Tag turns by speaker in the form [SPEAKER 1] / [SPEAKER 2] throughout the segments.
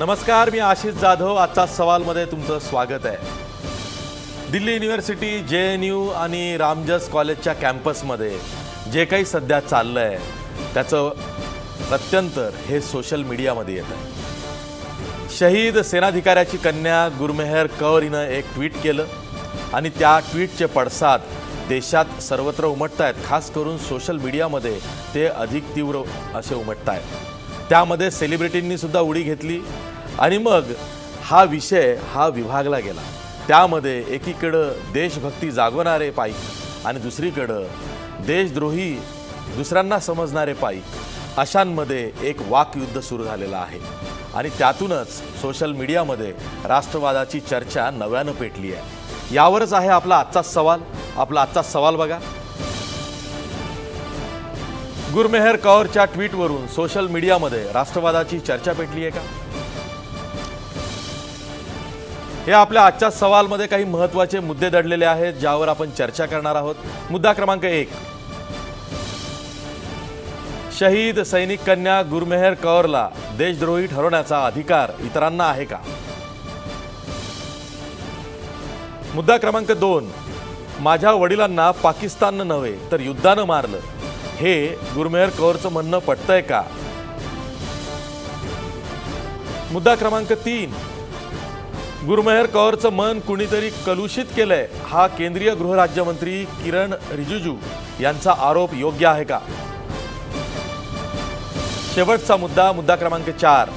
[SPEAKER 1] नमस्कार, मी आशिष जाधव. आजचा सवालमध्ये तुमचं स्वागत आहे. दिल्ली युनिव्हर्सिटी, JNU आणि रामजस कॉलेजच्या कॅम्पसमध्ये जे काही सध्या चाललं आहे त्याचं प्रत्यंतर हे सोशल मीडियामध्ये येत आहे. शहीद सेनाधिकाऱ्याची कन्या गुरमेहर कौर हिनं एक ट्विट केलं आणि त्या ट्विटचे पडसाद देशात सर्वत्र उमटत आहेत. खास करून सोशल मीडियामध्ये ते अधिक तीव्र असे उमटत आहेत. त्यामध्ये सेलिब्रिटींनी सुद्धा उडी घेतली आणि मग हा विषय विभागला गेला. त्यामध्ये एकीकडं देशभक्ती जागवणारे पाईक आणि दुसरीकडं देशद्रोही दुसऱ्यांना समजणारे पाईक, अशांमध्ये एक वाकयुद्ध सुरू झालेलं आहे. आणि त्यातूनच सोशल मीडियामध्ये राष्ट्रवादाची चर्चा नव्यानं पेटली आहे. यावरच आहे आपला आजचा सवाल. आपला आजचा सवाल बघा. गुरमेहर कौरच्या ट्विटवरून सोशल मीडियामध्ये राष्ट्रवादाची चर्चा पेटली आहे का? हे आपल्या आजच्या सवालमध्ये काही महत्त्वाचे मुद्दे दडलेले आहेत ज्यावर आपण चर्चा करणार आहोत. मुद्दा क्रमांक 1, शहीद सैनिक कन्या गुरमेहर कौरला देशद्रोही ठरवण्याचा अधिकार इतरांना आहे का? मुद्दा क्रमांक 2, माझ्या वडिलांना पाकिस्ताननं नव्हे तर युद्धानं मारलं, हे गुरमेहर कौरचं म्हणणं पटतंय का? मुद्दा क्रमांक 3, गुरमेहर कौरचं मन कुणीतरी कलुषित केलंय, हा केंद्रीय गृहराज्यमंत्री किरण रिजिजू यांचा आरोप योग्य आहे का? शेवटचा मुद्दा, मुद्दा क्रमांक 4,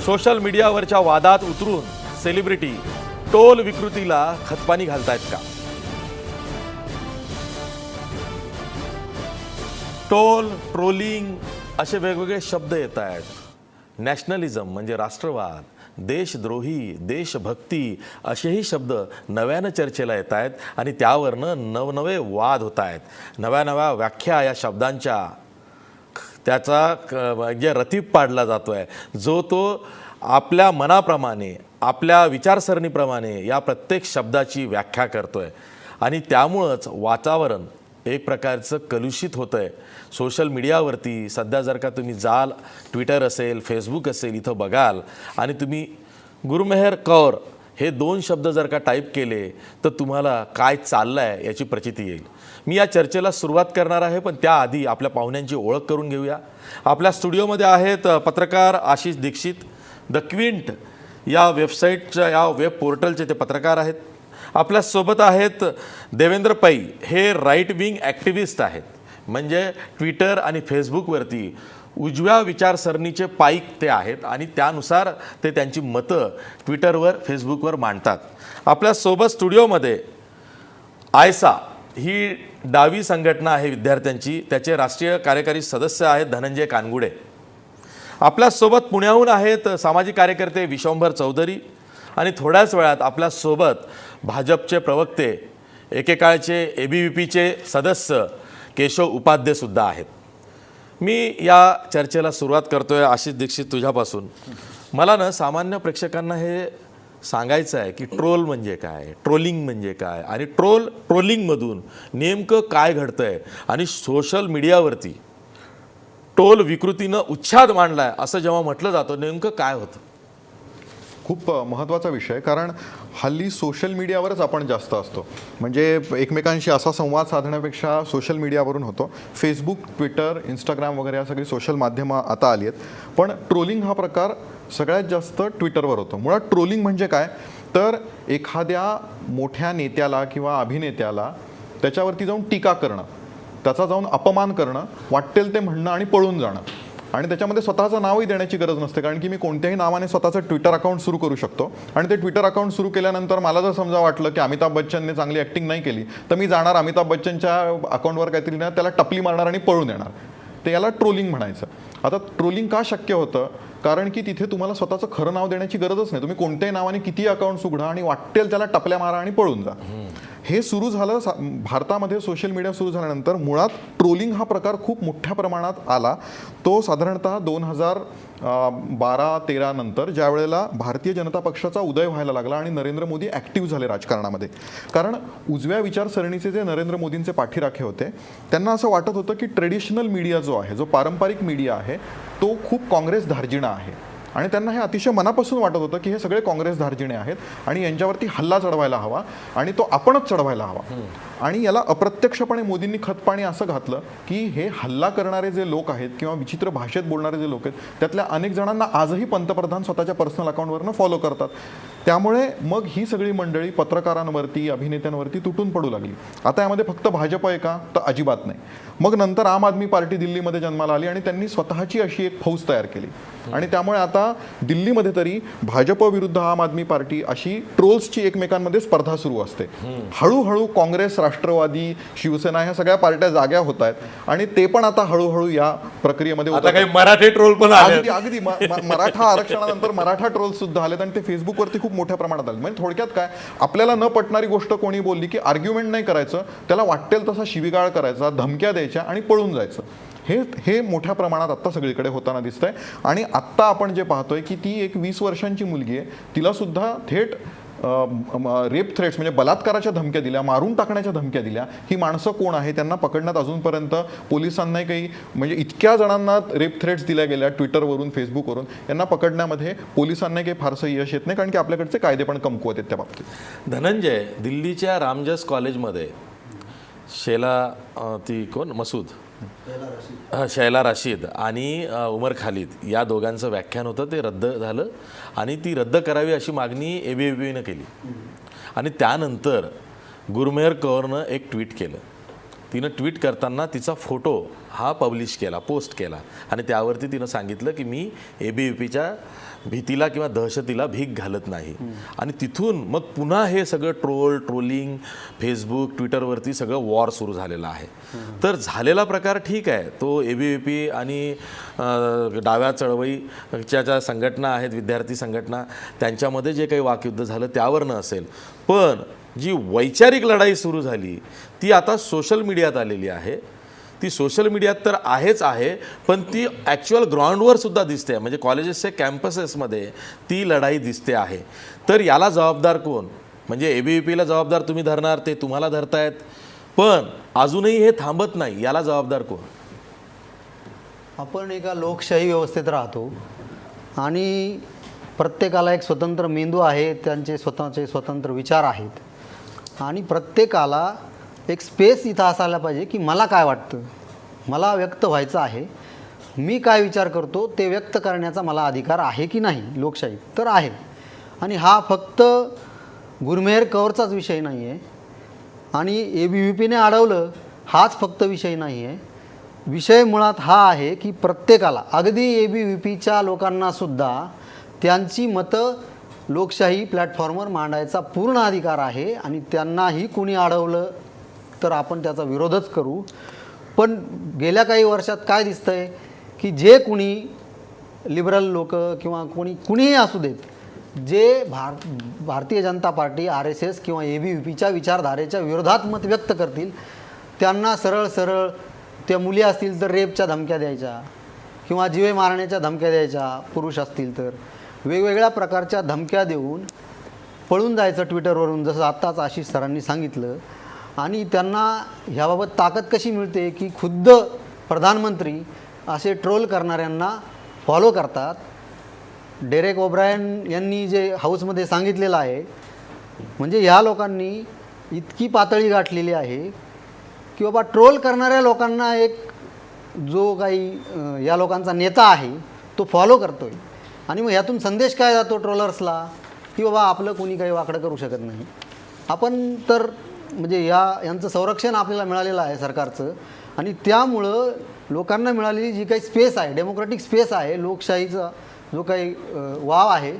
[SPEAKER 1] सोशल मीडियावरच्या वादात उतरून सेलिब्रिटी टोल विकृतीला खतपाणी घालतायत का? टोल, ट्रोलिंग असे वेगवेगळे शब्द येत आहेत. नॅशनलिझम म्हणजे राष्ट्रवाद, देशद्रोही, देशभक्ती असेही शब्द नव्यानं चर्चेला येत आहेत आणि त्यावरनं नवनवे वाद होत आहेत. नव्या नव्या व्याख्या या शब्दांच्या त्याचा म्हणजे रतीब पाडला जातो आहे, जो तो आपल्या मनाप्रमाणे, आपल्या विचारसरणीप्रमाणे या प्रत्येक शब्दाची व्याख्या करतो आहे. आणि त्यामुळंच वातावरण एक प्रकारचं कलुषित होतं आहे. सोशल मीडियावरती सध्या जर का तुम्ही जाल, ट्विटर असेल, फेसबुक असेल, इथं बघाल आणि तुम्ही गुरमेहर कौर हे 2 शब्द जर का टाईप केले तर तुम्हाला काय चाललं आहे याची प्रचिती येईल. मी या चर्चेला सुरुवात करणार आहे, पण त्याआधी आपल्या पाहुण्यांची ओळख करून घेऊया. आपल्या स्टुडिओमध्ये आहेत पत्रकार आशिष दीक्षित. द क्विंट या वेबसाईटच्या, या वेब पोर्टलचे ते पत्रकार आहेत. आपल्यासोबत आहेत देवेंद्र पै, हे राईट विंग ॲक्टिव्हिस्ट आहेत. म्हणजे ट्विटर आणि फेसबुकवरती उजव्या विचारसरणीचे पाईक ते आहेत आणि त्यानुसार ते त्यांची मतं ट्विटरवर, फेसबुकवर मांडतात. आपल्यासोबत स्टुडिओमध्ये आयसा ही डावी संघटना आहे विद्यार्थ्यांची, त्याचे राष्ट्रीय कार्यकारी सदस्य आहेत धनंजय कानगुडे. आपल्यासोबत पुण्याहून आहेत सामाजिक कार्यकर्ते विश्वंभर चौधरी आणि थोड्याच वेळात आपल्यासोबत भाजपचे प्रवक्ते, एकेकाळचे ABVPचे सदस्य केशव उपाध्ये सुद्धा आहेत. मी या चर्चेला सुरुवात करतोय आशिष दीक्षित तुझ्यापासून. मला ना सामान्य प्रेक्षकांना हे सांगायचं आहे की ट्रोल म्हणजे काय, ट्रोलिंग म्हणजे काय आणि ट्रोलिंगमधून नेमकं काय घडतंय आणि सोशल मीडियावरती टोल विकृतीनं उच्छाद मांडलाय असं जेव्हा म्हटलं जातं, नेमकं काय होतं?
[SPEAKER 2] खूप महत्त्वाचा विषय, कारण हल्ली सोशल मीडियावरच आपण जास्त असतो. म्हणजे एकमेकांशी असा संवाद साधण्यापेक्षा सोशल मीडियावरून होतो. फेसबुक, ट्विटर, इंस्टाग्राम वगैरे या सगळी सोशल माध्यमं आता आली आहेत. पण ट्रोलिंग हा प्रकार सगळ्यात जास्त ट्विटरवर होतो. मुळात ट्रोलिंग म्हणजे काय, तर एखाद्या मोठ्या नेत्याला किंवा अभिनेत्याला त्याच्यावरती जाऊन टीका करणं, त्याचा जाऊन अपमान करणं, वाटेल ते म्हणणं आणि पळून जाणं. आणि त्याच्यामध्ये स्वतःचं नावही देण्याची गरज नसते, कारण की मी कोणत्याही नावाने स्वतःचं ट्विटर अकाउंट सुरू करू शकतो. आणि ते ट्विटर अकाउंट सुरू केल्यानंतर मला जर समजा वाटलं की अमिताभ बच्चनने चांगली ॲक्टिंग नाही केली, तर मी जाणार अमिताभ बच्चनच्या अकाउंटवर काहीतरी ना त्याला टपली मारणार आणि पळून येणार. ते याला ट्रोलिंग म्हणायचं. आता ट्रोलिंग का शक्य होतं, कारण की तिथे तुम्हाला स्वतःचं खरं नाव देण्याची गरजच नाही. तुम्ही कोणत्याही नावाने किती अकाउंट उघडा आणि वाटेल त्याला टपल्या मारा आणि पळून जा. हे सुरू झालं भारतामध्ये. सोशल मीडिया सुरू झाल्यानंतर मुळात ट्रोलिंग हा प्रकार खूप मोठ्या प्रमाणात आला. तो साधारणतः 2012-13 नंतर, ज्या वेळेला भारतीय जनता पक्षाचा उदय व्हायला लागला आणि नरेंद्र मोदी ॲक्टिव्ह झाले राजकारणामध्ये. कारण उजव्या विचारसरणीचे जे नरेंद्र मोदींचे पाठीराखे होते, त्यांना असं वाटत होतं की ट्रेडिशनल मीडिया जो आहे, जो पारंपरिक मीडिया आहे, तो खूप काँग्रेस धार्जिणा आहे आणि त्यांना हे अतिशय मनापासून वाटत होतं की हे सगळे काँग्रेस धार्जिणे आहेत आणि यांच्यावरती हल्ला चढवायला हवा आणि तो आपणच चढवायला हवा. आणि याला अप्रत्यक्षपणे मोदींनी खतपाणी असं घातलं की हे हल्ला करणारे जे लोक आहेत किंवा विचित्र भाषेत बोलणारे जे लोक आहेत त्यातल्या अनेक जणांना आजही पंतप्रधान स्वतःच्या पर्सनल अकाउंटवरनं फॉलो करतात. त्यामुळे मग ही सगळी मंडळी पत्रकारांवरती, अभिनेत्यांवरती तुटून पडू लागली. आता यामध्ये फक्त भाजप आहे का, तर अजिबात नाही. मग नंतर आम आदमी पार्टी दिल्लीमध्ये जन्माला आली आणि त्यांनी स्वतःची अशी एक फौज तयार केली आणि त्यामुळे आता दिल्लीमध्ये तरी भाजप विरुद्ध आम आदमी पार्टी अशी ट्रोल्सची एकमेकांमध्ये स्पर्धा सुरू असते. हळूहळू काँग्रेस, राष्ट्रवादी, शिवसेना ह्या सगळ्या पार्ट्या जाग्या होत आहेत आणि ते पण आता हळूहळू या प्रक्रियेमध्ये
[SPEAKER 1] आता काही मराठी ट्रोल पण आले.
[SPEAKER 2] अगदी मराठा आरक्षणानंतर मराठा ट्रोल्स सुद्धा आलेत आणि ते फेसबुकवरती खूप मोठ्या प्रमाणात आले. म्हणजे थोडक्यात काय, आपल्याला न पटणारी गोष्ट कोणी बोलली की आर्ग्युमेंट नाही करायचं, त्याला वाटेल तसा शिवीगाळ करायचा, धमक्या द्यायच्या आणि पळून जायचं. हे मोठ्या प्रमाणात आत्ता सगळीकडे होताना दिसतंय. आणि आत्ता आपण जे पाहतोय की ती एक 20 वर्षांची मुलगी आहे, तिला सुद्धा थेट रेप थ्रेट्स म्हणजे बलात्काराच्या धमक्या दिल्या, मारून टाकण्याच्या धमक्या दिल्या. ही माणसं कोण आहे, त्यांना पकडण्यात अजूनपर्यंत पोलिसांनाही काही म्हणजे इतक्या जणांना रेप थ्रेट्स दिल्या गेल्या ट्विटरवरून, फेसबुकवरून, यांना पकडण्यामध्ये पोलिसांनाही काही फारसं यश येत नाही कारण की आपल्याकडचे कायदे पण कमकुवत आहेत त्या बाबतीत.
[SPEAKER 1] धनंजय, दिल्लीच्या रामजस कॉलेजमध्ये शैला राशीद आणि उमर खालिद या दोघांचं व्याख्यान होतं, ते रद्द झालं आणि ती रद्द करावी अशी मागणी ABVPनं केली. आणि त्यानंतर गुरमेहर कौरनं एक ट्विट केलं. तिनं ट्विट करताना तिचा फोटो हा पब्लिश केला, पोस्ट केला आणि त्यावरती तिनं सांगितलं की मी ABVPच्या भीतीला किंवा दहशतीला भीक घालत नाही. आणि तिथून मग पुन्हा हे सगळं ट्रोलिंग, फेसबुक, ट्विटरवरती सगळं वॉर सुरू झालेलं आहे. तर झालेला प्रकार ठीक आहे, तो ABVP आणि डाव्या चळवळीच्या ज्या संघटना आहेत, विद्यार्थी संघटना, त्यांच्यामध्ये जे काही वाकयुद्ध झालं त्यावरनं असेल. पण जी वैचारिक लढाई सुरू झाली ती आता सोशल मीडियात आलेली आहे. ती सोशल मीडियात तर आहेच आहे, पण ती ॲक्च्युअल ग्राउंडवर सुद्धा दिसते. म्हणजे कॉलेजेसच्या कॅम्पसेसमध्ये ती लढाई दिसते आहे. तर याला जबाबदार कोण? म्हणजे ABVPला जबाबदार तुम्ही धरणार, ते तुम्हाला धरतायत, पण अजूनही हे थांबत नाही. याला जबाबदार कोण?
[SPEAKER 3] आपण एका लोकशाही व्यवस्थेत राहतो आणि प्रत्येकाला एक स्वतंत्र मेंदू आहे, त्यांचे स्वतःचे स्वतंत्र विचार आहेत आणि प्रत्येकाला एक स्पेस इथं असायला पाहिजे की मला काय वाटतं, मला व्यक्त व्हायचं आहे, मी काय विचार करतो ते व्यक्त करण्याचा मला अधिकार आहे की नाही. लोकशाही तर आहे. आणि हा फक्त गुरमेहर कौरचाच विषय नाही आहे आणि ABVPने अडवलं हाच फक्त विषय नाही आहे. विषय मुळात हा आहे की प्रत्येकाला, अगदी ABVPच्या लोकांनासुद्धा त्यांची मतं लोकशाही प्लॅटफॉर्मवर मांडायचा पूर्ण अधिकार आहे आणि त्यांनाही कुणी अडवलं तर आपण त्याचा विरोधच करू. पण गेल्या काही वर्षात काय दिसतंय की जे कुणी लिबरल लोक किंवा कुणीही असू देत, जे भारतीय जनता पार्टी, RSS किंवा ABVPच्या विचारधारेच्या विरोधात मत व्यक्त करतील त्यांना सरळ सरळ त्या मुली असतील तर रेपच्या धमक्या द्यायच्या किंवा जीवे मारण्याच्या धमक्या द्यायच्या, पुरुष असतील तर वेगवेगळ्या प्रकारच्या धमक्या देऊन पळून जायचं ट्विटरवरून, जसं आत्ताच आशिष सरांनी सांगितलं. आणि त्यांना ह्याबाबत ताकद कशी मिळते की खुद्द प्रधानमंत्री असे ट्रोल करणाऱ्यांना फॉलो करतात. डेरेक ओब्रायन यांनी जे हाऊसमध्ये सांगितलेलं आहे, म्हणजे ह्या लोकांनी इतकी पातळी गाठलेली आहे की बाबा ट्रोल करणाऱ्या लोकांना एक जो काही या लोकांचा नेता आहे तो फॉलो करतोय. आणि मग ह्यातून संदेश काय जातो ट्रोलर्सला की बाबा आपलं कोणी काही वाकडं करू शकत नाही. आपण तर म्हणजे यांचं संरक्षण आपल्याला मिळालेलं आहे सरकारचं आणि त्यामुळं लोकांना मिळालेली जी काही स्पेस आहे, डेमोक्रेटिक स्पेस आहे, लोकशाहीचा जो काही वाव आहे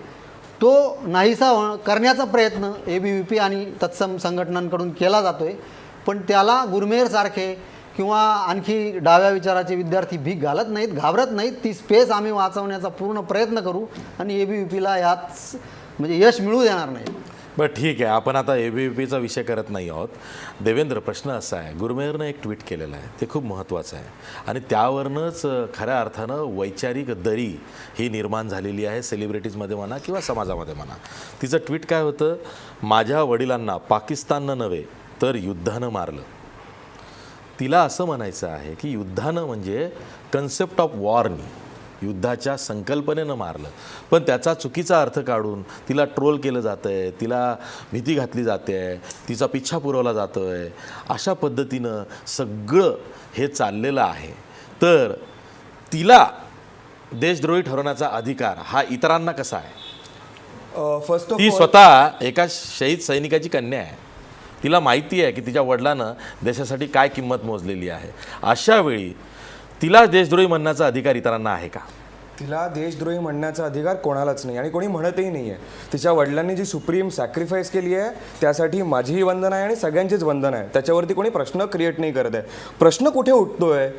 [SPEAKER 3] तो नाहीसा करण्याचा प्रयत्न ABVP आणि तत्सम संघटनांकडून केला जातो आहे. पण त्याला गुरमेहरसारखे किंवा आणखी डाव्या विचाराचे विद्यार्थी भीक घालत नाहीत, घाबरत नाहीत. ती स्पेस आम्ही वाचवण्याचा पूर्ण प्रयत्न करू आणि ABVPला यात म्हणजे यश मिळू देणार नाही.
[SPEAKER 1] बरं ठीक आहे, आपण आता ABVPचा विषय करत नाही आहोत. देवेंद्र, प्रश्न असा आहे, गुरमेहरनं एक ट्विट केलेलं आहे, ते खूप महत्त्वाचं आहे आणि त्यावरनंच खऱ्या अर्थानं वैचारिक दरी ही निर्माण झालेली आहे, सेलिब्रिटीजमध्ये म्हणा किंवा समाजामध्ये म्हणा. तिचं ट्विट काय होतं? माझ्या वडिलांना पाकिस्ताननं नव्हे तर युद्धानं मारलं. तिला असं म्हणायचं आहे की युद्धानं म्हणजे कन्सेप्ट ऑफ वॉरनी, युद्धाच्या संकल्पनेनं मारलं, पण त्याचा चुकीचा अर्थ काढून तिला ट्रोल केलं जातं आहे, तिला भीती घातली जाते आहे, तिचा पिच्छा पुरवला जातो आहे, अशा पद्धतीनं सगळं हे चाललेलं आहे. तर तिला देशद्रोही ठरवण्याचा अधिकार हा इतरांना कसा आहे?
[SPEAKER 4] फर्स्ट ऑफ
[SPEAKER 1] ती स्वतः एका शहीद सैनिकाची कन्या आहे. तिला माहिती आहे की तिच्या वडिलांना देशासाठी काय किंमत मोजलेली आहे. अशा वेळी तिला देशद्रोही म्हणण्याचा अधिकार इतरांना आहे का?
[SPEAKER 4] तिला देशद्रोही म्हणण्याचा अधिकार कोणालाच नाही आणि कोणी म्हणतही नाही आहे. तिच्या वडिलांनी जी सुप्रीम सॅक्रिफाईस केली आहे त्यासाठी माझीही वंदन आहे आणि सगळ्यांचीच वंदन आहे. त्याच्यावरती कोणी प्रश्न क्रिएट नाही करत आहे. प्रश्न कुठे उठतोय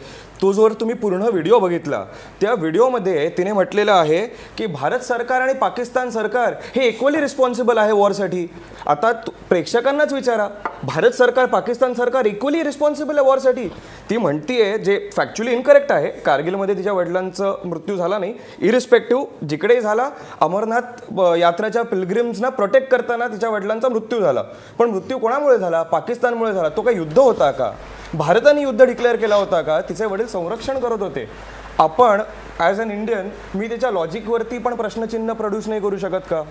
[SPEAKER 4] तो जर तुम्ही पूर्ण व्हिडिओ बघितला, त्या व्हिडिओमध्ये तिने म्हटलेलं आहे की भारत सरकार आणि पाकिस्तान सरकार हे इक्वली रिस्पॉन्सिबल आहे वॉरसाठी. आता प्रेक्षकांनाच विचारा, भारत सरकार पाकिस्तान सरकार इक्वली रिस्पॉन्सिबल आहे वॉरसाठी. ती म्हणतीये, जे फॅक्च्युअली इनकरेक्ट आहे, कारगिलमध्ये तिच्या वडिलांचा मृत्यू झाला नाही, इरिस्पेक्टिव्ह जिकडेही झाला, अमरनाथ यात्राच्या पिलग्रिम्सना प्रोटेक्ट करताना तिच्या वडिलांचा मृत्यू झाला. पण मृत्यू कोणामुळे झाला? पाकिस्तानमुळे झाला. तो काही युद्ध होता का? भारताने युद्ध डिक्लेअर केला होता का? तिचे वडील संरक्षण करत होते. आपण ॲज अन इंडियन, मी त्याच्या लॉजिकवरती पण प्रश्नचिन्ह प्रोड्यूस नाही करू शकत का?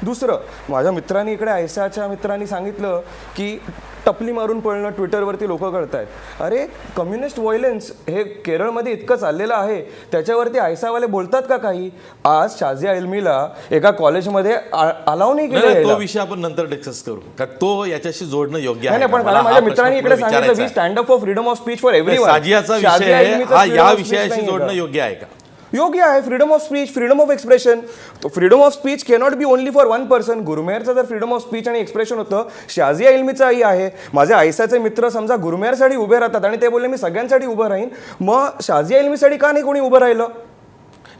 [SPEAKER 4] दुसरं, माझ्या मित्रांनी इकडे आयसाच्या मित्रांनी सांगितलं की टपली मारून पळणं ट्विटरवरती लोक करतायत. अरे, कम्युनिस्ट व्हायलन्स हे केरळमध्ये इतकं चाललेलं आहे, त्याच्यावरती आयसावाले बोलतात का काही? आज शाझिया इल्मीला एका कॉलेजमध्ये अलाव नाही केलं.
[SPEAKER 1] तो विषय आपण नंतर डिस्कस करू, कारण तो याच्याशी जोडणं योग्य आहे.
[SPEAKER 4] पण माझ्या मित्रांनी इकडे सांगितलं, we stand up for freedom of speech for everyone.
[SPEAKER 1] शाझियाचा विषय हा या विषयाशी जोडणं योग्य आहे का?
[SPEAKER 4] योग्य आहे. Freedom of speech, freedom of expression. Freedom of speech cannot be only for one person. गुरमेहरचं जर फ्रीडम ऑफ स्पीच आणि एक्सप्रेशन होतं, शाझिया इल्मीचाही आहे. माझे आयसाचे मित्र समजा गुरमेहरसाठी उभे राहतात आणि ते बोलले मी सगळ्यांसाठी उभं राहीन, मग शाझिया इल्मीसाठी का नाही कोणी उभं राहिलं?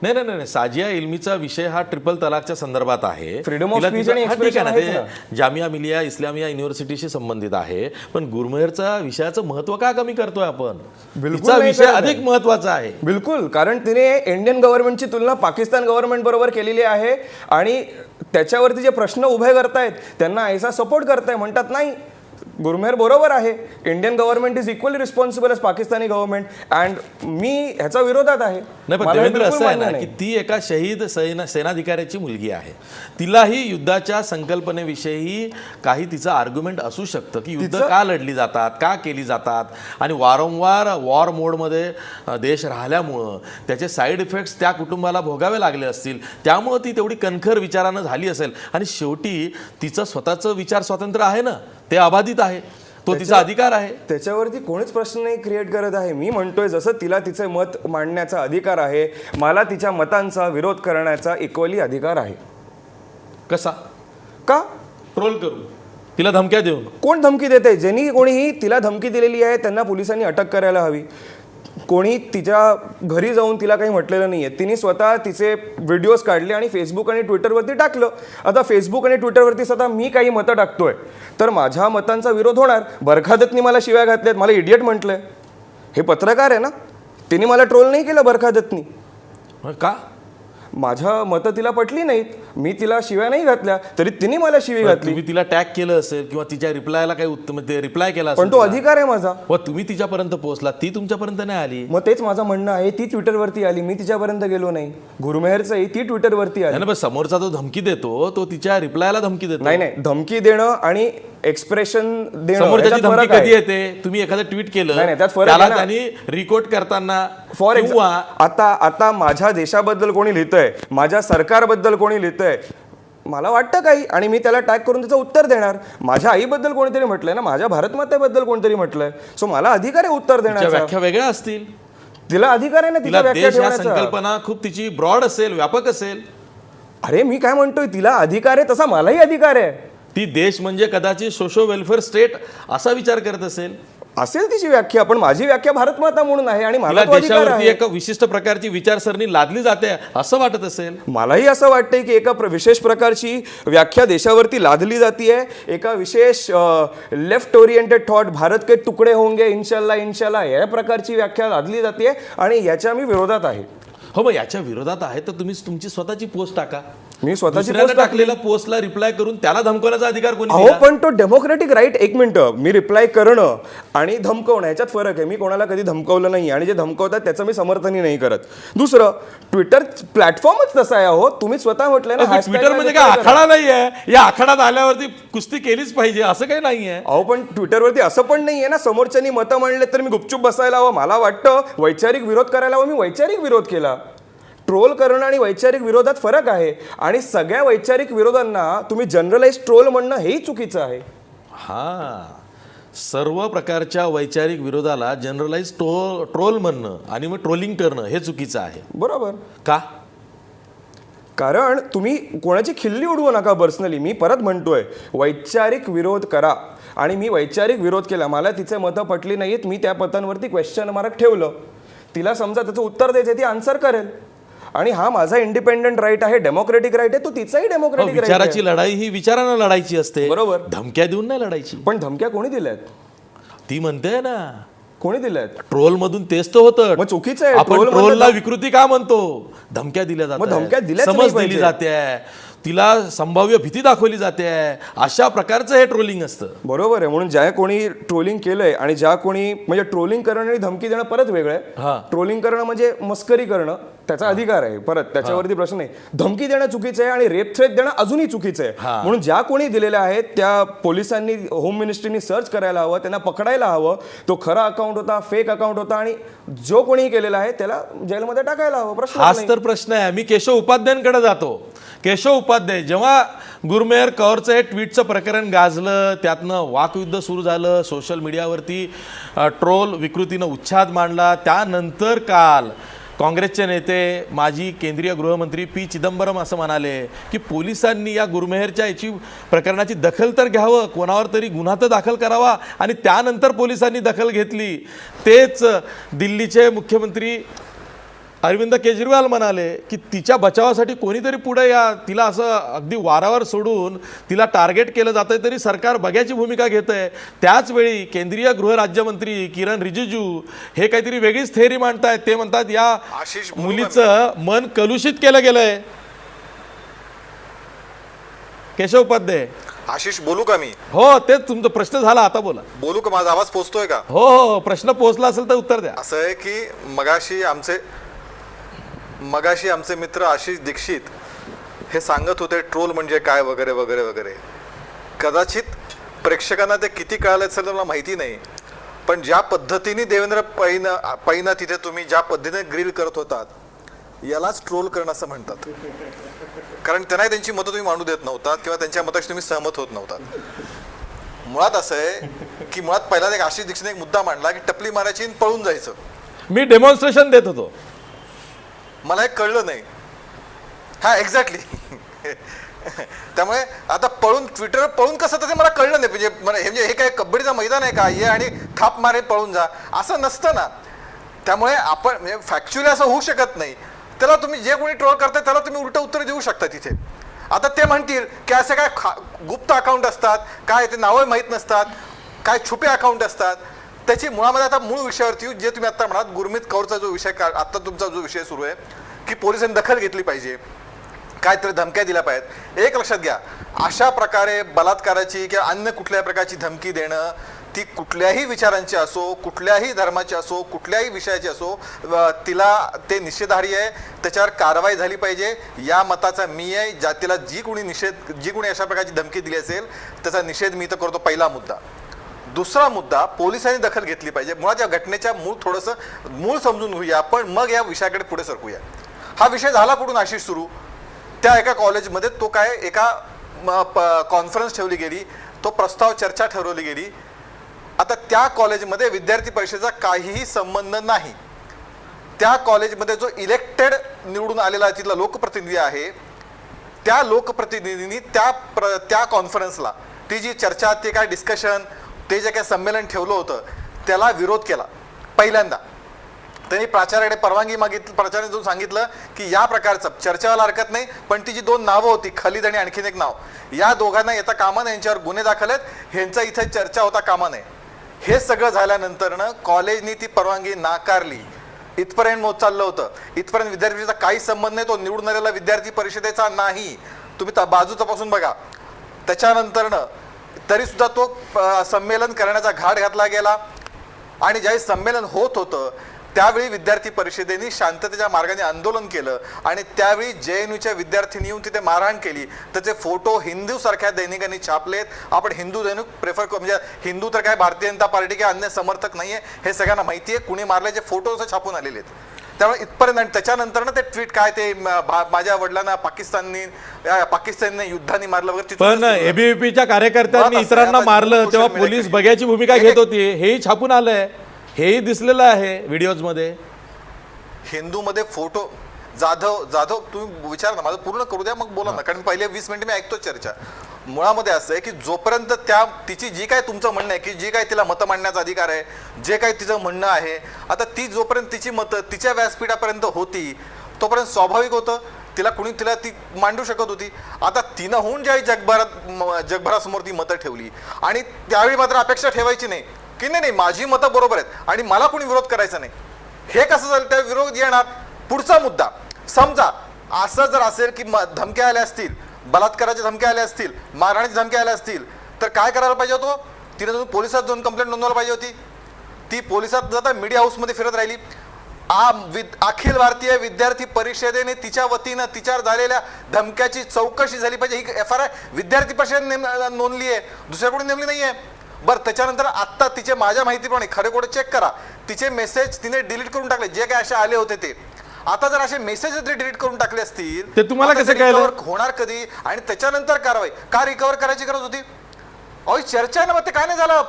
[SPEAKER 1] नाही नाही नाही, साजिया इल्मीचा विषय हा ट्रिपल तलाकच्या संदर्भात आहे.
[SPEAKER 4] फ्रीडम ऑफ स्पीच आणि एक्सप्रेशन आहे,
[SPEAKER 1] जामिया मिलिया इस्लामिया युनिव्हर्सिटीशी संबंधित आहे. पण गुरमेहरचा विषयाचं महत्व का कमी करतोय आपण? तिचा विषय अधिक महत्वाचा आहे.
[SPEAKER 4] बिलकुल, कारण तिने इंडियन गव्हर्नमेंटची तुलना पाकिस्तान गव्हर्नमेंट बरोबर केलेली आहे आणि त्याच्यावरती जे प्रश्न उभे करतायत त्यांना ऐसा सपोर्ट करताय. म्हणतात नाही, गुरमेहर बरोबर आहे, Indian government is equally responsible as Pakistani government, and मी ह्याच्या विरोधात आहे.
[SPEAKER 1] नाही, पण देवेंद्र असं आहे ना की ती एका शहीद सेनाधिकाऱ्याची मुलगी आहे. तिलाही युद्धाच्या संकल्पनेविषयी काही तिचं आर्ग्युमेंट असू शकतं की युद्ध का लढली जातात, का केली जातात, आणि वारंवार वॉर मोडमध्ये देश राहिल्यामुळं त्याचे साईड इफेक्ट्स त्या कुटुंबाला भोगावे लागले असतील, त्यामुळं ती तेवढी कणखर विचारानं झाली असेल. आणि शेवटी तिचं स्वतःचं विचार स्वातंत्र्य आहे ना, ते अबाधित आहे, तो तिचा अधिकार आहे.
[SPEAKER 4] त्याच्यावरती कोणीच प्रश्न नाही क्रिएट करत आहे. मी म्हणतोय, जसं तिला तिचे मत मांडण्याचा अधिकार आहे, मला तिच्या मतांचा विरोध करण्याचा इक्वली अधिकार आहे.
[SPEAKER 1] कसा?
[SPEAKER 4] का?
[SPEAKER 1] ट्रोल करू, तिला धमक्या देऊन.
[SPEAKER 4] कोण धमकी देते? ज्यांनी कोणीही तिला धमकी दिलेली आहे त्यांना पोलिसांनी अटक करायला हवी. कोणी तिच्या घरी जाऊन तिला काही म्हटलेलं नाही आहे. तिने स्वतः तिचे व्हिडिओज काढले आणि फेसबुक आणि ट्विटरवरती टाकलं. आता फेसबुक आणि ट्विटरवरती स्वतः मी काही मतं टाकतोय तर माझ्या मतांचा विरोध होणार. बरखादतनी मला शिव्या घातल्यात, मला इडियट म्हटलंय. हे पत्रकार आहे ना, तिने मला ट्रोल नाही केलं बरखादतनी.
[SPEAKER 1] का?
[SPEAKER 4] माझ्या मतं तिला पटली नाहीत, मी तिला शिव्या नाही घातल्या, तरी तिने मला शिवी घातली.
[SPEAKER 1] तुम्ही तिला टॅग केलं असेल किंवा तिच्या रिप्लायला काही उत्तम रिप्लाय केला असेल,
[SPEAKER 4] पण तो अधिकार आहे माझा.
[SPEAKER 1] व तुम्ही तिच्यापर्यंत पोहोचला, ती तुमच्यापर्यंत नाही आली.
[SPEAKER 4] मग तेच माझं म्हणणं आहे, ती ट्विटरवरती आली, मी तिच्यापर्यंत गेलो नाही. गुरमेहरचंही ती ट्विटरवरती आली.
[SPEAKER 1] पण समोरचा तो धमकी देतो, तो तिच्या रिप्लायला धमकी देतो.
[SPEAKER 4] नाही नाही, धमकी देणं आणि एक्सप्रेशन देणं
[SPEAKER 1] समोरच्याची धमकी कधी येते? तुम्ही एखादं ट्विट केलं, त्याला त्यांनी रिकोट करताना,
[SPEAKER 4] फॉर एक्झाम्पल आता माझ्या देशाबद्दल कोणी लिहितंय, माझ्या सरकारबद्दल कोणी लिहितंय, मला वाटतं काही, आणि मी त्याला टॅग करून त्याचं उत्तर देणार. माझ्या आईबद्दल कोणीतरी म्हटलंय ना, माझ्या भारतमातेबद्दल कोणतरी म्हटलंय, सो मला अधिकार आहे उत्तर देण्याचा.
[SPEAKER 1] व्याख्या वेगळ्या असतील,
[SPEAKER 4] तिला अधिकार आहे ना तिला व्याख्या ठेवण्याचा.
[SPEAKER 1] संकल्पना खूप तिची ब्रॉड असेल, व्यापक असेल.
[SPEAKER 4] अरे मी काय म्हणतोय, तिला अधिकार आहे तसा मलाही अधिकार आहे.
[SPEAKER 1] ती देश म्हणजे कदाचित सोशो वेलफेअर स्टेट असा विचार करत
[SPEAKER 4] असेल तिची व्याख्या, पण माझी व्याख्या भारतमाता म्हणून आहे आणि मला
[SPEAKER 1] देशावरती एका विशिष्ट प्रकारची विचारसरणी लादली जाते असं वाटत असेल.
[SPEAKER 4] मलाही असं वाटतंय की एका विशेष प्रकारची व्याख्या देशावरती लादली जाते. एका विशेष लेफ्ट ओरिएंटेड थॉट, भारत के तुकडे होंगे इन्शाल्लाह इन्शाल्लाह, या प्रकारची व्याख्या लादली जाते आणि याच्या मी विरोधात आहे.
[SPEAKER 1] हो, मग याच्या विरोधात आहे तर तुम्ही तुमची स्वतःची पोस्ट टाका.
[SPEAKER 4] मी स्वतःची
[SPEAKER 1] दुसऱ्यानं
[SPEAKER 4] post टाकली.
[SPEAKER 1] टाकलेल्या पोस्टला रिप्लाय करून त्याला धमकवण्याचा अधिकार कोणी
[SPEAKER 4] अहो
[SPEAKER 1] दिला?
[SPEAKER 4] पण तो डेमोक्रेटिक राईट, एक मिनिटं, मी रिप्लाय करणं आणि धमकवणं ह्याच्यात फरक आहे. मी कोणाला कधी धमकवलं नाही आणि जे धमकवतात त्याचं मी समर्थनही नाही करत. दुसरं, ट्विटर प्लॅटफॉर्मच तसा आहे. अहो तुम्ही स्वतः म्हटलंय ना, hashtag
[SPEAKER 1] ट्विटर म्हणजे
[SPEAKER 4] ला
[SPEAKER 1] काय
[SPEAKER 4] reply करा.
[SPEAKER 1] आखाडा नाहीये. या आखाड्यात आल्यावरती कुस्ती केलीच पाहिजे असं काही नाहीये.
[SPEAKER 4] अहो पण ट्विटरवरती असं पण नाहीये ना, समोरच्यांनी मतं मांडले तर मी गुपचूप बसायला हवं. मला वाटतं वैचारिक विरोध करायला हवं, मी वैचारिक विरोध केला. ट्रोल करणं आणि वैचारिक विरोधात फरक आहे आणि सगळ्या वैचारिक विरोधांना तुम्ही जनरलाइज ट्रोल म्हणणं हेही चुकीचं आहे.
[SPEAKER 1] हा, सर्व प्रकारच्या वैचारिक विरोधाला जनरलाइज ट्रोल म्हणणं आणि मग ट्रोलिंग करणं हे चुकीचं आहे.
[SPEAKER 4] बरोबर,
[SPEAKER 1] का?
[SPEAKER 4] कारण तुम्ही कोणाची खिल्ली उडवू नका पर्सनली. मी परत म्हणतोय, वैचारिक विरोध करा. आणि मी वैचारिक विरोध केला, मला तिचे मतं पटली नाहीत, मी त्या मतांवरती क्वेश्चन मार्क ठेवलं. तिला समजा त्याचं उत्तर द्यायचं, ती आन्सर करेल. आणि हा माझा इंडिपेंडंट राईट आहे, डेमोक्रेटिक राईट आहे, तो तिचाही डेमोक्रेटिक राईट आहे.
[SPEAKER 1] विचाराची लढाई ही विचारानं लढायची असते.
[SPEAKER 4] बरोबर.
[SPEAKER 1] धमक्या देऊन नाही लढायची.
[SPEAKER 4] पण धमक्या कोणी दिल्यात?
[SPEAKER 1] ती म्हणते ना,
[SPEAKER 4] कोणी दिल्यात?
[SPEAKER 1] ट्रोल मधून तेच तर होतं.
[SPEAKER 4] मग चुकीचं आहे.
[SPEAKER 1] आपण
[SPEAKER 4] troll
[SPEAKER 1] ट्रोलला
[SPEAKER 4] म्हणतात-
[SPEAKER 1] विकृती का म्हणतो? धमक्या दिल्या
[SPEAKER 4] मग धमक्या
[SPEAKER 1] जातात,
[SPEAKER 4] दिल्याच नाही
[SPEAKER 1] समज
[SPEAKER 4] पाहिजे.
[SPEAKER 1] दिली जाते, तिला संभाव्य भीती दाखवली जाते. अशा प्रकारचं हे ट्रोलिंग असतं.
[SPEAKER 4] बरोबर आहे. म्हणून ज्या कोणी ट्रोलिंग केलंय आणि ज्या कोणी, म्हणजे ट्रोलिंग करणं आणि धमकी देणं परत वेगळं
[SPEAKER 1] हा.
[SPEAKER 4] आहे. ट्रोलिंग करणं म्हणजे मस्करी करणं, त्याचा अधिकार आहे, परत त्याच्यावरती प्रश्न नाही. धमकी देणं चुकीचं आहे आणि रेप थ्रेट देणं अजूनही चुकीचं आहे.
[SPEAKER 1] हा.
[SPEAKER 4] म्हणून ज्या कोणी दिलेल्या आहेत त्या पोलिसांनी, होम मिनिस्ट्रीनी सर्च करायला हवं, त्यांना पकडायला हवं. तो खरा अकाउंट होता, फेक अकाउंट होता आणि जो कोणी केलेला आहे त्याला जेलमध्ये टाकायला हवं. प्रश्न
[SPEAKER 1] हाच तर प्रश्न आहे. मी केशव उपाध्यायांकडे जातो. केशव उपाध्याय, जेव्हा गुरमेहर कौरचं हे ट्विटचं प्रकरण गाजलं, त्यातनं वाकयुद्ध सुरू झालं, सोशल मीडियावरती ट्रोल विकृतीनं उच्छाद मांडला, त्यानंतर काल काँग्रेसचे नेते, माजी केंद्रीय गृहमंत्री पी चिदंबरम असं म्हणाले की पोलिसांनी या गुरमेहरच्या याची प्रकरणाची दखल तर घ्यावं, कोणावर तरी गुन्हा तर दाखल करावा. आणि त्यानंतर पोलिसांनी दखल घेतली. तेच दिल्लीचे मुख्यमंत्री अरविंद केजरीवाल म्हणाले की तिच्या बचावासाठी कोणीतरी पुढे या, तिला असं अगदी वारावर सोडून तिला टार्गेट केलं जातंय तरी सरकार बघ्याची भूमिका घेतंय. त्याच वेळी केंद्रीय गृहराज्यमंत्री किरण रिजिजू हे काहीतरी वेगळीच थेअरी मांडतायत. ते म्हणतात या
[SPEAKER 2] आशिष बोलू
[SPEAKER 1] मुलीचं मन कलुषित केलं गेलंय. केशव उपाध्याय,
[SPEAKER 5] आशिष बोलू का मी?
[SPEAKER 1] हो तेच तुमचा प्रश्न झाला, आता बोला.
[SPEAKER 5] बोलू का? माझा आवाज पोचतोय का?
[SPEAKER 1] हो हो, प्रश्न पोहोचला असेल तर उत्तर द्या.
[SPEAKER 5] असं आहे की मगाशी आमचे मित्र आशिष दीक्षित हे सांगत होते ट्रोल म्हणजे काय वगैरे वगैरे वगैरे. कदाचित प्रेक्षकांना ते किती कळालं असेल मला माहिती नाही, पण ज्या पद्धतीने देवेंद्र पैना तिथे तुम्ही ज्या पद्धतीने ग्रिल करत होतात, यालाच ट्रोल करणं असं म्हणतात. कारण त्यांना त्यांची मतं तुम्ही मांडू देत नव्हतात किंवा त्यांच्या मताशी तुम्ही सहमत होत नव्हतात. मुळात असं आहे की मुळात पहिला एक आशिष दीक्षितने एक मुद्दा मांडला की टपली मारायची आणि पळून जायचं.
[SPEAKER 1] मी डेमॉन्स्ट्रेशन देत होतो,
[SPEAKER 5] मला हे कळलं नाही. हा एक्झॅक्टली. त्यामुळे आता ट्विटरवर पळून कसं तर ते मला कळलं नाही. म्हणजे हे काय कबड्डीचं मैदान आहे का, ये आणि थाप मारे पळून जा, असं नसतं ना. त्यामुळे आपण म्हणजे फॅक्च्युअली असं होऊ शकत नाही. त्याला तुम्ही जे कोणी ट्रोल करताय त्याला तुम्ही उलट उत्तर देऊ शकता तिथे. आता ते म्हणतील की असे काय गुप्त अकाउंट असतात, काय ते नावं माहीत नसतात, काय छुपे अकाउंट असतात. त्याची मुळामध्ये आता मूळ विषयावरती जे तुम्ही आता म्हणाल, गुरमीत कौरचा जो विषय, आता तुमचा जो विषय सुरू आहे की पोलिसांनी दखल घेतली पाहिजे, काहीतरी धमक्या दिल्या पाहिजेत. एक लक्षात घ्या, अशा प्रकारे बलात्काराची किंवा अन्य कुठल्याही प्रकारची धमकी देणं, ती कुठल्याही विचारांची असो, कुठल्याही धर्माची असो, कुठल्याही विषयाची असो, तिला ते निषेधार्ह आहे. त्याच्यावर कारवाई झाली पाहिजे. या मताचा मी आहे. जातीला जी कोणी अशा प्रकारची धमकी दिली असेल त्याचा निषेध मी तर करतो, पहिला मुद्दा. दुसरा मुद्दा, पोलिसांनी दखल घेतली पाहिजे. मुळात या घटनेच्या मूळ समजून घेऊया, पण मग या विषयाकडे पुढे सरकूया. हा विषय झाला कुठून आशिष सुरू? त्या एका कॉलेजमध्ये तो काय एका कॉन्फरन्स ठेवली गेली, तो प्रस्ताव चर्चा ठरवली गेली. आता त्या कॉलेजमध्ये विद्यार्थी परिषदेचा काहीही संबंध नाही. त्या कॉलेजमध्ये जो इलेक्टेड निवडून आलेला तिथला लोकप्रतिनिधी आहे, त्या लोकप्रतिनिधींनी त्या कॉन्फरन्सला, ती जी चर्चा, ते काय डिस्कशन, ते जे काय संमेलन ठेवलं होतं त्याला विरोध केला. पहिल्यांदा त्यांनी प्राचार्याकडे परवानगी मागितली. प्राचार्याने जाऊन सांगितलं की या प्रकारचं चर्चेला हरकत नाही, पण ती जी दोन नावं होती, खालिद आणि आणखीन एक नाव, या दोघांना येता कामा नये, यांच्यावर गुन्हे दाखल आहेत, ह्यांचा इथे चर्चा होता कामा नये. हे सगळं झाल्यानंतर कॉलेजनी ती परवानगी नाकारली. इथपर्यंत मोत चाललं होतं. इथपर्यंत विद्यार्थी काही संबंध नाही, तो निवडून आलेला विद्यार्थी परिषदेचा नाही. तुम्ही बाजू तपासून बघा. त्याच्यानंतरनं तरी सुद्धा तो संमेलन करण्याचा घाट घातला गेला. आणि ज्यावेळी संमेलन होत होतं त्यावेळी विद्यार्थी परिषदेने शांततेच्या मार्गाने आंदोलन केलं आणि त्यावेळी JNUच्या विद्यार्थ्यांनी येऊन तिथे मारहाण केली. त्याचे फोटो हिंदू सारख्या दैनिकांनी छापलेत. आपण हिंदू दैनिक प्रेफर करू, म्हणजे हिंदू तर काय भारतीय जनता पार्टी किंवा अन्य समर्थक नाहीये हे सगळ्यांना माहिती आहे. कुणी मारल्याचे फोटो छापून आलेले आहेत. त्यामुळे इथपर्यंत. आणि त्याच्यानंतर ते ट्विट काय ते माझ्या वडिलांना पाकिस्तानने युद्धाने मारलं वगैरे.
[SPEAKER 1] पण ABVPच्या कार्यकर्त्यांनी इतरांना मारलं तेव्हा पोलीस बघ्याची भूमिका घेत होती, हेही छापून आलंय, हेही दिसलेलं आहे व्हिडिओजमध्ये.
[SPEAKER 5] हिंदूमध्ये फोटो जाधव तुम्ही विचार ना, माझं पूर्ण करू द्या मग बोला ना, कारण पहिले 20 मिनिट मी ऐकतो चर्चा. मुळामध्ये असं आहे की जोपर्यंत तिची जी काय तुमचं म्हणणं आहे की जी काय तिला मतं मांडण्याचा अधिकार आहे, जे काही तिचं म्हणणं आहे, आता ती जोपर्यंत तिची मतं तिच्या व्यासपीठापर्यंत होती तोपर्यंत स्वाभाविक होतं तिला ती मांडू शकत होती. आता तिनं होऊन ज्यावेळी जगभरासमोर ती मतं ठेवली आणि त्यावेळी मात्र अपेक्षा ठेवायची नाही की नाही माझी मतं बरोबर आहेत आणि मला कोणी विरोध करायचा नाही. हे कसं झालं, त्या विरोध येणार. पुढचा मुद्दा समजा असं जर असेल की धमक्या आल्या असतील, बलात्काराच्या धमक्या आल्या असतील, मारहाणीच्या धमक्या आल्या असतील तर काय करायला पाहिजे होतं? तिने जाऊन पोलिसात जाऊन कंप्लेंट नोंदवायला पाहिजे होती. ती पोलिसात जाता मीडिया हाऊसमध्ये फिरत राहिली. अखिल भारतीय विद्यार्थी परिषदेने तिच्या वतीनं तिच्यावर झालेल्या धमक्याची चौकशी झाली पाहिजे. ही FIR विद्यार्थी परिषदेने नोंदली आहे, दुसऱ्या कोणी नेमली नाहीये. बरं, त्याच्यानंतर आत्ता तिचे माझ्या माहितीप्रमाणे खरे खोटे चेक करा, तिचे मेसेज तिने डिलीट करून टाकले जे काय असे आले होते ते. आता जर असे मेसेज डिलीट करून टाकले असतील
[SPEAKER 1] ते तुम्हाला कसं कळलं?
[SPEAKER 5] होणार कधी आणि त्याच्यानंतर कारवाई का रिकव्हर करायची गरज होती? अहो चर्चा ना, मग ते काय नाही झालं.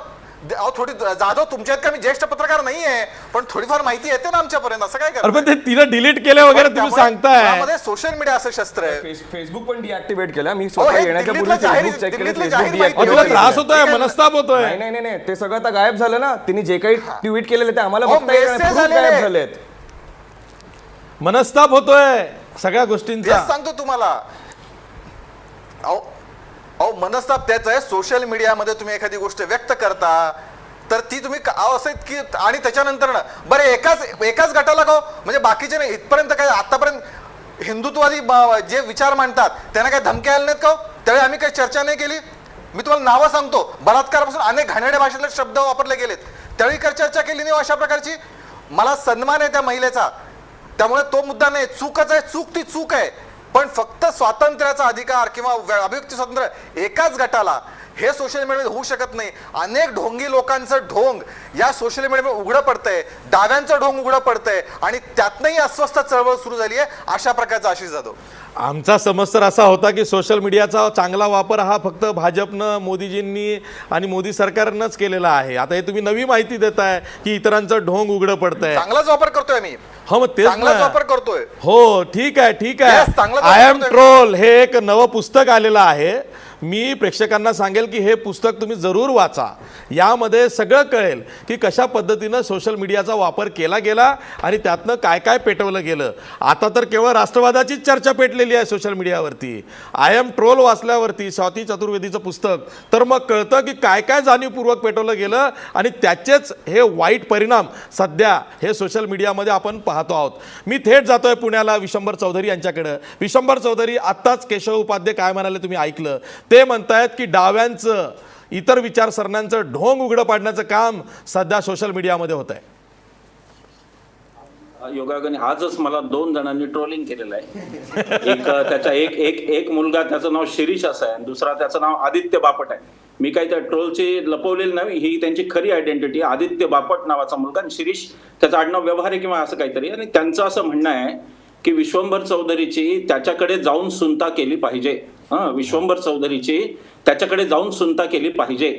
[SPEAKER 5] थोडी जाधव तुमच्यात का मी ज्येष्ठ पत्रकार नाहीये पण थोडीफार माहिती येते ना आमच्यापर्यंत. असं काय
[SPEAKER 1] पण ते तिला डिलीट केलं वगैरे तुम्ही सांगताय.
[SPEAKER 5] सोशल मीडिया असं शस्त्र आहे.
[SPEAKER 4] फेसबुक पण डिऍक्टिव्हेट केलं मी स्वतः येण्याच्या पूर्वी फेसबुक चेक केलं, फेसबुक
[SPEAKER 1] तुला
[SPEAKER 4] डिऍक्टिव्हेट
[SPEAKER 1] त्रास होतोय, मनस्ताप होतोय.
[SPEAKER 4] नाही ते सगळं आता गायब झालं ना. तिने जे काही ट्विट केलेले ते आम्हाला
[SPEAKER 5] गायब
[SPEAKER 4] झालेत.
[SPEAKER 1] मनस्ताप होतोय सगळ्या गोष्टींचा.
[SPEAKER 5] सांगतो तुम्हाला. अहो मनस्ताप त्याच आहे. सोशल मीडियामध्ये तुम्ही एखादी गोष्ट व्यक्त करता तर ती तुम्ही असं की आणि त्याच्यानंतर ना बरं एकाच गटाला का म्हणजे बाकीचे नाही. इथपर्यंत काय आतापर्यंत हिंदुत्ववादी जे विचार मांडतात त्यांना काय धमक्या आल्या नाहीत का? त्यावेळी आम्ही काही चर्चा नाही केली. मी तुम्हाला नावं सांगतो, बलात्कारापासून अनेक घाणेरड्या भाषेतले शब्द वापरले गेलेत, त्यावेळी काही चर्चा केली नाही अशा प्रकारची. मला सन्मान आहे त्या महिलेचा, त्यामुळे तो मुद्दा नाही. चूकच आहे, चूक ती चूक आहे. पण फक्त स्वातंत्र्याचा अधिकार किंवा अभिव्यक्ती स्वातंत्र्य एकाच गटाला हे सोशल मीडियामध्ये होऊ शकत नाही. अनेक ढोंगी लोकांचं ढोंग या सोशल मीडियामध्ये उघडं पडतंय, डाव्यांचं ढोंग उघडं पडतंय आणि त्यातनंही अस्वस्थ चळवळ सुरू झाली आहे. अशा प्रकारचा आशिष जाधव.
[SPEAKER 1] आमचा समज तर असा होता की सोशल मीडियाचा चांगला वापर हा फक्त भाजपनं, मोदीजींनी आणि मोदी सरकारनंच केलेला आहे. आता हे तुम्ही नवी माहिती देताय की इतरांचं ढोंग उघडं पडतंय.
[SPEAKER 5] चांगलाच वापर करतोय मी.
[SPEAKER 1] हो मग तेच
[SPEAKER 5] चांगलाच वापर करतोय.
[SPEAKER 1] हो ठीक आहे
[SPEAKER 5] Yes, चांगलाच
[SPEAKER 1] आय
[SPEAKER 5] वापर
[SPEAKER 1] एम
[SPEAKER 5] करतोय.
[SPEAKER 1] ट्रोल हे एक नवं पुस्तक आलेलं आहे. मी प्रेक्षकांना सांगेल की हे पुस्तक तुम्ही जरूर वाचा. यामध्ये सगळं कळेल की कशा पद्धतीनं सोशल मीडियाचा वापर केला गेला आणि त्यातनं काय काय पेटवलं गेलं. आता तर केवळ राष्ट्रवादाचीच चर्चा पेटलेली आहे सोशल मीडियावरती. आय एम ट्रोल वाचल्यावरती स्वाती चतुर्वेदीचं पुस्तक तर मग कळतं की काय काय जाणीवपूर्वक पेटवलं गेलं आणि त्याचेच हे वाईट परिणाम सध्या हे सोशल मीडियामध्ये आपण पाहतो आहोत. मी थेट जातोय पुण्याला विशंभर चौधरी यांच्याकडं. विशंभर चौधरी, आत्ताच केशव उपाध्ये काय म्हणाले तुम्ही ऐकलं. ते म्हणतायत की डाव्यांचं, इतर विचारसरण्यांचं ढोंग उघडं पाडण्याचं काम सध्या सोशल मीडियामध्ये होत आहे.
[SPEAKER 6] योगायोगाने आजच मला 2 जणांनी ट्रोलिंग केलेलं आहे. एक मुलगा, त्याचं नाव शिरीष असं आहे आणि दुसरा त्याचं नाव आदित्य बापट आहे. मी काही त्या ट्रोलची लपवलेली नाही, ही त्यांची खरी आयडेंटिटी. आदित्य बापट नावाचा मुलगा आणि शिरीष त्याचं आडनाव व्यवहार किंवा असं काहीतरी. आणि त्यांचं असं म्हणणं आहे की विश्वंभर चौधरीची त्याच्याकडे जाऊन सुनता केली पाहिजे. विश्वंभर चौधरीची त्याच्याकडे जाऊन सुनता केली पाहिजे.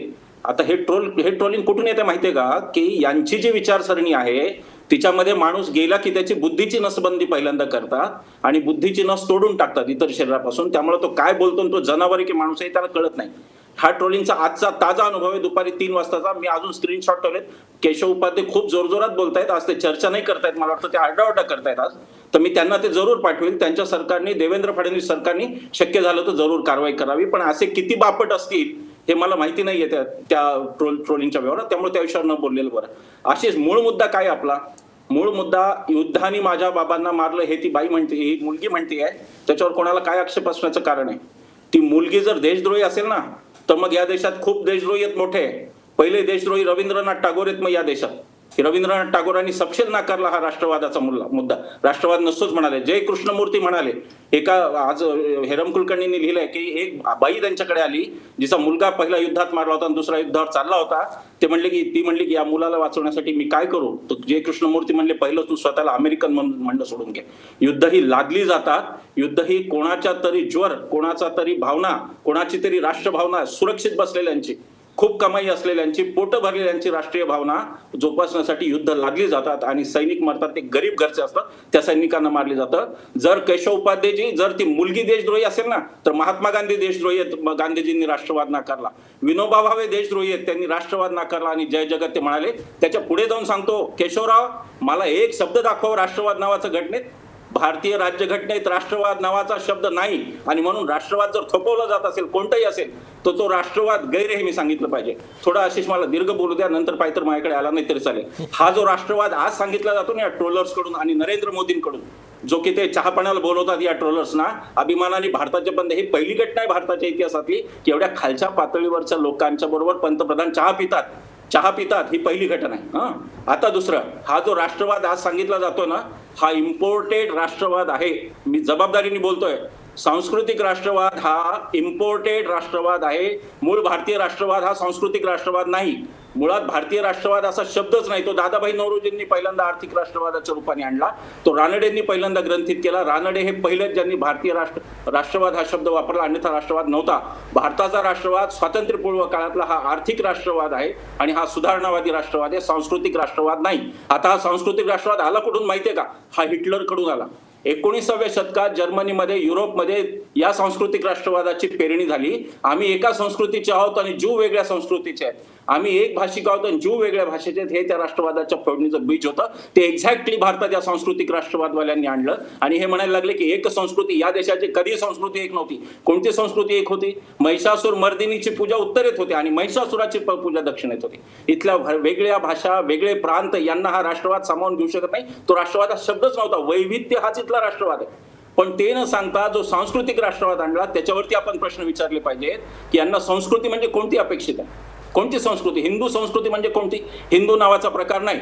[SPEAKER 6] आता हे ट्रोलिंग कुठून येते माहितीये का? की यांची जी विचारसरणी आहे तिच्यामध्ये माणूस गेला की त्याची बुद्धीची नसबंदी पहिल्यांदा करतात आणि बुद्धीची नस तोडून टाकतात इतर शरीरापासून. त्यामुळे तो काय बोलतो तो जनावर की माणूस आहे त्याला कळत नाही. हा ट्रोलिंगचा आजचा ताजा अनुभव आहे. दुपारी 3 वाजताचा मी अजून स्क्रीनशॉट ठेवलेत. केशव उपाध्ये खूप जोरजोरात बोलतायत आज. ते चर्चा नाही करतायत, मला वाटतं ते आरडाओरडा करतायत आज. तर मी त्यांना ते जरूर पाठवेल. त्यांच्या सरकारने, देवेंद्र फडणवीस सरकारने शक्य झालं तर जरूर कारवाई करावी. पण असे किती बापट असतील हे मला माहिती नाहीये त्या ट्रोलिंगच्या व्यवहारात, त्यामुळे त्या विषयावर न बोललेलं बरं. आशिष, मूळ मुद्दा काय आपला मूळ मुद्दा युद्धाने माझ्या बाबांना मारलं हे ती बाई म्हणते, ही मुलगी म्हणते आहे, त्याच्यावर कोणाला काय आक्षेप असण्याचं कारण आहे? ती मुलगी जर देशद्रोही असेल ना, तर मग या देशात खूप देशद्रोही आहेत मोठे. पहिले देशद्रोही रवींद्रनाथ टागोर आहेत मग या देशात. रवींद्रनाथ टागोरांनी सपशेल नाकारला हा राष्ट्रवादाचा मुद्दा. राष्ट्रवाद नसतोच म्हणाले. जय कृष्णमूर्ती म्हणाले. एका आज हेरम कुलकर्णींनी लिहिलंय की एक बाई त्यांच्याकडे आली जिचा मुलगा पहिल्या युद्धात मारला होता आणि दुसऱ्या युद्धावर चालला होता. ती म्हणली की या मुलाला वाचवण्यासाठी मी काय करू? तर जय कृष्णमूर्ती म्हणले, पहिलं तू स्वतःला अमेरिकन म्हणणं सोडून घे. युद्ध ही लादली जातात. युद्ध ही कोणाच्या तरी ज्वर, कोणाचा तरी भावना, कोणाची तरी राष्ट्रभावना, सुरक्षित बसलेल्यांची, खूप कमाई असलेल्यांची, पोट भरलेल्यांची राष्ट्रीय भावना जोपासण्यासाठी युद्ध लादली जातात. आणि सैनिक मरतात ते गरीब घरचे असतात, त्या सैनिकांना मारले जातं. जर केशव उपाध्यायजी, जर ती मुलगी देशद्रोही असेल ना, तर महात्मा गांधी देशद्रोही आहेत, गांधीजींनी राष्ट्रवाद नाकारला. विनोबा भावे देशद्रोही आहेत, त्यांनी राष्ट्रवाद नाकारला आणि जय जगत ते म्हणाले. त्याच्या पुढे जाऊन सांगतो, केशवराव मला एक शब्द दाखव राष्ट्रवाद नावाचा घटनेत. भारतीय राज्यघटनेत राष्ट्रवाद नावाचा शब्द नाही. आणि म्हणून राष्ट्रवाद जर थोपवला जात असेल, कोणताही असेल, तर तो राष्ट्रवाद गैर हे मी सांगितलं पाहिजे. थोडा आशिष मला दीर्घ बोलू द्या, नंतर पाहिजे तर माझ्याकडे आला नाही तरी चालेल. हा जो राष्ट्रवाद आज सांगितला जातो ना या ट्रोलर्स कडून आणि नरेंद्र मोदींकडून, जो की ते चहापाण्याला बोलवतात या ट्रोलर्सना अभिमानाने, भारताचे पण ही पहिली घटना आहे भारताच्या इतिहासातली की एवढ्या खालच्या पातळीवरच्या लोकांच्या बरोबर पंतप्रधान चहा पितात, ही पहिली घटना आहे. आता दुसरं, हा जो राष्ट्रवाद आज सांगितला जातो ना, हा इम्पोर्टेड राष्ट्रवाद आहे. मी जबाबदारीने बोलतोय. सांस्कृतिक राष्ट्रवाद हा इम्पोर्टेड राष्ट्रवाद आहे. मूळ भारतीय राष्ट्रवाद हा सांस्कृतिक राष्ट्रवाद नाही. मुळात भारतीय राष्ट्रवाद असा शब्दच नाही. तो दादाभाई नौरोजींनी पहिल्यांदा आर्थिक राष्ट्रवादाच्या रूपाने आणला. तो रानडेंनी पहिल्यांदा ग्रंथित केला. रानडे हे पहिलेच ज्यांनी भारतीय राष्ट्रवाद हा शब्द वापरला, अन्यथा राष्ट्रवाद नव्हता. भारताचा राष्ट्रवाद स्वातंत्र्यपूर्व काळातला हा आर्थिक राष्ट्रवाद आहे आणि हा सुधारणावादी राष्ट्रवाद आहे, सांस्कृतिक राष्ट्रवाद नाही. आता हा सांस्कृतिक राष्ट्रवाद आला कुठून माहितीये का? हा हिटलर कडून आला. 19व्या शतकात जर्मनीमध्ये, युरोपमध्ये या सांस्कृतिक राष्ट्रवादाची पेरणी झाली. आम्ही एका संस्कृतीचे आहोत आणि ज्यू वेगळ्या संस्कृतीचे आहेत. आम्ही एक भाषिक आहोत आणि ज्यू वेगळ्या भाषेचे आहेत. हे त्या राष्ट्रवादाच्या फोडणीचं बीज होतं. ते एक्झॅक्टली भारतात या सांस्कृतिक राष्ट्रवादवाल्यांनी आणलं आणि हे म्हणायला लागले की एक संस्कृती, या देशाची कधी संस्कृती एक नव्हती. कोणती संस्कृती एक होती? महिषासूर मर्दिनीची पूजा उत्तरेत होती आणि महिषासुराची पूजा दक्षिणेत होती. इथल्या वेगळ्या भाषा, वेगळे प्रांत यांना हा राष्ट्रवाद सामावून घेऊ शकत नाही. तो राष्ट्रवाद हा शब्दच नव्हता. वैविध्य हाच इथला राष्ट्रवाद आहे. पण ते न सांगता जो सांस्कृतिक राष्ट्रवाद आणला त्याच्यावरती आपण प्रश्न विचारले पाहिजेत की यांना संस्कृती म्हणजे कोणती अपेक्षित आहे? कोणती संस्कृती? हिंदू संस्कृती म्हणजे कोणती? हिंदू नावाचा प्रकार नाही.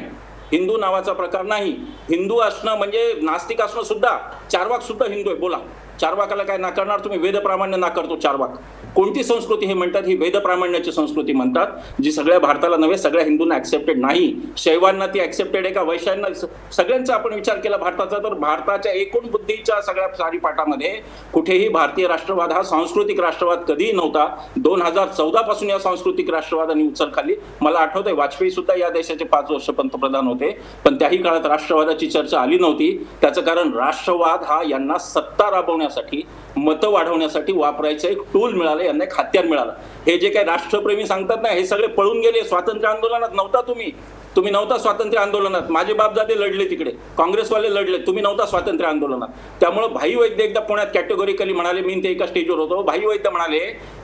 [SPEAKER 6] हिंदू नावाचा प्रकार नाही. हिंदू असणं म्हणजे नास्तिक असणं सुद्धा. चारवाक सुद्धा हिंदू आहे. बोला, चारवाकाला काय नाकारणार तुम्ही? वेद प्रामाण्य नाकारतो चारवाक. कोणती संस्कृती हे म्हणतात? ही वेद प्रामाण्याची संस्कृती म्हणतात, जी सगळ्या भारताला नव्हे सगळ्या हिंदूंना ऍक्सेप्टेड नाही. शैवांना ती ऍक्सेप्टेड आहे का? वैश्यांना? सगळ्यांचा आपण विचार केला भारताचा तर भारताच्या एकूण बुद्धीच्या सगळ्या सारीपाटामध्ये कुठेही भारतीय राष्ट्रवाद हा सांस्कृतिक राष्ट्रवाद कधीही नव्हता. 2014 पासून या सांस्कृतिक राष्ट्रवादाने उचल खाल्ली. मला आठवतंय वाजपेयी सुद्धा या देशाचे 5 वर्ष पंतप्रधान होते, पण त्याही काळात राष्ट्रवादाची चर्चा आली नव्हती. त्याचं कारण राष्ट्रवाद हा यांना सत्ता राबवण्यासाठी, मतं वाढवण्यासाठी वापरायचं एक टूल मिळालं, यांना एक हत्यार मिळालं. हे जे काही राष्ट्रप्रेमी सांगतात ना, हे सगळे पळून गेले. स्वातंत्र्य आंदोलनात नव्हता तुम्ही नव्हता स्वातंत्र्य आंदोलनात. माझे बापजादे लढले तिकडे, काँग्रेसवाले लढले, तुम्ही नव्हता स्वातंत्र्य आंदोलनात. त्यामुळे भाई वैद्य एकदा पुण्यात कॅटेगोरिकली म्हणाले, मी ते एका स्टेजवर होतो, भाई वैद्य म्हणाले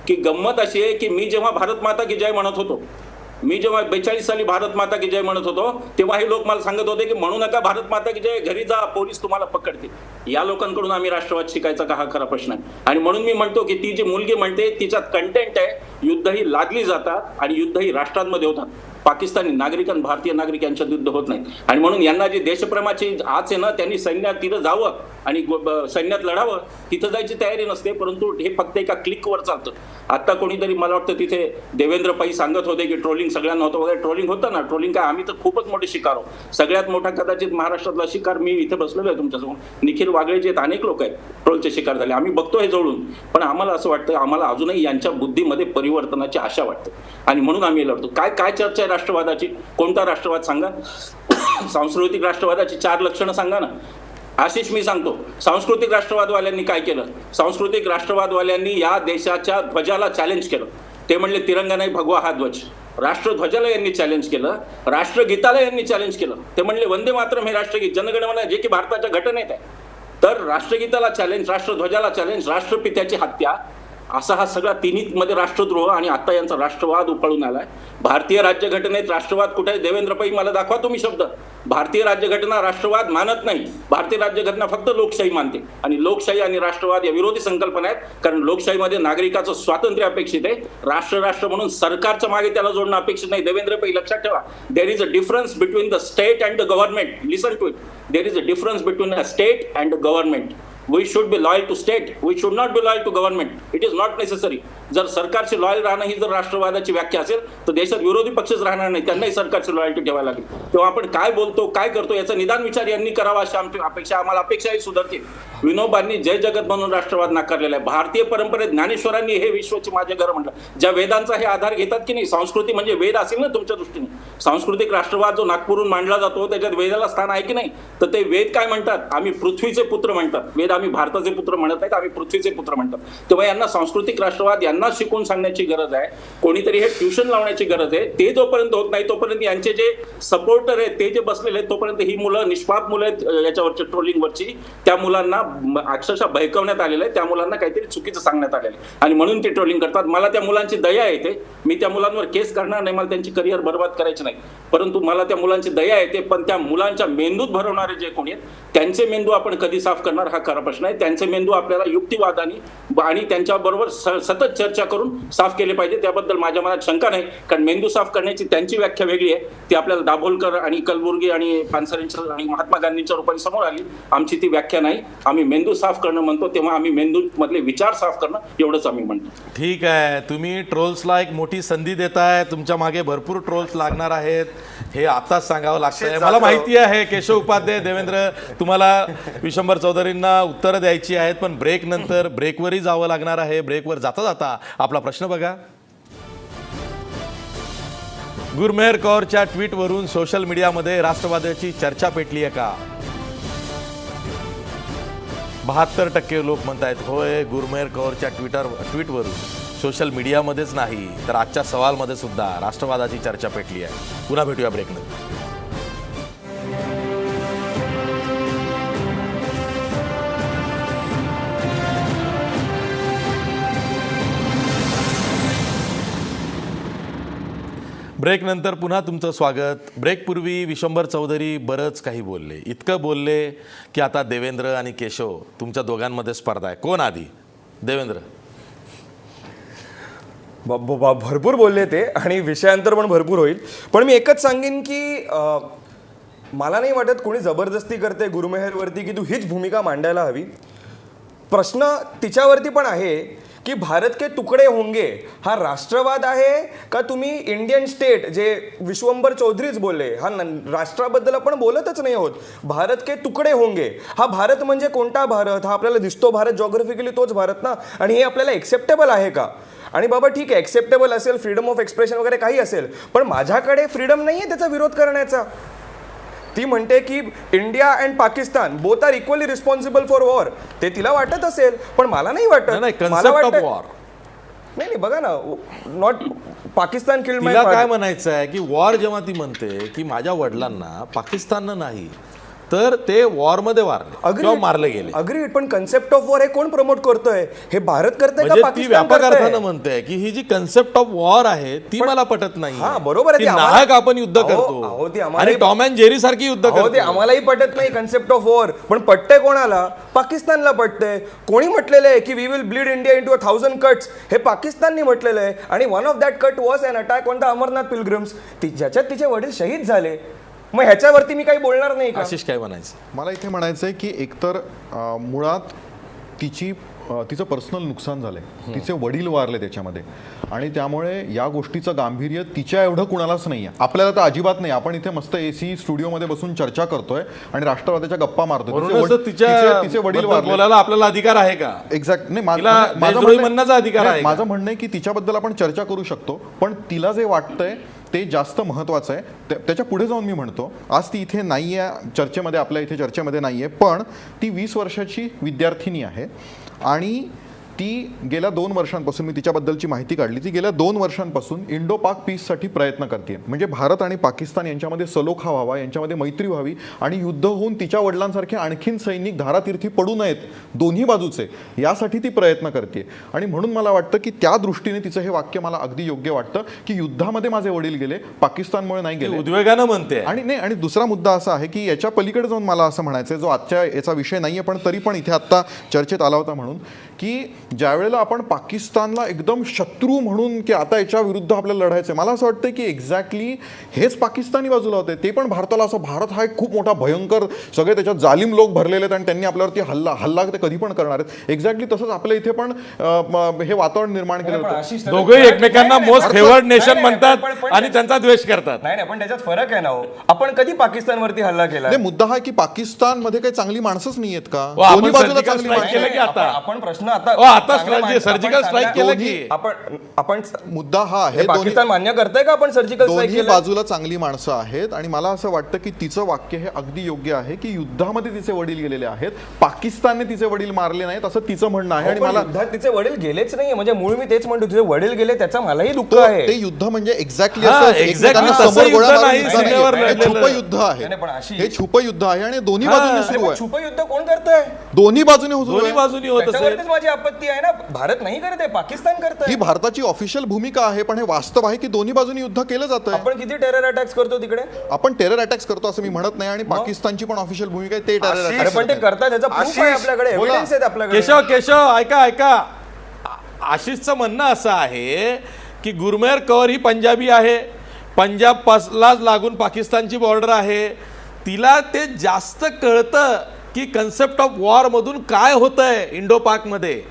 [SPEAKER 6] की गंमत अशी आहे की मी जेव्हा भारत माता की जय म्हणत होतो, मी जेव्हा 42 साली भारत माता की जय म्हणत होतो, तेव्हा हे लोक मला सांगत होते की म्हणू नका भारत माता की जय, घरी जा, पोलीस तुम्हाला पकडतील. या लोकांकडून आम्ही राष्ट्रवाद शिकायचा का? हा खरा प्रश्न आहे. आणि म्हणून मी म्हणतो की ती जी मुलगी म्हणते तिच्यात कंटेंट आहे. युद्ध ही लादली जातात आणि युद्ध ही राष्ट्रांमध्ये होतात. पाकिस्तानी नागरिक आणि भारतीय नागरिक यांच्यात युद्ध होत नाही. आणि म्हणून यांना जी देशप्रेमाची आच आहे ना, त्यांनी सैन्यात तिथं जावं आणि सैन्यात लढावं. तिथं जायची तयारी नसते, परंतु हे फक्त एका क्लिकवर चालतं. आता कोणीतरी मला वाटतं तिथे देवेंद्र पै सांगत होते की ट्रोलिंग सगळ्यांना होतं वगैरे. ट्रोलिंग होतं ना, ट्रोलिंग काय, आम्ही तर खूपच मोठे शिकार आहोत. सगळ्यात मोठा कदाचित महाराष्ट्रातला शिकार मी इथे बसलेलो आहे तुमच्यासमोर. निखिल वागळे जे अनेक लोक आहेत ट्रोलचे शिकार झाले, आम्ही बघतो हे जवळून. पण आम्हाला असं वाटतं, आम्हाला अजूनही यांच्या बुद्धीमध्ये परिवर्तनाची आशा वाटते आणि म्हणून आम्ही लढतो. काय चर्चा आहे राष्ट्रवादाची? कोणता राष्ट्रवाद सांगा? सांस्कृतिक राष्ट्रवादाची 4 लक्षणं सांगा ना. आशिष, मी सांगतो. सांस्कृतिक राष्ट्रवादवाल्यांनी काय केलं? सांस्कृतिक राष्ट्रवादवाल्यांनी या देशाच्या ध्वजाला चॅलेंज केलं. ते म्हणले तिरंगा नाही, भगवा हा ध्वज. राष्ट्रध्वजाला यांनी चॅलेंज केलं. राष्ट्रगीताला यांनी चॅलेंज केलं. ते म्हणले वंदे मातरम हे राष्ट्रगीत, जनगणमन जे की भारताच्या घटनेत आहे. तर राष्ट्रगीताला चॅलेंज, राष्ट्रध्वजाला चॅलेंज, राष्ट्रपित्याची हत्या, असा हा सगळा तिन्ही मध्ये राष्ट्रद्रोह आणि आता यांचा राष्ट्रवाद उकळून आलाय. भारतीय राज्यघटनेत राष्ट्रवाद कुठे आहे? देवेंद्र पै मला दाखवा तुम्ही शब्द. भारतीय राज्यघटना राष्ट्रवाद मानत नाही. भारतीय राज्यघटना फक्त लोकशाही मानते आणि लोकशाही आणि राष्ट्रवाद या विरोधी संकल्पना आहेत. कारण लोकशाहीमध्ये नागरिकाचं स्वातंत्र्य अपेक्षित आहे. राष्ट्र म्हणून सरकारच्या मागे त्याला जोडणं अपेक्षित नाही. देवेंद्र पै लक्षात ठेवा, there is a difference between the state and the government. Listen to it. There is a difference between a state and government. We should be loyal to state. We should not be loyal to government. It is not necessary. जर सरकारची loyal राहणं ही जर राष्ट्रवादाची व्याख्या असेल तर देशात विरोधी पक्षच राहणार नाही. त्यांनाही सरकारची लॉयल्टी ठेवायला लागेल. तेव्हा आपण काय बोलतो, काय करतो याचा निदान विचार यांनी करावा अशी आमची अपेक्षा. आम्हाला अपेक्षाही सुधारतील. विनोबांनी जय जगत म्हणून राष्ट्रवाद नाकारलेला आहे. भारतीय परंपरेत ज्ञानेश्वरांनी हे विश्वाचे माझे घर म्हटलं. ज्या वेदांचा हे आधार घेतात की नाही, संस्कृती म्हणजे वेद असेल ना तुमच्या दृष्टीने, सांस्कृतिक राष्ट्रवाद जो नागपूरहून मांडला जातो त्याच्यात वेदाला स्थान आहे की नाही, तर ते वेद काय म्हणतात? आम्ही पृथ्वीचे पुत्र म्हणतात. वेद आम्ही भारताचे पुत्र म्हणत नाहीत, आम्ही पृथ्वीचे पुत्र म्हणतात. तेव्हा यांना सांस्कृतिक राष्ट्रवाद यांना शिकवून सांगण्याची गरज आहे. कोणीतरी हे ट्युशन लावण्याची गरज आहे. ते जोपर्यंत होत नाही तोपर्यंत यांचे जे सपोर्टर आहेत ते जे बसलेले आहेत तोपर्यंत ही मुलं निष्पाप मुलं आहेत याच्यावरची ट्रोलिंगवरची, त्या मुलांना अक्षरशः भयकवण्यात आलेलं आहे. त्या मुलांना काहीतरी चुकीचं सांगण्यात आलेलं आहे आणि म्हणून ते ट्रोलिंग करतात. मला त्या मुलांची दया येते. मी त्या मुलांवर केस करणार नाही, मला त्यांची करिअर बर्बाद करायची नाही, परंतु मला त्या मुलांची दया येते. पण त्या मुलांच्या मेंदूत भरवणारे जे कोणी आहेत त्यांचे मेंदू आपण कधी साफ करणार हा खरा प्रश्न आहे. त्यांचे मेंदू आपल्याला युक्तिवादाने आणि त्यांच्याबरोबर सतत चर्चा करून साफ केले पाहिजे. त्याबद्दल माझ्या मनात शंका नाही, कारण मेंदू साफ करण्याची त्यांची व्याख्या वेगळी आहे. ती आपल्याला दाभोलकर आणि कलबुर्गी आणि पानसरेंच्या आणि महात्मा गांधींच्या रूपाने समोर आली. आमची ती व्याख्या नाही. आम्ही मेंदू साफ करणं म्हणतो तेव्हा आम्ही मेंदू मधले विचार साफ करणं एवढंच आम्ही म्हणतो.
[SPEAKER 1] ठीक आहे, तुम्ही ट्रोल्सला एक मोठी संधी देताय. तुमच्या मागे भरपूर ट्रोल्स लागणार आहेत हे आताच सांगावं लागतंय. मला माहिती आहे केशव उपाध्याय, देवेंद्र, तुम्हाला विशंभर चौधरींना उत्तरं द्यायची आहेत, पण ब्रेक नंतर ब्रेकवरही जावं लागणार आहे. ब्रेकवर जाता जाता आपला प्रश्न बघा. गुरमेहर कौरच्या ट्विटवरून सोशल मीडियामध्ये राष्ट्रवादाची चर्चा पेटली आहे का? 72% लोक म्हणतायत होय, गुरमेहर कौरच्या ट्विटवरून सोशल मीडियामध्येच नाही तर आजच्या सवालमध्ये सुद्धा राष्ट्रवादाची चर्चा पेटली आहे. पुन्हा भेटूया ब्रेकनंतर. ब्रेक नंतर पुन्हा तुमचं स्वागत. ब्रेकपूर्वी विशंभर चौधरी बरंच काही बोलले. इतकं बोलले की आता देवेंद्र आणि केशव तुमच्या दोघांमध्ये स्पर्धा आहे. कोण आधी? देवेंद्र.
[SPEAKER 4] भरपूर बोलले ते आणि विषयांतर पण भरपूर होईल. पण मी एकच सांगेन की मला नाही वाटत कोणी जबरदस्ती करते गुरुमेहरवरती की तू हीच भूमिका मांडायला हवी. प्रश्न तिच्यावरती पण आहे की भारत के तुकडे होंगे हा राष्ट्रवाद आहे का तुम्ही इंडियन स्टेट, जे विश्वंभर चौधरीच बोलले, हा राष्ट्राबद्दल आपण बोलतच नाही आहोत. भारत के तुकडे होंगे हा भारत म्हणजे कोणता भारत? हा आपल्याला दिसतो भारत जॉग्राफिकली तोच भारत ना. आणि हे आपल्याला एक्सेप्टेबल आहे का? आणि बाबा ठीक आहे, एक्सेप्टेबल असेल, फ्रीडम ऑफ एक्सप्रेशन वगैरे काही असेल, पण माझ्याकडे फ्रीडम नाही आहे त्याचा विरोध करण्याचा. ती म्हणते की India and Pakistan both are equally responsible for war. ते तिला वाटत असेल पण मला नाही वाटत. मला वाटतं नाही बघा ना, नॉट पाकिस्तान किल्ड माय.
[SPEAKER 1] काय म्हणायचं आहे की वॉर जेव्हा ती म्हणते की माझ्या वडिलांना पाकिस्ताननं नाही तर ते वॉर मध्ये मारले गेले.
[SPEAKER 4] अग्रीड, पण कन्सेप्ट ऑफ वॉर हे कोण प्रमोट करतोय? हे भारत करतंय का
[SPEAKER 1] ती
[SPEAKER 4] पाकिस्तान
[SPEAKER 1] व्यापक
[SPEAKER 4] करतंय?
[SPEAKER 1] अर्थानं म्हणते की ही जी कन्सेप्ट ऑफ वॉर आहे ती मला पटत नाही.
[SPEAKER 4] हा बरोबर आहे,
[SPEAKER 1] नाहक आपण युद्ध करतो आणि टॉम अँड जेरी सारखी युद्ध करतो.
[SPEAKER 4] ते आम्हालाही पटत नाही कन्सेप्ट ऑफ वॉर, पण पटतंय कोणाला? पाकिस्तानला पटतंय. कोणी म्हटलेलं आहे की we will bleed India into 1000 cuts? हे पाकिस्तानने म्हटलेलं आहे. आणि one of that cut was an attack on the Amarnath pilgrims, ज्याच्यात तिचे वडील शहीद झाले. मग ह्याच्यावरती मी काही बोलणार नाही का?
[SPEAKER 1] आशिष काय म्हणायचं?
[SPEAKER 2] मला इथे म्हणायचं आहे की एकतर मुळात तिचं पर्सनल नुकसान झालंय, तिचे वडील वारले त्याच्यामध्ये, आणि त्यामुळे या गोष्टीचं गांभीर्य तिच्या एवढं कुणालाच नाही आहे. आपल्याला तर अजिबात नाही. आपण इथे मस्त AC स्टुडिओमध्ये बसून चर्चा करतोय आणि राष्ट्रवादाच्या गप्पा मारतोय.
[SPEAKER 1] तिचे वडील बोलायला आपल्याला अधिकार आहे का?
[SPEAKER 2] एक्झॅक्ट नाही,
[SPEAKER 1] म्हणण्याचा अधिकार आहे.
[SPEAKER 2] माझं म्हणणं आहे की तिच्याबद्दल आपण चर्चा करू शकतो, पण तिला जे वाटतंय ते जास्त महत्त्वाचं आहे. त्याच्या पुढे जाऊन मी म्हणतो, आज ती इथे नाही आहे चर्चेमध्ये, आपल्या इथे चर्चेमध्ये नाही आहे, पण ती 20 वर्षाची विद्यार्थिनी आहे आणि ती गेल्या 2 वर्षांपासून, मी तिच्याबद्दलची माहिती काढली, ती गेल्या 2 वर्षांपासून इंडो पाक पीससाठी प्रयत्न करते. म्हणजे भारत आणि पाकिस्तान यांच्यामध्ये सलोखा व्हावा, यांच्यामध्ये मैत्री व्हावी आणि युद्ध होऊन तिच्या वडिलांसारखे आणखीन सैनिक धारातीर्थी पडू नयेत दोन्ही बाजूचे, यासाठी ती प्रयत्न करते. आणि म्हणून मला वाटतं की त्या दृष्टीने तिचं हे वाक्य मला अगदी योग्य वाटतं की युद्धामध्ये माझे वडील गेले, पाकिस्तानमुळे नाही गेले.
[SPEAKER 1] उद्वेगानं म्हणते.
[SPEAKER 2] आणि नाही, आणि दुसरा मुद्दा असा आहे की याच्या पलीकडे जाऊन मला असं म्हणायचं आहे, जो आजच्या याचा विषय नाहीये पण तरी पण इथे आत्ता चर्चेत आला होता, म्हणून की ज्या वेळेला आपण पाकिस्तानला एकदम शत्रू म्हणून की आता याच्या विरुद्ध आपल्याला लढायचं आहे, मला असं वाटतं की एक्झॅक्टली हेच पाकिस्तानी बाजूला होते. ते पण भारताला असं, भारत हा एक खूप मोठा भयंकर, सगळे त्याच्यात जालिम लोक भरलेले आहेत आणि त्यांनी आपल्यावरती हल्ला ते कधी पण करणार आहेत. एक्झॅक्टली तसंच आपल्या इथे पण हे वातावरण निर्माण केलं होतं.
[SPEAKER 1] दोघे एकमेकांना मोस्ट फेवर्ड नेशन म्हणतात आणि त्यांचा द्वेष करतात.
[SPEAKER 4] नाही पण त्याच्यात फरक आहे ना हो. आपण कधी पाकिस्तानवरती हल्ला केला?
[SPEAKER 2] मुद्दा हा की पाकिस्तानमध्ये काही चांगली माणसंच नाही आहेत का?
[SPEAKER 1] आपण
[SPEAKER 2] दोन्ही बाजूला
[SPEAKER 1] surgical
[SPEAKER 2] चांगली
[SPEAKER 1] strike केलं की आता?
[SPEAKER 4] आपण प्रश्न
[SPEAKER 1] आता सर्जिकल स्ट्राईक केलं की
[SPEAKER 4] आपण
[SPEAKER 2] मुद्दा हा आहे,
[SPEAKER 4] पाकिस्तान मान्य करतंय का आपण सर्जिकल स्ट्राईक
[SPEAKER 2] दोन्ही
[SPEAKER 4] केलं?
[SPEAKER 2] बाजूला चांगली माणसं आहेत आणि मला असं वाटतं की तिचं वाक्य हे अगदी योग्य आहे की युद्धामध्ये तिचे वडील गेलेले आहेत, पाकिस्तानने तिचे वडील मारले नाहीत असं तिचं म्हणणं आहे. आणि मला
[SPEAKER 4] युद्धात तिचे वडील गेलेच नाही, म्हणजे मूळ मी तेच म्हणतो, तुझे वडील गेले त्याचा मलाही दुःख आहे.
[SPEAKER 2] ते युद्ध म्हणजे एक्झॅक्टली
[SPEAKER 1] हा,
[SPEAKER 2] असं
[SPEAKER 1] exactly
[SPEAKER 2] एकमेकांना
[SPEAKER 1] तसं
[SPEAKER 2] समोर
[SPEAKER 1] युद्ध
[SPEAKER 2] गोळ्या मारून
[SPEAKER 1] नाही,
[SPEAKER 2] युद्ध नाहीये.
[SPEAKER 1] सीमेवर
[SPEAKER 2] हे
[SPEAKER 1] लढलेलं.
[SPEAKER 2] छुपं युद्ध आहे,
[SPEAKER 4] नाही, पण अशी-
[SPEAKER 2] हे छुपं युद्ध आहे आणि दोन्ही बाजूने सुरू आहे.
[SPEAKER 4] छुपं युद्ध कोण करतंय?
[SPEAKER 2] दोन्ही बाजूने सुरू
[SPEAKER 1] दोन्ही
[SPEAKER 2] आहे.
[SPEAKER 1] बाजूनी होत असेल.
[SPEAKER 4] त्याच्यावरतीच माझी आपत्ती आहे ना. भारत नाही करत आहे, पाकिस्तान करत
[SPEAKER 2] ही
[SPEAKER 4] आहे.
[SPEAKER 2] भारताची ऑफिशियल भूमिका आहे, पण हे वास्तव आहे की दोन्ही बाजूनी युद्ध केलं जातं.
[SPEAKER 4] आपण किती टेरर अटॅक्स करतो तिकडे?
[SPEAKER 2] आपण टेरर अटॅक्स करतो असं मी म्हणत नाही आणि पाकिस्तानची पण ऑफिशियल भूमिका आहे, ते टेरर
[SPEAKER 5] आशिष,
[SPEAKER 4] अरे
[SPEAKER 2] अटॅक्स
[SPEAKER 4] पण ते करतात, त्याचा प्रूफ आहे आपल्याकडे,
[SPEAKER 2] बोला.
[SPEAKER 4] एव्हिडन्स आहेत आपल्याकडे.
[SPEAKER 1] केशव ऐका आशिषचं म्हणणं असं आहे की गुरमेर कौर ही पंजाबी आहे, पंजाब पासलाच लागून पाकिस्तानची बॉर्डर आहे, तिला ते जास्त कळतं की कन्सेप्ट ऑफ वॉर मधून काय होतंय इंडो पाकमध्ये,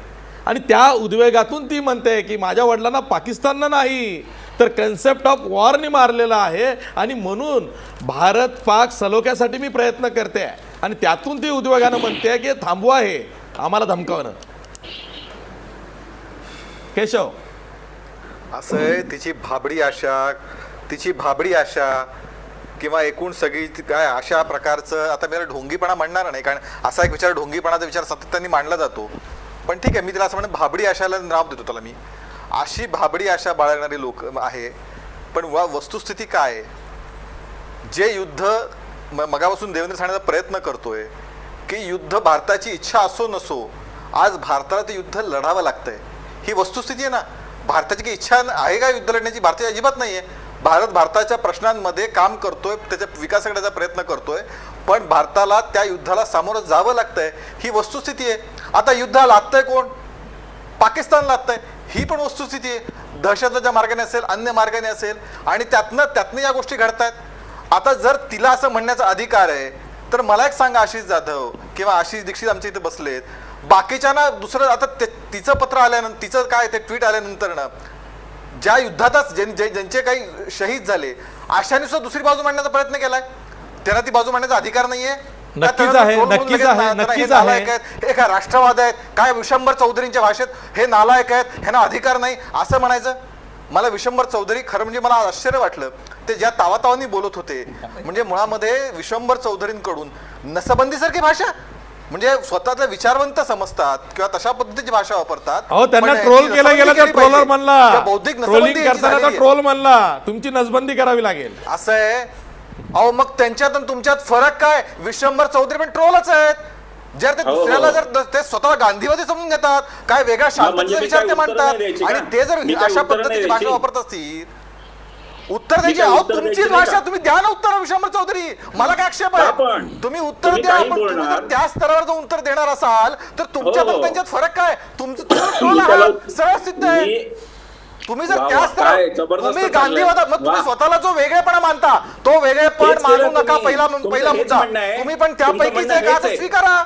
[SPEAKER 1] आणि त्या उद्वेगातून ती म्हणते की माझ्या वडिलांना पाकिस्ताननं नाही तर कन्सेप्ट ऑफ वॉरने मारलेला आहे आणि म्हणून भारत पाक सलोख्यासाठी मी प्रयत्न करते, आणि त्यातून ती उद्वेगानं म्हणते की थांबवा हे आम्हाला धमकावणं. केशव
[SPEAKER 5] असं आहे, तिची भाबडी आशा किंवा एकूण सगळी काय अशा प्रकारचं, आता मी ढोंगीपणा म्हणणार नाही, कारण असा एक विचार, ढोंगीपणाचा विचार सातत्याने मांडला जातो, पण ठीक आहे, मी तिला असं म्हणून भाबडी आशाला नाव देतो त्याला मी. अशी भाबडी आशा बाळगणारी लोक आहे, पण वस्तुस्थिती काय आहे? जे युद्ध मगापासून देवेंद्र सांगण्याचा प्रयत्न करतोय की युद्ध भारताची इच्छा असो नसो, आज भारताला ते युद्ध लढावं लागतंय, ही वस्तुस्थिती आहे ना. भारताची काही इच्छा आहे का युद्ध लढण्याची? भारताची अजिबात नाहीये. भारत भारताच्या प्रश्नांमध्ये काम करतोय, त्याच्या विकास करण्याचा प्रयत्न करतोय, पण भारताला त्या युद्धाला सामोरं जावं लागतंय, ही वस्तुस्थिती आहे. आता युद्ध लादतंय कोण? पाकिस्तान लादतंय, ही पण वस्तुस्थिती आहे. दहशतवादाच्या मार्गाने असेल, अन्य मार्गाने असेल, आणि त्यातनं या गोष्टी घडतायत. आता जर तिला असं म्हणण्याचा अधिकार आहे तर मला एक सांगा, आशिष जाधव किंवा आशिष दीक्षित आमच्या इथे बसलेत, बाकीच्यांना दुसरं, आता तिचं पत्र आल्यानंतर, तिचं काय ते ट्विट आल्यानंतर ना, ज्या युद्धातच ज्यांचे काही शहीद झाले, अशाने सुद्धा दुसरी बाजू मांडण्याचा प्रयत्न केलाय. त्यांना ती बाजू मांडण्याचा अधिकार नाहीये.
[SPEAKER 1] नक्कीच आहे.
[SPEAKER 5] हे काय राष्ट्रवाद आहेत काय? विशंभर चौधरींच्या भाषेत हे नालायक आहेत, ह्यांना अधिकार नाही असं म्हणायचं. मला विशंभर चौधरी, खरं म्हणजे मला आश्चर्य वाटलं, ते ज्या तावातावांनी बोलत होते, म्हणजे मुळामध्ये विशंभर चौधरींकडून नसबंदीसारखी भाषा, म्हणजे स्वतःचा विचारवंत समजतात किंवा तशा पद्धतीची भाषा वापरतात.
[SPEAKER 1] त्यांना ट्रोल केलं गेलं तर ट्रोलर म्हणला, ट्रोलिंग करताना ट्रोल म्हणला, तुमची नसबंदी करावी लागेल
[SPEAKER 5] असं आहे. अहो मग त्यांच्यात आणि तुमच्यात फरक काय? विशंभर चौधरी पण ट्रोलच आहेत. जर ते दुसऱ्याला जर ते स्वतःला गांधीवादी समजून घेतात, काय वेगळा शांततेचा विचार ते मांडतात, आणि ते जर अशा पद्धतीची भाषा वापरत असतील, उत्तर द्यायची. अहो तुमचीच भाषा, तुम्ही द्या ना उत्तर. विशंभर चौधरी, मला काय आक्षेप आहे? तुम्ही उत्तर द्या, पण तुम्ही जर त्या स्तरावर जर उत्तर देणार असाल तर तुमच्यात आणि त्यांच्यात फरक काय? तुमचं ट्रोल आहात, सरळ सिद्ध आहे. तुम्ही जर त्या स्तरावर, तुम्ही गांधीवादात, मग तुम्ही स्वतःला जो वेगळेपणा मानता तो वेगळेपण मानू नका. पहिला मुद्दा, तुम्ही पण त्यापैकीच एक आज स्वीकारा.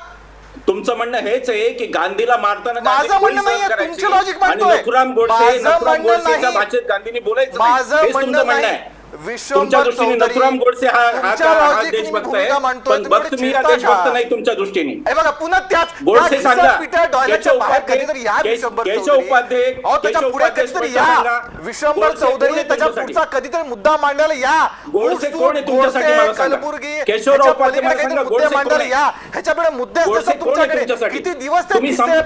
[SPEAKER 6] तुमचं म्हणणं हेच आहे की गांधीला मारताना
[SPEAKER 5] माझं म्हणणं नाहीये, तुमची लॉजिक मांडतोय.
[SPEAKER 6] नथुराम गोडसे भाषेत गांधींनी बोलायचं,
[SPEAKER 5] माझं म्हणणं नाही.
[SPEAKER 6] तुमच्या दृष्टीने नथुराम गोडसे हा देशभक्त आहे, पण भक्त मी हा देशभक्त नाही तुमच्या दृष्टीने.
[SPEAKER 5] बघा पुन्हा त्याच
[SPEAKER 6] गोडसे सांगा, केशव उपाध्ये
[SPEAKER 5] विश्वंभर चौधरी त्याच्या पुढचा कधीतरी मुद्दा मांडायला या.
[SPEAKER 6] गोडसे कोण आहे तुमच्यासाठी मला सांगा.
[SPEAKER 5] कलबुर्गी
[SPEAKER 6] केशवराव उपाध्ये मला सांगा, गोडसे
[SPEAKER 5] मांडायला या. ह्याच्याकडे मुद्दे तुमच्याकडे किती दिवस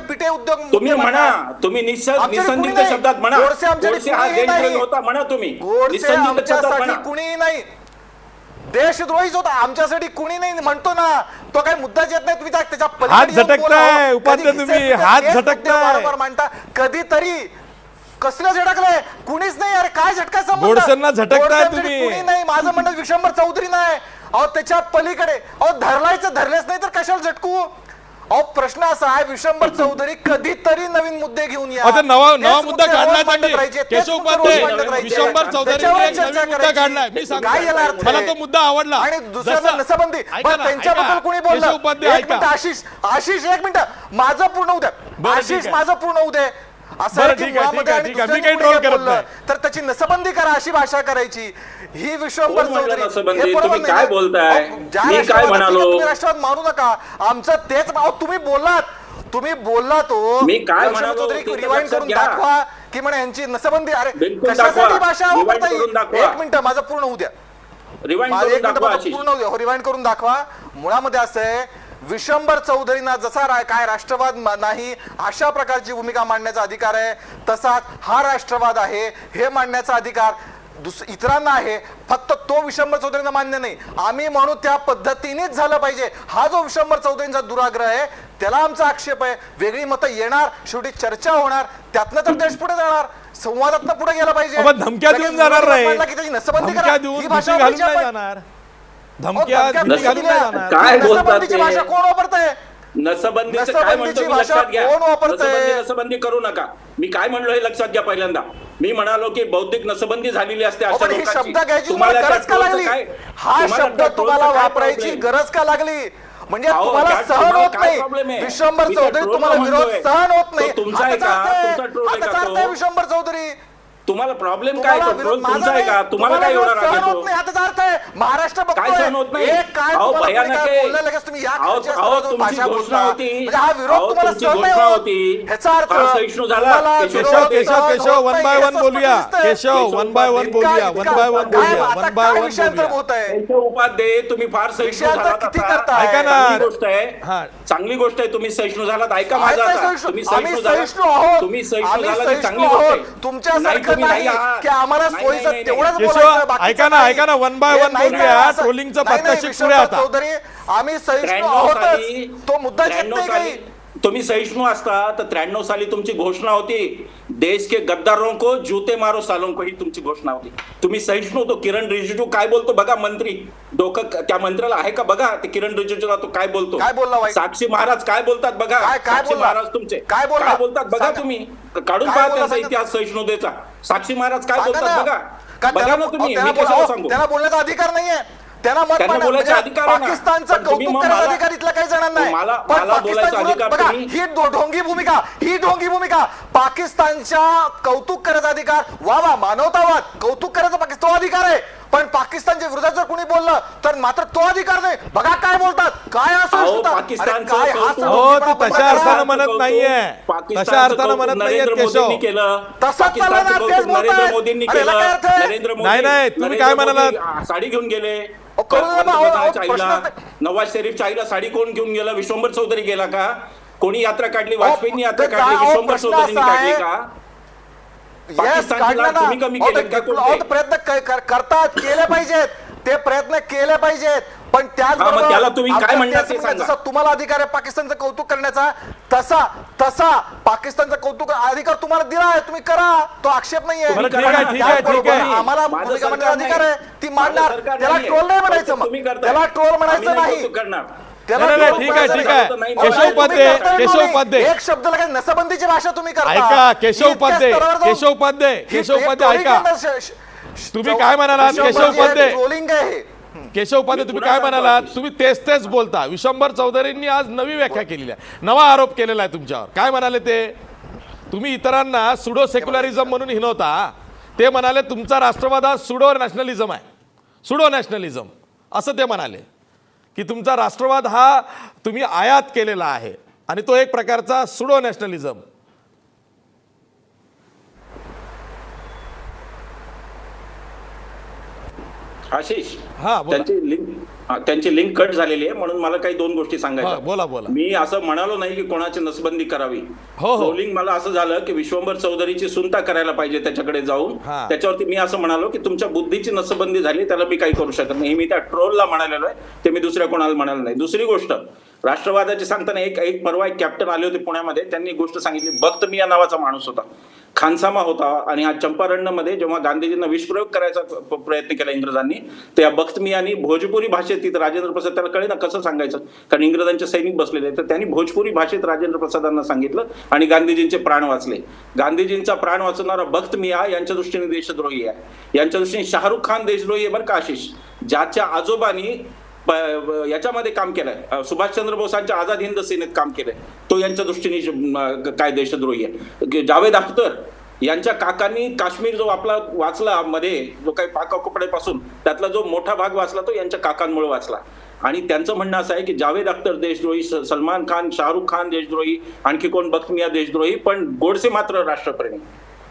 [SPEAKER 5] पिठे उद्योग
[SPEAKER 6] तुम्ही म्हणा, तुम्ही निसंदिग्ध शब्दात म्हणा, गोडसे हा देशद्रोही होता म्हणा, तुम्ही निसंदिग्ध शब्दात म्हणा.
[SPEAKER 5] कुणी नाही, देशद्रोहीच होता, आमच्यासाठी कुणी नाही म्हणतो ना. तो काही मुद्दाच येत नाही. तुम्ही त्याच्या
[SPEAKER 1] हात झटकताय उपाध्याय, तुम्ही हात झटकताय
[SPEAKER 5] वारंवार मांडता. कधीतरी कसलं झटकलंय? कुणीच नाही. अरे काय झटकायचं?
[SPEAKER 1] गोडसेंना झटकताय तुम्ही.
[SPEAKER 5] कुणी नाही. माझं म्हणणं विश्वंभर चौधरी नाही. अहो त्याच्या पलीकडे धरलेच नाही तर कशाला झटकू? अहो प्रश्न असा आहे, विश्वंभर चौधरी कधीतरी नवीन मुद्दे घेऊन या.
[SPEAKER 1] आता नवा मुद्दा काढलाय त्यांनी. केशव उपाध्ये विश्वंभर चौधरी नवीन मुद्दा काढलाय. मी सांगतो मला तो मुद्दा आवडला.
[SPEAKER 5] आणि दुसऱ्या नसबंदी त्यांच्याबद्दल कोणी बोललं?
[SPEAKER 1] उपाध्ये ऐका.
[SPEAKER 5] आशिष एक मिनिट, माझं पूर्ण होऊ द्या. आशिष माझं पूर्ण होऊ दे. असं
[SPEAKER 1] मी काही ट्रोल करत नाही.
[SPEAKER 5] तर त्याची नसबंदी करा अशी भाषा करायची. ही विश्वंभर चौधरी
[SPEAKER 6] तुम्ही काय बोलताय? मी काय म्हणालो?
[SPEAKER 5] तुम्ही राष्ट्रवाद मानू नका. आमचं तेच तुम्ही बोललात हो.
[SPEAKER 6] मी काय म्हणालो?
[SPEAKER 5] रिवाइंड करून दाखवा की म्हणे यांची नसबंदी. अरे कशासाठी भाषा वापरता? एक मिनिट माझं पूर्ण होऊ द्या. रिवाइंड करून दाखवा. मुळामध्ये असं आहे, विश्वंभर चौधरींना जसा काय राष्ट्रवाद नाही अशा प्रकारची भूमिका मांडण्याचा अधिकार आहे, तसाच हा राष्ट्रवाद आहे हे मांडण्याचा अधिकार इतरांना आहे. फक्त तो विश्वंभर चौधरींना मान्य नाही. आम्ही म्हणू त्या पद्धतीनेच झालं पाहिजे. हा जो विश्वंभर चौधरींचा दुराग्रह आहे त्याला आमचा आक्षेप आहे. वेगळी मतं येणार, शेवटी चर्चा होणार, त्यातनं तर देश पुढे जाणार. संवादातनं पुढे गेला पाहिजे.
[SPEAKER 1] धमक्या देऊन जाणार नाही.
[SPEAKER 5] धमक्या देऊन ही भाषा
[SPEAKER 1] घालून नाही जाणार. धमक्या घालून नाही जाणार.
[SPEAKER 6] काय बोलतात
[SPEAKER 5] भाषा कोण वापरतंय?
[SPEAKER 6] नसबंदीचं काय म्हणतो मी लक्षात घ्या. नसबंदी करू नका. मी काय म्हणलो हे लक्षात घ्या. पहिल्यांदा मी म्हणालो की बौद्धिक नसबंदी झालेली असते अशा लोकांची.
[SPEAKER 5] तुम्हाला गरज का लागली? हा शब्द तुम्हाला वापरायची गरज का लागली? म्हणजे तुम्हाला सहन होत नाही. विश्वंभर चौधरी तुम्हाला विरोध सहन होत नाही.
[SPEAKER 6] तुमचा आहे का? तुमचा ट्रोल आहे का तो?
[SPEAKER 5] विश्वंभर चौधरी
[SPEAKER 6] तुम्हाला प्रॉब्लेम काय? ट्रोल तुमचा आहे का? तुम्हाला काय एवढा राग येतो?
[SPEAKER 5] महाराष्ट्र
[SPEAKER 6] काय सहन होत नाही? अहो भयानक आहे. अहो तुमची घोषणा होती, तुमची घोषणा होती, फार सहिष्णू झाला.
[SPEAKER 1] केशव वन बाय वन बोलूया. केशव वन बाय वन बोलूया.
[SPEAKER 6] केशव उपाध्ये तुम्ही फार सहिष्णू झालात.
[SPEAKER 1] ऐका ना,
[SPEAKER 6] गोष्ट आहे, चांगली गोष्ट आहे. तुम्ही सहिष्णू झालात. ऐका माझा. तुम्ही सहिष्णू झालात. तुम्ही सहिष्णू झालात ही चांगली गोष्ट आहे.
[SPEAKER 5] तुमच्या
[SPEAKER 1] ऐका ना वन बाय वन बोलूया. ट्रोलिंगचं पत्ता पुढे आता.
[SPEAKER 5] आम्ही सहिष्णू आहोत. तो मुद्दा
[SPEAKER 6] तुम्ही सहिष्णू असता तर 93 साली तुमची घोषणा होती, देश के गद्दारों को जूते मारो सालों को, ही तुमची घोषणा होती. तुम्ही सहिष्णू होतो. किरण रिजिजू काय बोलतो बघा. मंत्री डोकं त्या मंत्र्याला आहे का बघा. ते किरण रिजिजूला तो काय बोलतो. साक्षी महाराज काय बोलतात बघा. साक्षी महाराज तुमचे काय बोलतात बघा. तुम्ही काढून पहा त्यांचा इतिहास सहिष्णुतेचा. साक्षी महाराज काय बोलतात बघा. बघा ना तुम्ही. मी कशाला सांगू?
[SPEAKER 5] त्याला बोलण्याचा अधिकार नाहीये. त्यांना बोलायचा अधिकार आहे. पाकिस्तानचा कौतुक करायचा अधिकार इथला काही जणांना नाही. ही ढोंगी भूमिका पाकिस्तानच्या कौतुक करायचा अधिकार, वा मानवतावाद कौतुक करायचा पाकिस्तान तो अधिकार आहे. पण पाकिस्तानच्या विरोधात जर कोणी बोललं तर मात्र तो अधिकार नाही. बघा काय बोलतात. काय असं
[SPEAKER 1] तशा अर्थानं म्हणत नाहीये. तशा अर्थानं म्हणत नाहीये केशव.
[SPEAKER 6] नरेंद्र मोदींनी केलं. नरेंद्र मोदी
[SPEAKER 1] नाही तुम्ही काय म्हणालात?
[SPEAKER 6] साडी घेऊन गेले. नवाज शरीफच्या आईला साडी कोण घेऊन गेलं? विश्वंभर चौधरी गेला का? कोणी यात्रा काढली? वाजपेयींनी यात्रा काढली. विश्वंभर चौधरींनी काढली का?
[SPEAKER 5] प्रयत्न करतात, केले पाहिजेत. ते प्रयत्न केले पाहिजेत. पण
[SPEAKER 6] त्याला तुम्ही काय म्हणणार ते सांगा.
[SPEAKER 5] जसा तुम्हाला अधिकार आहे पाकिस्तानचं कौतुक करण्याचा, तसा पाकिस्तानचा कौतुक अधिकार तुम्हाला दिला आहे. तुम्ही करा. तो आक्षेप नाहीये. आम्हाला भूमिका मांडण्याचा अधिकार आहे. ती मांडणार. त्याला ट्रोल नाही म्हणायचं. मग त्याला ट्रोल म्हणायचं नाही.
[SPEAKER 1] केशव उपाध्ये
[SPEAKER 5] एक शब्द लगेच नसबंदीची भाषा तुम्ही करता.
[SPEAKER 1] ऐका केशव उपाध्ये ऐका. तुम्ही काय म्हणालात? केशव उपाध्ये तुम्ही काय म्हणालात? तुम्ही तेच बोलता. विश्वंभर चौधरींनी आज नवी व्याख्या केलेली आहे. नवा आरोप केलेला आहे तुमच्यावर. काय म्हणाले ते? तुम्ही इतरांना सुडो सेक्युलरिझम म्हणून हिनवता. ते म्हणाले तुमचा राष्ट्रवाद हा सुडो नॅशनलिझम आहे, सुडो नॅशनलिझम असं ते म्हणाले की तुमचा राष्ट्रवाद हा तुम्ही आयात केलेला आहे आणि तो एक प्रकारचा सुडो नॅशनलिझम.
[SPEAKER 6] आशिष,
[SPEAKER 1] हा, बोला.
[SPEAKER 6] त्यांची लिंक कट झालेली आहे म्हणून मला काही दोन गोष्टी
[SPEAKER 1] हा,
[SPEAKER 6] सांगायच्या.
[SPEAKER 1] बोला बोला.
[SPEAKER 6] मी असं म्हणालो नाही की कोणाची नसबंदी करावी.
[SPEAKER 1] हो, हो.
[SPEAKER 6] ट्रोलिंग मला असं झालं की विश्वंभर चौधरीची सुनता करायला पाहिजे त्याच्याकडे जाऊन.
[SPEAKER 1] हा.
[SPEAKER 6] त्याच्यावरती मी असं म्हणालो की तुमच्या बुद्धीची नसबंदी झाली, त्याला मी काही करू शकत नाही. हे मी त्या ट्रोलला म्हणालेलो आहे, ते मी दुसऱ्या कोणाला म्हणालो नाही. दुसरी गोष्ट, राष्ट्रवादाची सांगताना एक परवा एक कॅप्टन आले होते पुण्यामध्ये, त्यांनी गोष्ट सांगितली. बख्त मिया नावाचा माणूस होता, खानसामा होता, आणि हा चंपारण्यमध्ये जेव्हा गांधीजींना विषप्रयोग करायचा प्रयत्न केला इंग्रजांनी, त्या बख्त मियानी भोजपुरी भाषेत, तिथं राजेंद्र प्रसाद त्याला कळे ना कसं सांगायचं, कारण इंग्रजांचे सैनिक बसलेले, तर त्यांनी भोजपुरी भाषेत राजेंद्र प्रसादांना सांगितलं आणि गांधीजींचे प्राण वाचले. गांधीजींचा प्राण वाचवणारा बख्त मिया यांच्या दृष्टीने देशद्रोही आहे. यांच्या दृष्टीने शाहरुख खान देशद्रोही आहे बरं का आशिष, ज्याच्या आजोबांनी याच्यामध्ये काम केलंय, सुभाषचंद्र बोसांच्या आझाद हिंद सेनेत काम केलंय, तो यांच्या दृष्टीने काय देशद्रोही आहे. जावेद अख्तर यांच्या काकांनी काश्मीर जो आपला वाचला मध्ये, जो काही पाककपड्यापासून त्यातला जो मोठा भाग वाचला तो यांच्या काकांमुळे वाचला. आणि त्यांचं म्हणणं असं आहे की जावेद अख्तर देशद्रोही, सलमान खान, शाहरुख खान देशद्रोही, आणखी कोण बख्त मिया देशद्रोही, पण गोडसे मात्र राष्ट्रप्रेमी.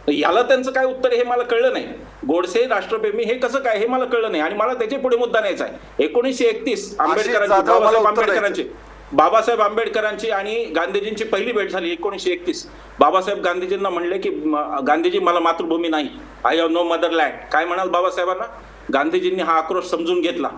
[SPEAKER 6] याला त्यांचं काय उत्तर हे मला कळलं नाही. गोडसे राष्ट्रप्रेमी हे कसं काय हे मला कळलं नाही, आणि मला त्याच्या पुढे मुद्दा न्यायचा आहे. 1931 बाबासाहेब आंबेडकरांची आणि गांधीजींची पहिली भेट झाली 1931. बाबासाहेब गांधीजींना म्हणले की गांधीजी मला मातृभूमी नाही, आय हॅव नो मदरलँड. काय म्हणाल बाबासाहेबांना? गांधीजींनी हा आक्रोश समजून घेतला.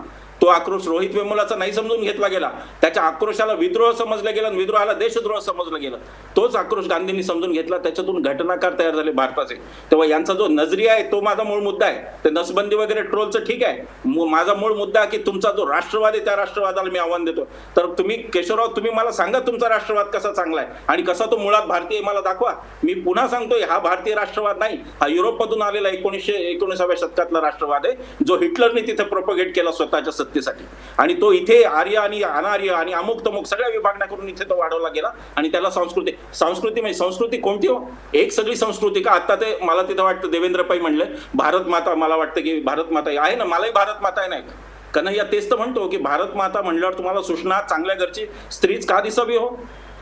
[SPEAKER 6] तो आक्रोश रोहित वेमुलाचा नाही समजून घेतला गेला, त्याच्या आक्रोशाला विद्रोह समजला गेला, विद्रोहाला देशद्रोह समजलं गेलं. तोच आक्रोश गांधींनी समजून घेतला, त्याच्यातून घटनाकार तयार झाले भारताचे. तेव्हा यांचा जो नजरिया आहे तो माझा मूळ मुद्दा आहे. ते नसबंदी वगैरे ट्रोलचं ठीक आहे, माझा मूळ मुद्दा की तुमचा जो राष्ट्रवाद आहे त्या राष्ट्रवादाला मी आव्हान देतो. तर तुम्ही केशवराव, तुम्ही मला सांगा तुमचा राष्ट्रवाद कसा चांगला आहे आणि कसा तो मुळात भारतीय, मला दाखवा. मी पुन्हा सांगतोय, हा भारतीय राष्ट्रवाद नाही, हा युरोपमधून आलेला 1919व्या शतकातला राष्ट्रवाद आहे, जो हिटलरने तिथे प्रोपगेट केला स्वतःच्या सत्तेसाठी. आणि तो इथे आर्य आणि अनार्य आणि अमुक तमुक सगळ्या विभागण्या करून इथे तो वाढवला गेला. आणि त्याला संस्कृती म्हणजे संस्कृती कोणती हो? एक सगळी संस्कृती का? आता ते मला तिथं वाटतं देवेंद्र पै म्हणले भारत माता, मला वाटतं की भारत माता आहे ना, मलाही भारत माता आहे नाही. कन्हैया तेच तर म्हणतो की भारत माता म्हणल्यावर तुम्हाला सुषणा चांगल्या घरची स्त्रीच का दिसावी हो?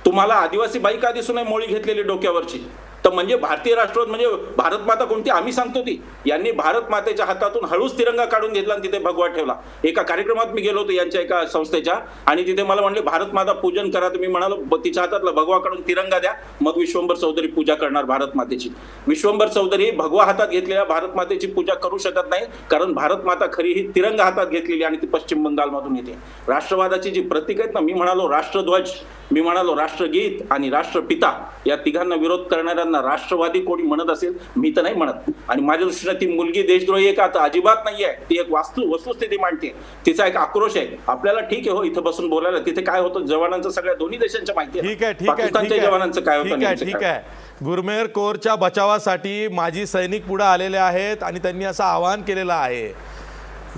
[SPEAKER 6] तुम्हाला आदिवासी बाई का दिसू नये मोळी घेतलेली डोक्यावरची? तर म्हणजे भारतीय राष्ट्रवाद म्हणजे भारत माता कोणती? आम्ही सांगतो ती. यांनी भारत मातेच्या हातातून हळूच तिरंगा काढून घेतला आणि तिथे भगवा ठेवला. एका कार्यक्रमात मी गेलो होतो यांच्या एका संस्थेच्या, आणि तिथे मला म्हणले भारत माता पूजन करा. तर मी म्हणालो तिच्या हातातला भगवा काढून तिरंगा द्या, मग विश्वंभर चौधरी पूजा करणार भारत मातेची. विश्वंभर चौधरी भगवा हातात घेतलेल्या भारत मातेची पूजा करू शकत नाही, कारण भारत माता खरी ही तिरंगा हातात घेतलेली आणि ती पश्चिम बंगालमधून येते. राष्ट्रवादाची जी प्रतीक आहेत ना, मी म्हणालो राष्ट्रध्वज, मी म्हणालो राष्ट्रगीत आणि राष्ट्रपिता, या तिघांना विरोध करणाऱ्यांना राष्ट्रवादी कोणी म्हणत असेल, मी तर नाही म्हणत. आणि माझ्या दृष्टीने ती मुलगी देशद्रोही आहे का? तर अजिबात नाहीये. ती एक वस्तुस्थिती मांडते, तिचा एक आक्रोश आहे. आपल्याला ठीक आहे हो इथं बसून बोलायला, तिथे काय होतं जवानांचं सगळ्या दोन्ही देशांच्या माहिती आहे. पाकिस्तानच्या जवानांचं काय होतं?
[SPEAKER 1] ठीक आहे. गुरमेर कोरच्या बचावासाठी माजी सैनिक पुढे आलेले आहेत आणि त्यांनी असं आवाहन केलेलं आहे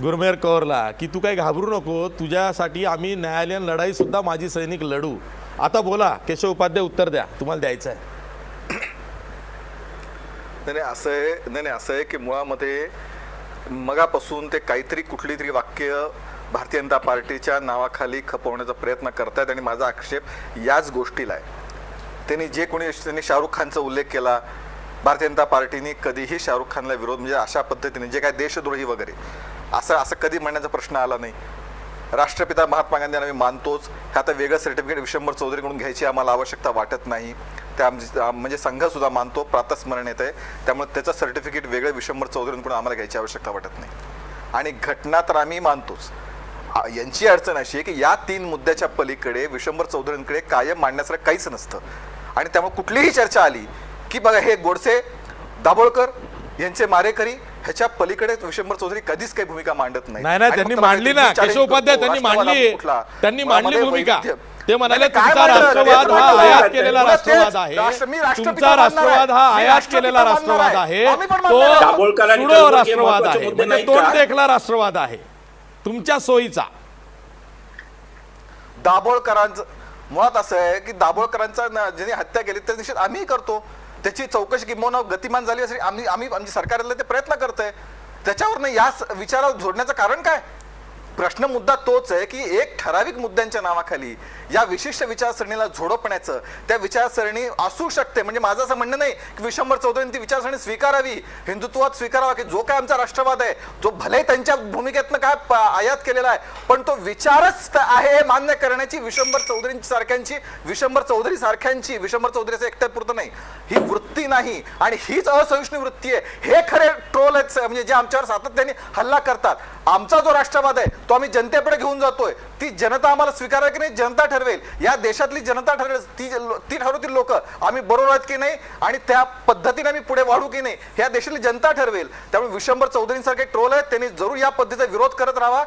[SPEAKER 1] गुरमेर कौरला की तू काही घाबरू नको, तुझ्यासाठी आम्ही न्यायालयीन लढाई सुद्धा माजी सैनिक लढू. आता बोला केशव उपाध्याय, उत्तर द्या, तुम्हाला द्यायचं आहे.
[SPEAKER 5] नाही असं आहे की मुळामध्ये मगापासून ते काहीतरी कुठली तरी वाक्य भारतीय जनता पार्टीच्या नावाखाली खपवण्याचा प्रयत्न करतायत, आणि माझा आक्षेप याच गोष्टीला आहे. त्यांनी शाहरुख खानचा उल्लेख केला. भारतीय जनता पार्टीने कधीही शाहरुख खानला विरोध, म्हणजे अशा पद्धतीने जे काय देशद्रोही वगैरे असं कधी म्हणण्याचा प्रश्न आला नाही. राष्ट्रपिता महात्मा गांधी यांना मी मानतोच. हे आता वेगळं सर्टिफिकेट विश्वंभर चौधरीकडून घ्यायची आम्हाला आवश्यकता वाटत नाही. त्या म्हणजे संघसुद्धा मानतो, प्रातस्मरण येत आहे, त्यामुळे त्याचं सर्टिफिकेट वेगळं विश्वंभर चौधरीकडून आम्हाला घ्यायची आवश्यकता वाटत नाही. आणि घटना तर आम्ही मानतोच. यांची अडचण अशी आहे की या 3 मुद्द्याच्या पलीकडे विश्वंभर चौधरींकडे कायम मांडण्यासारखं काहीच नसतं. आणि त्यामुळे कुठलीही चर्चा आली की बघा हे गोडसे, दाभोळकर यांचे मारेकरी, ह्याच्या पलीकडे विश्वंभर चौधरी कधीच काही भूमिका मांडत नाही.
[SPEAKER 1] नाही त्यांनी मांडली ना, केशव उपाध्याय त्यांनी मांडली भूमिका. ते म्हणाले तुमचा राष्ट्रवाद हा आयात केलेला राष्ट्रवाद आहे, तुमचा राष्ट्रवाद हा आयात केलेला राष्ट्रवाद आहे, तो सुडो राष्ट्रवाद आहे, म्हणजे तोंड देखला राष्ट्रवाद आहे तुमच्या सोयीचा.
[SPEAKER 5] दाभोळकरांचं मुळात असं आहे की दाभोळकरांचा ज्यांनी हत्या केली त्या निश्चित आम्ही करतो. त्याची चौकशी किंवा गतिमान झाली असेल, आमची सरकारला ते प्रयत्न करतंय. त्याच्यावर या विचारावर जोडण्याचं कारण काय? प्रश्न मुद्दा तोच आहे की एक ठराविक मुद्द्यांच्या नावाखाली या विशिष्ट विचारसरणीला झोडपण्याचं, त्या विचारसरणी असू शकते. म्हणजे माझं असं म्हणणं नाही की विशंभर चौधरींनी ती विचारसरणी स्वीकारावी, हिंदुत्वात स्वीकारावा, की जो काय आमचा राष्ट्रवाद आहे जो भले त्यांच्या भूमिकेतनं काय आयात केलेला आहे पण तो विचारच आहे हे मान्य करण्याची विशंभर चौधरी सारख्यांची विशंभर चौधरीचं एकट्यापुरतं नाही, ही वृत्ती नाही आणि हीच असहिष्णू वृत्ती आहे. हे खरे ट्रोल आहेत म्हणजे जे आमच्यावर सातत्याने हल्ला करतात. आमचा जो राष्ट्रवाद आहे तो आम्ही जनतेकडे घेऊन जातोय. ती जनता आम्हाला स्वीकारेल की नाही जनता ठरवेल, या देशातली जनता ठरवेल. ती ठरवतील लोक आम्ही बरोबर आहेत की नाही आणि त्या पद्धतीने आम्ही पुढे वाढू की नाही या देशातली जनता ठरवेल. त्यामुळे विशंभर चौधरींसारखे ट्रोल आहेत त्यांनी जरूर या पद्धतीचा विरोध करत राहावा.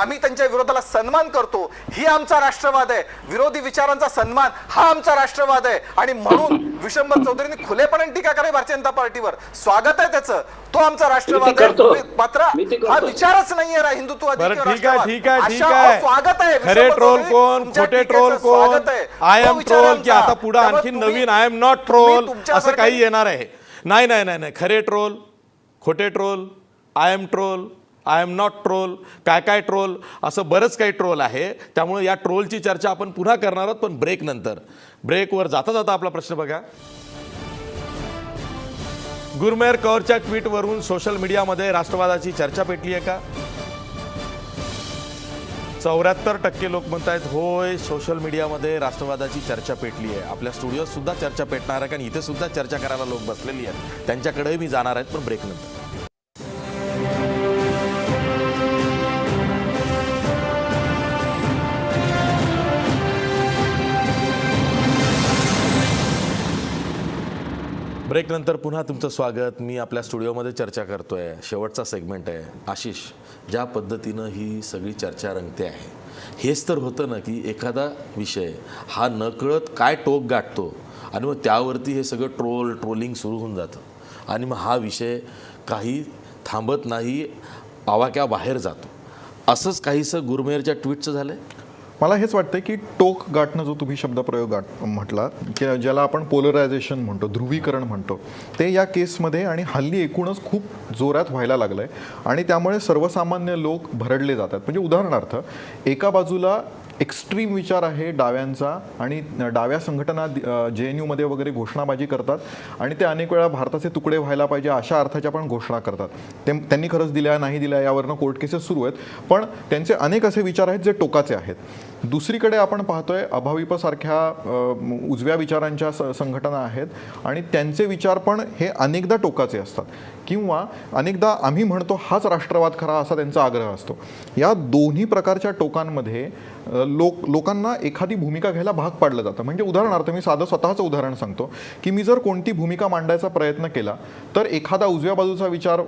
[SPEAKER 5] आम्ही त्यांच्या विरोधाला सन्मान करतो. ही आमचा राष्ट्रवाद आहे. विरोधी विचारांचा सन्मान हा आमचा राष्ट्रवाद आहे आणि म्हणून विशंभर चौधरींनी खुलेपणे टीका करावी भारतीय जनता पार्टीवर. स्वागत आहे त्याचं, तो आमचा राष्ट्रवाद आहे. मात्र हा विचारच नाहीये हिंदुत्ववादी.
[SPEAKER 1] ठीक आहे. खरे ट्रोल कोण, खोटे ट्रोल कोण, आय एम ट्रोल की आता पुढे आणखी नवीन आय एम नॉट ट्रोल असं काही येणार आहे? नाही. खरे ट्रोल, खोटे troll, I am troll, I am not troll, काय ट्रोल, असं बरंच काही ट्रोल आहे. त्यामुळे या ट्रोलची चर्चा आपण पुन्हा करणार आहोत पण ब्रेक नंतर. ब्रेकवर जाता जाता आपला प्रश्न बघा. गुरमेहर कौरच्या ट्विटवरून सोशल मीडियामध्ये राष्ट्रवादाची चर्चा पेटली आहे का? 74% लोक म्हणतायत होय, सोशल मीडियामध्ये राष्ट्रवादाची चर्चा पेटली आहे. आपल्या स्टुडिओत सुद्धा चर्चा पेटणार आहे कारण इथे सुद्धा चर्चा करायला लोक बसलेली आहेत. त्यांच्याकडे मी जाणार आहेत पण ब्रेक नंतर. ब्रेक नंतर पुन्हा तुमचं स्वागत. मी आपल्या स्टुडिओमध्ये चर्चा करतोय. शेवटचा सेगमेंट आहे. आशिष, ज्या पद्धतीनं ही सगळी चर्चा रंगते आहे हेच तर होतं ना की एखादा विषय हा नकळत काय टोक गाठतो आणि मग त्यावरती हे सगळं ट्रोलिंग सुरू होऊन जातं आणि मग हा विषय काही थांबत नाही, आवाक्याबाहेर जातो. असंच काहीसं गुरमेहरच्या ट्विटचं झालं आहे.
[SPEAKER 2] मला हेच वाटतं की टोक गाठणं जो तुम्ही शब्दप्रयोग म्हटला की ज्याला आपण पोलरायझेशन म्हणतो, ध्रुवीकरण म्हणतो, ते या केसमध्ये आणि हल्ली एकूणच खूप जोरात व्हायला लागलं आहे आणि त्यामुळे सर्वसामान्य लोक भरडले जातात. म्हणजे उदाहरणार्थ एका बाजूला एक्स्ट्रीम विचार आहे डाव्यांचा आणि डाव्या संघटना JNUमध्ये वगैरे घोषणाबाजी करतात आणि ते अनेक वेळा भारताचे तुकडे व्हायला पाहिजे अशा अर्थाच्या पण घोषणा करतात. त्यांनी खरंच दिल्या नाही दिल्या यावरनं कोर्ट केसेस सुरू आहेत पण त्यांचे अनेक असे विचार आहेत जे टोकाचे आहेत. दुसरीकडे आपण पाहतोय अभाविपसारख्या उजव्या विचारांच्या संघटना आहेत आणि त्यांचे विचार पण हे अनेकदा टोकाचे असतात किंवा अनेकदा आम्ही म्हणतो हाच राष्ट्रवाद खरा असा त्यांचा आग्रह असतो. या दोन्ही प्रकारच्या टोकांमध्ये लोकांना एखादी भूमिका घ्यायला भाग पाडलं जातं. म्हणजे उदाहरणार्थ मी साधं स्वतःचं उदाहरण सांगतो की मी जर कोणती भूमिका मांडायचा प्रयत्न केला तर एखादा उजव्या बाजूचा विचार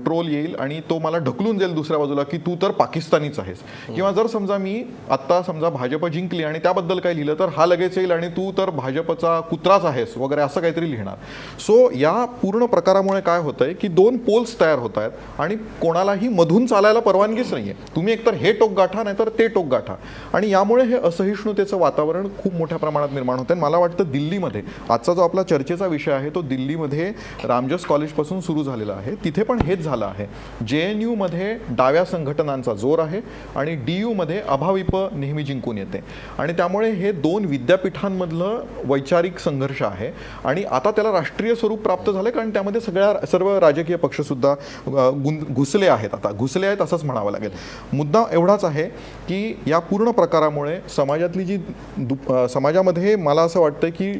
[SPEAKER 2] ट्रोल येईल आणि तो मला ढकलून जाईल दुसऱ्या बाजूला की तू तर पाकिस्तानीच आहेस. किंवा जर समजा मी आत्ता समजा भाजप जिंकली आणि त्याबद्दल काही लिहिलं तर हा लगेच येईल आणि तू तर भाजपचा कुत्राच आहेस वगैरे असं काहीतरी लिहिणार. सो या पूर्ण प्रकारामुळे काय होतंय की दोन पोल्स तयार होत आहेत आणि कोणालाही मधून चालायला परवानगीच नाहीये. तुम्ही एकतर हे टोक गाठा नाही तर ते टोक गाठा आणि यामुळे हे असहिष्णुतेचं वातावरण खूप मोठ्या प्रमाणात निर्माण होतं. मला वाटतं दिल्लीमध्ये आजचा जो आपला चर्चेचा विषय आहे तो दिल्लीमध्ये रामजस कॉलेजपासून सुरू झालेला आहे. तिथे पण हेच झालं आहे. JNUमध्ये डाव्या संघटनांचा जोर आहे आणि DUमध्ये अभाविप नेहमी जिंकून येते आणि त्यामुळे हे दोन विद्यापीठांमधलं वैचारिक संघर्ष आहे आणि आता त्याला राष्ट्रीय स्वरूप प्राप्त झालं कारण त्यामध्ये सर्व राजकीय पक्षसुद्धा घुसले आहेत असंच म्हणावं लागेल. मुद्दा एवढाच आहे की या पूर्ण प्रकारामुळे समाजामध्ये मला असं वाटतं की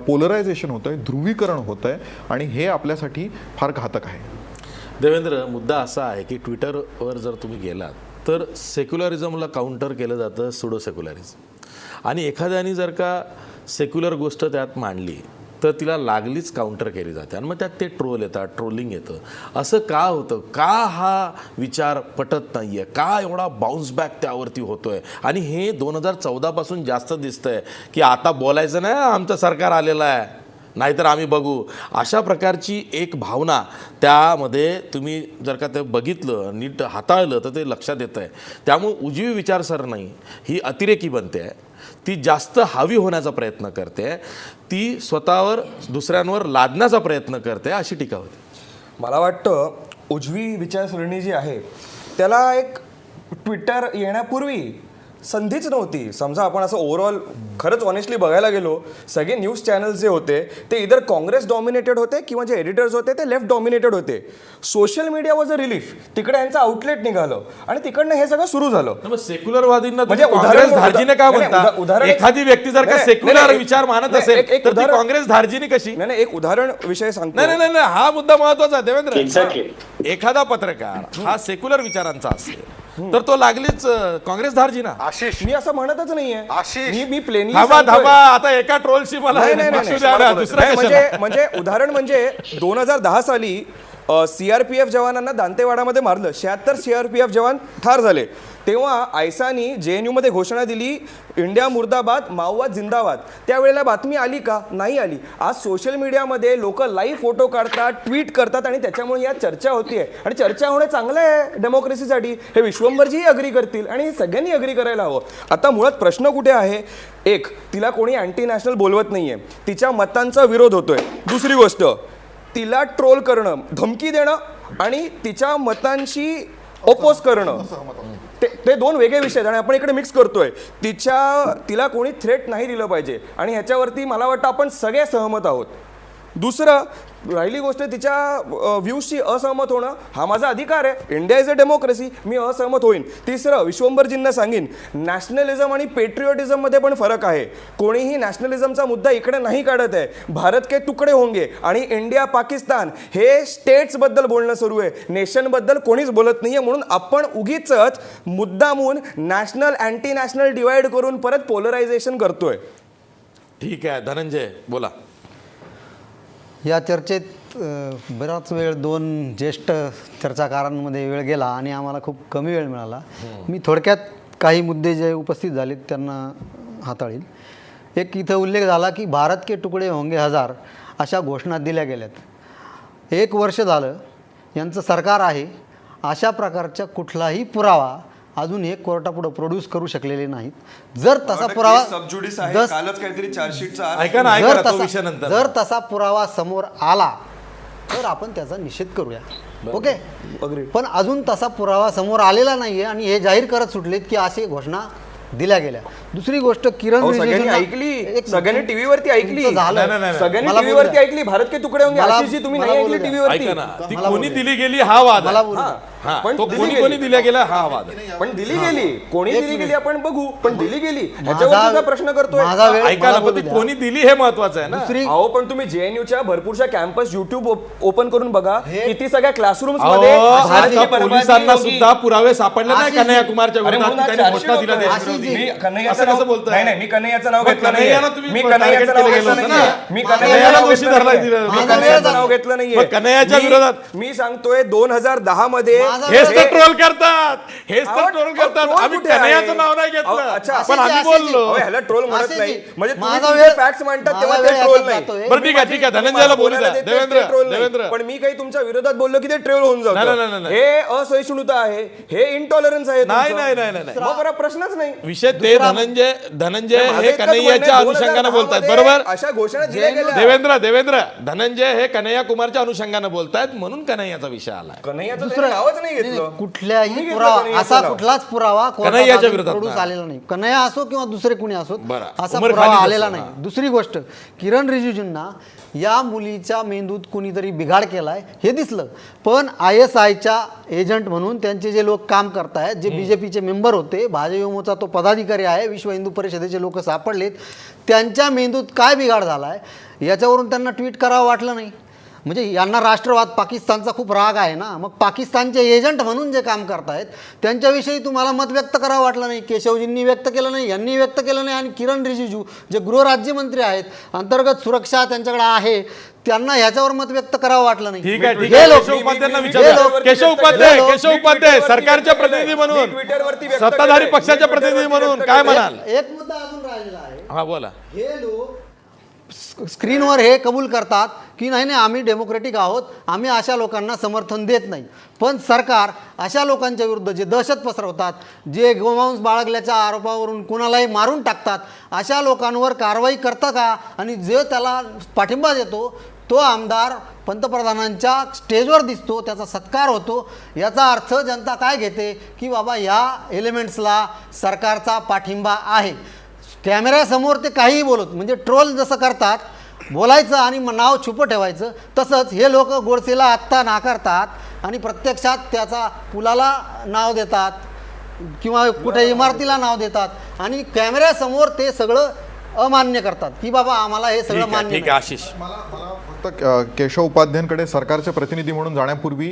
[SPEAKER 2] पोलरायझेशन होतंय, ध्रुवीकरण होतंय आणि हे आपल्यासाठी फार घातक आहे.
[SPEAKER 1] देवेंद्र, मुद्दा असा आहे की ट्विटरवर जर तुम्ही गेलात तर सेक्युलरिझमला काउंटर केलं जातं सुडो सेक्युलरिझम आणि एखाद्याने जर का सेक्युलर गोष्ट त्यात मांडली तर तिला लागलीच काउंटर केली जाते आणि मग त्यात ते ट्रोल येतात, ट्रोलिंग येतं. असं का होतं? का हा विचार पटत नाही आहे? का एवढा बाउन्स बॅक त्यावरती होतोय? आणि हे 2014 पासून जास्त दिसतंय की आता बोलायचं नाही आमचं सरकार आलेलं आहे, नाहीतर आम्ही बघू, अशा प्रकारची एक भावना त्यामध्ये तुम्ही जर का ते बघितलं, नीट हाताळलं तर ते लक्षात येतं आहे. त्यामुळे उजवी विचारसरणी ही अतिरेकी बनते आहे, ती जास्त हावी होण्याचा प्रयत्न करते, ती स्वतःवर दुसऱ्यांवर लादण्याचा प्रयत्न करते, अशी टीका होते.
[SPEAKER 4] मला वाटतं उजवी विचारसरणी जी आहे त्याला एक ट्विटर येण्यापूर्वी संधीच नव्हती. समजा आपण असं ओव्हरऑल खरंच ऑनेस्टली बघायला गेलो, सगळे न्यूज चॅनल्स जे होते ते इधर काँग्रेस डॉमिनेटेड होते किंवा जे एडिटर्स होते ते लेफ्ट डॉमिनेटेड होते. Social media was a relief, तिकडे यांचं आउटलेट निघालं आणि तिकडनं हे सगळं सुरू झालं.
[SPEAKER 1] सेक्युलरवादींना
[SPEAKER 4] म्हणजे
[SPEAKER 1] काँग्रेस धार्जिने का म्हणतात? एखादी व्यक्ती जर का सेक्युलर विचार मानत असेल तर ती काँग्रेस धार्जिनी कशी?
[SPEAKER 4] नाही, एक उदाहरण विषय सांगतो.
[SPEAKER 1] नाही, हा मुद्दा महत्वाचा आहे देवेंद्र.
[SPEAKER 6] Exactly.
[SPEAKER 1] एखादा पत्रकार हा सेक्युलर विचारांचा असेल तर तो लागलीच काँग्रेस धार्जिना.
[SPEAKER 5] आशिष
[SPEAKER 4] मी असं म्हणतच नाहीये.
[SPEAKER 5] आशिष.
[SPEAKER 4] मी प्लेनली
[SPEAKER 1] धाबा आता एका ट्रोलशी मला बक्षू द्या ना, दुसरं कशाला?
[SPEAKER 4] म्हणजे उदाहरण म्हणजे 2010 साली CRPF जवानांना दांतेवाडामध्ये मारलं, 76 CRPF जवान ठार झाले. तेव्हा आयसानी JNU मध्ये घोषणा दिली, इंडिया मुर्दाबाद, माओवाद जिंदाबाद. त्यावेळेला बातमी आली का? नाही आली. आज सोशल मीडियामध्ये लोक लाईव्ह फोटो काढतात, ट्विट करतात आणि त्याच्यामुळे या चर्चा होतीये आणि चर्चा होणं चांगलं आहे डेमोक्रेसीसाठी. हे विश्वंभरजीही अग्री करतील आणि सगळ्यांनी अग्री करायला हवं. आता मुळात प्रश्न कुठे आहे? एक, तिला कोणी अँटी नॅशनल बोलवत नाहीये, तिच्या मतांचा विरोध होतोय. दुसरी गोष्ट, तिला ट्रोल करणं, धमकी देणं आणि तिच्या मतांशी ओपोज करणं, ते दोन वेगळे विषय आहेत आणि आपण इकडे मिक्स करतोय. तिला कोणी थ्रेट नाही दिलं पाहिजे आणि ह्याच्यावरती मला वाटतं आपण सगळे सहमत आहोत. दुसरं, राहिली गोष्ट तिच्या व्ह्यूजशी असहमत होणं, हा माझा अधिकार आहे. इंडिया इज अ डेमोक्रेसी, मी असहमत होईन. तिसरं, विश्वंभरजींना सांगेन, नॅशनलिझम आणि पेट्रिओटिझममध्ये पण फरक आहे. कोणीही नॅशनलिझमचा मुद्दा इकडे नाही काढत आहे. भारत के तुकडे होंगे आणि इंडिया पाकिस्तान हे स्टेट्सबद्दल बोलणं सुरू आहे, नेशनबद्दल कोणीच बोलत नाही आहे. म्हणून आपण उगीच मुद्दामून नॅशनल अँटी नॅशनल डिवाइड करून परत पोलरायझेशन करतोय.
[SPEAKER 1] ठीक आहे, धनंजय बोला.
[SPEAKER 3] या चर्चेत बराच वेळ दोन ज्येष्ठ चर्चाकारांमध्ये वेळ गेला आणि आम्हाला खूप कमी वेळ मिळाला. मी थोडक्यात काही मुद्दे जे उपस्थित झालेत त्यांना हाताळील. एक इथं उल्लेख झाला की भारत के तुकडे होंगे हजार अशा घोषणा दिल्या गेल्यात. 1 वर्ष झालं यांचं सरकार आहे, अशा प्रकारचा कुठलाही पुरावा अजून हे कोर्टापुढे प्रोड्यूस करू शकलेले नाहीत. जर तसा पुरावा जर तसा पुरावा समोर आला तर आपण त्याचा निषेध करूया. ओके, पण अजून तसा पुरावा समोर आलेला नाहीये आणि हे जाहीर करत सुटलेत की अशी घोषणा दिल्या गेल्या. दुसरी गोष्ट, किरण
[SPEAKER 4] सगळ्यांनी ऐकली, सगळ्यांनी टीव्हीवरती ऐकली,
[SPEAKER 3] झालं
[SPEAKER 4] सगळ्यांनी टीव्हीवरती ऐकली. भारत के तुकडे होंगे आशिषजी तुम्ही नाही ऐकली टीव्हीवरती.
[SPEAKER 1] ती कोणी दिली गेली हा वाद आहे.
[SPEAKER 4] पण
[SPEAKER 1] कोणी दिल्या गेला हा वाद आहे.
[SPEAKER 4] पण दिली गेली, कोणी दिली गेली आपण बघू, पण दिली गेली ह्याच्यावर प्रश्न करतोय.
[SPEAKER 1] ऐका ना, पण ती कोणी दिली हे महत्वाचं आहे ना.
[SPEAKER 4] अहो, पण तुम्ही JNUच्या भरपूरशा कॅम्पस युट्यूब ओपन करून बघा, किती सगळ्या क्लासरूम्स मध्ये
[SPEAKER 1] पोलिसांना सुद्धा पुरावे सापडले नाही कन्हैया कुमारच्या विरोधात, त्यांनी घोषणा दिल्या देशविरोधी.
[SPEAKER 4] कन्हैयाचं नाव बोलतोय. नाही, मी कन्हैयाचं नाव घेतलं नाही.
[SPEAKER 1] मी कन्हैयाचं
[SPEAKER 4] नाव घेतलं नाहीये.
[SPEAKER 1] कन्हैयाच्या विरोधात
[SPEAKER 4] मी सांगतोय 2010 मध्ये
[SPEAKER 1] हेच तर ट्रोल करतात, हेच तर ट्रोल करतात. आम्ही कन्हैयाचं नाव नाही घेतलं, पण आम्ही बोललो.
[SPEAKER 4] ह्याला ट्रोल म्हणत नाही. म्हणजे तुम्ही फॅक्ट्स म्हणतात तेव्हा ते ट्रोल नाही.
[SPEAKER 1] बरं ठीक आहे, धनंजयला बोलू द्या. देवेंद्र,
[SPEAKER 4] पण मी काही तुमच्या विरोधात बोललो की ते ट्रोल होऊन जातं. हे असहिष्णुता आहे, हे इंटॉलरन्स आहे.
[SPEAKER 1] नाही,
[SPEAKER 4] मग बरं प्रश्नच नाही.
[SPEAKER 1] विषय ते धनंजय हे कन्हैयाच्या अनुषंगाने बोलतात, बरोबर?
[SPEAKER 4] अशा घोषणा दिल्या गेल्या.
[SPEAKER 1] देवेंद्र धनंजय हे कन्हैया कुमारच्या अनुषंगाने बोलतायत म्हणून कन्हैयाचा विषय आला.
[SPEAKER 4] कन्हैयाचं दुसरं नावच नाही घेतलं.
[SPEAKER 3] कुठल्याही पुरावा, असा कुठलाच पुरावा
[SPEAKER 1] कन्हैयाच्या विरोधात
[SPEAKER 3] प्रोड्यूस आलेला नाही. कन्हैया असो किंवा दुसरे कुणी असो, असा
[SPEAKER 1] उमर
[SPEAKER 3] पुरावा
[SPEAKER 1] खालीद
[SPEAKER 3] आलेला
[SPEAKER 1] असो.
[SPEAKER 3] नाही. दुसरी गोष्ट, किरण रिजिजूंना या मुलीच्या मेंदूत कुणीतरी बिघाड केलाय हे दिसलं, पण ISIच्या एजंट म्हणून त्यांचे जे लोक काम करतायत, जे BJPचे मेंबर होते, भाजयुमोचा तो पदाधिकारी आहे, विश्व हिंदू परिषदेचे लोक सापडलेत, त्यांच्या मेंदूत काय बिघाड झालाय याच्यावरून त्यांना ट्विट करावं वाटलं नाही. म्हणजे यांना राष्ट्रवाद पाकिस्तानचा खूप राग आहे ना. मग पाकिस्तानचे एजंट म्हणून जे काम करतायत त्यांच्याविषयी तुम्हाला मत व्यक्त करावं वाटलं नाही. केशवजींनी व्यक्त केलं नाही, यांनी व्यक्त केलं नाही. आणि किरण रिजिजू जे गृहराज्यमंत्री आहेत, अंतर्गत सुरक्षा त्यांच्याकडे आहे, त्यांना ह्याच्यावर मत व्यक्त करावं वाटलं नाही.
[SPEAKER 1] ठीक आहे, केशव उपाध्याय सरकारच्या प्रतिनिधी म्हणून, सत्ताधारी पक्षाच्या प्रतिनिधी म्हणून काय म्हणाल?
[SPEAKER 3] एक मुद्दा अजून राहिलेला आहे.
[SPEAKER 1] हा बोला.
[SPEAKER 3] हे लोक स्क्रीनवर हे कबूल करतात की नाही नाही आम्ही डेमोक्रेटिक आहोत, आम्ही अशा लोकांना समर्थन देत नाही. पण सरकार अशा लोकांच्या विरुद्ध जे दहशत पसरवतात, जे गोमांस बाळगल्याच्या आरोपावरून कुणालाही मारून टाकतात, अशा लोकांवर कारवाई करतं का? आणि जे त्याला पाठिंबा देतो तो आमदार पंतप्रधानांच्या स्टेजवर दिसतो, त्याचा सत्कार होतो. याचा अर्थ जनता काय घेते की बाबा या एलिमेंट्सला सरकारचा पाठिंबा आहे. कॅमेऱ्यासमोर ते काहीही बोलत, म्हणजे ट्रोल जसं करतात बोलायचं आणि नाव छुपं ठेवायचं, तसंच हे लोक गोडसेला आत्ता नाकारतात आणि प्रत्यक्षात त्याचा पुलाला नाव देतात किंवा कुठे इमारतीला नाव देतात आणि कॅमेऱ्यासमोर ते सगळं अमान्य करतात की बाबा आम्हाला हे सगळं मान्य
[SPEAKER 1] ठीक आहे
[SPEAKER 3] नाही.
[SPEAKER 1] आशिष.
[SPEAKER 2] मला फक्त केशव उपाध्यायांकडे सरकारचे प्रतिनिधी म्हणून जाण्यापूर्वी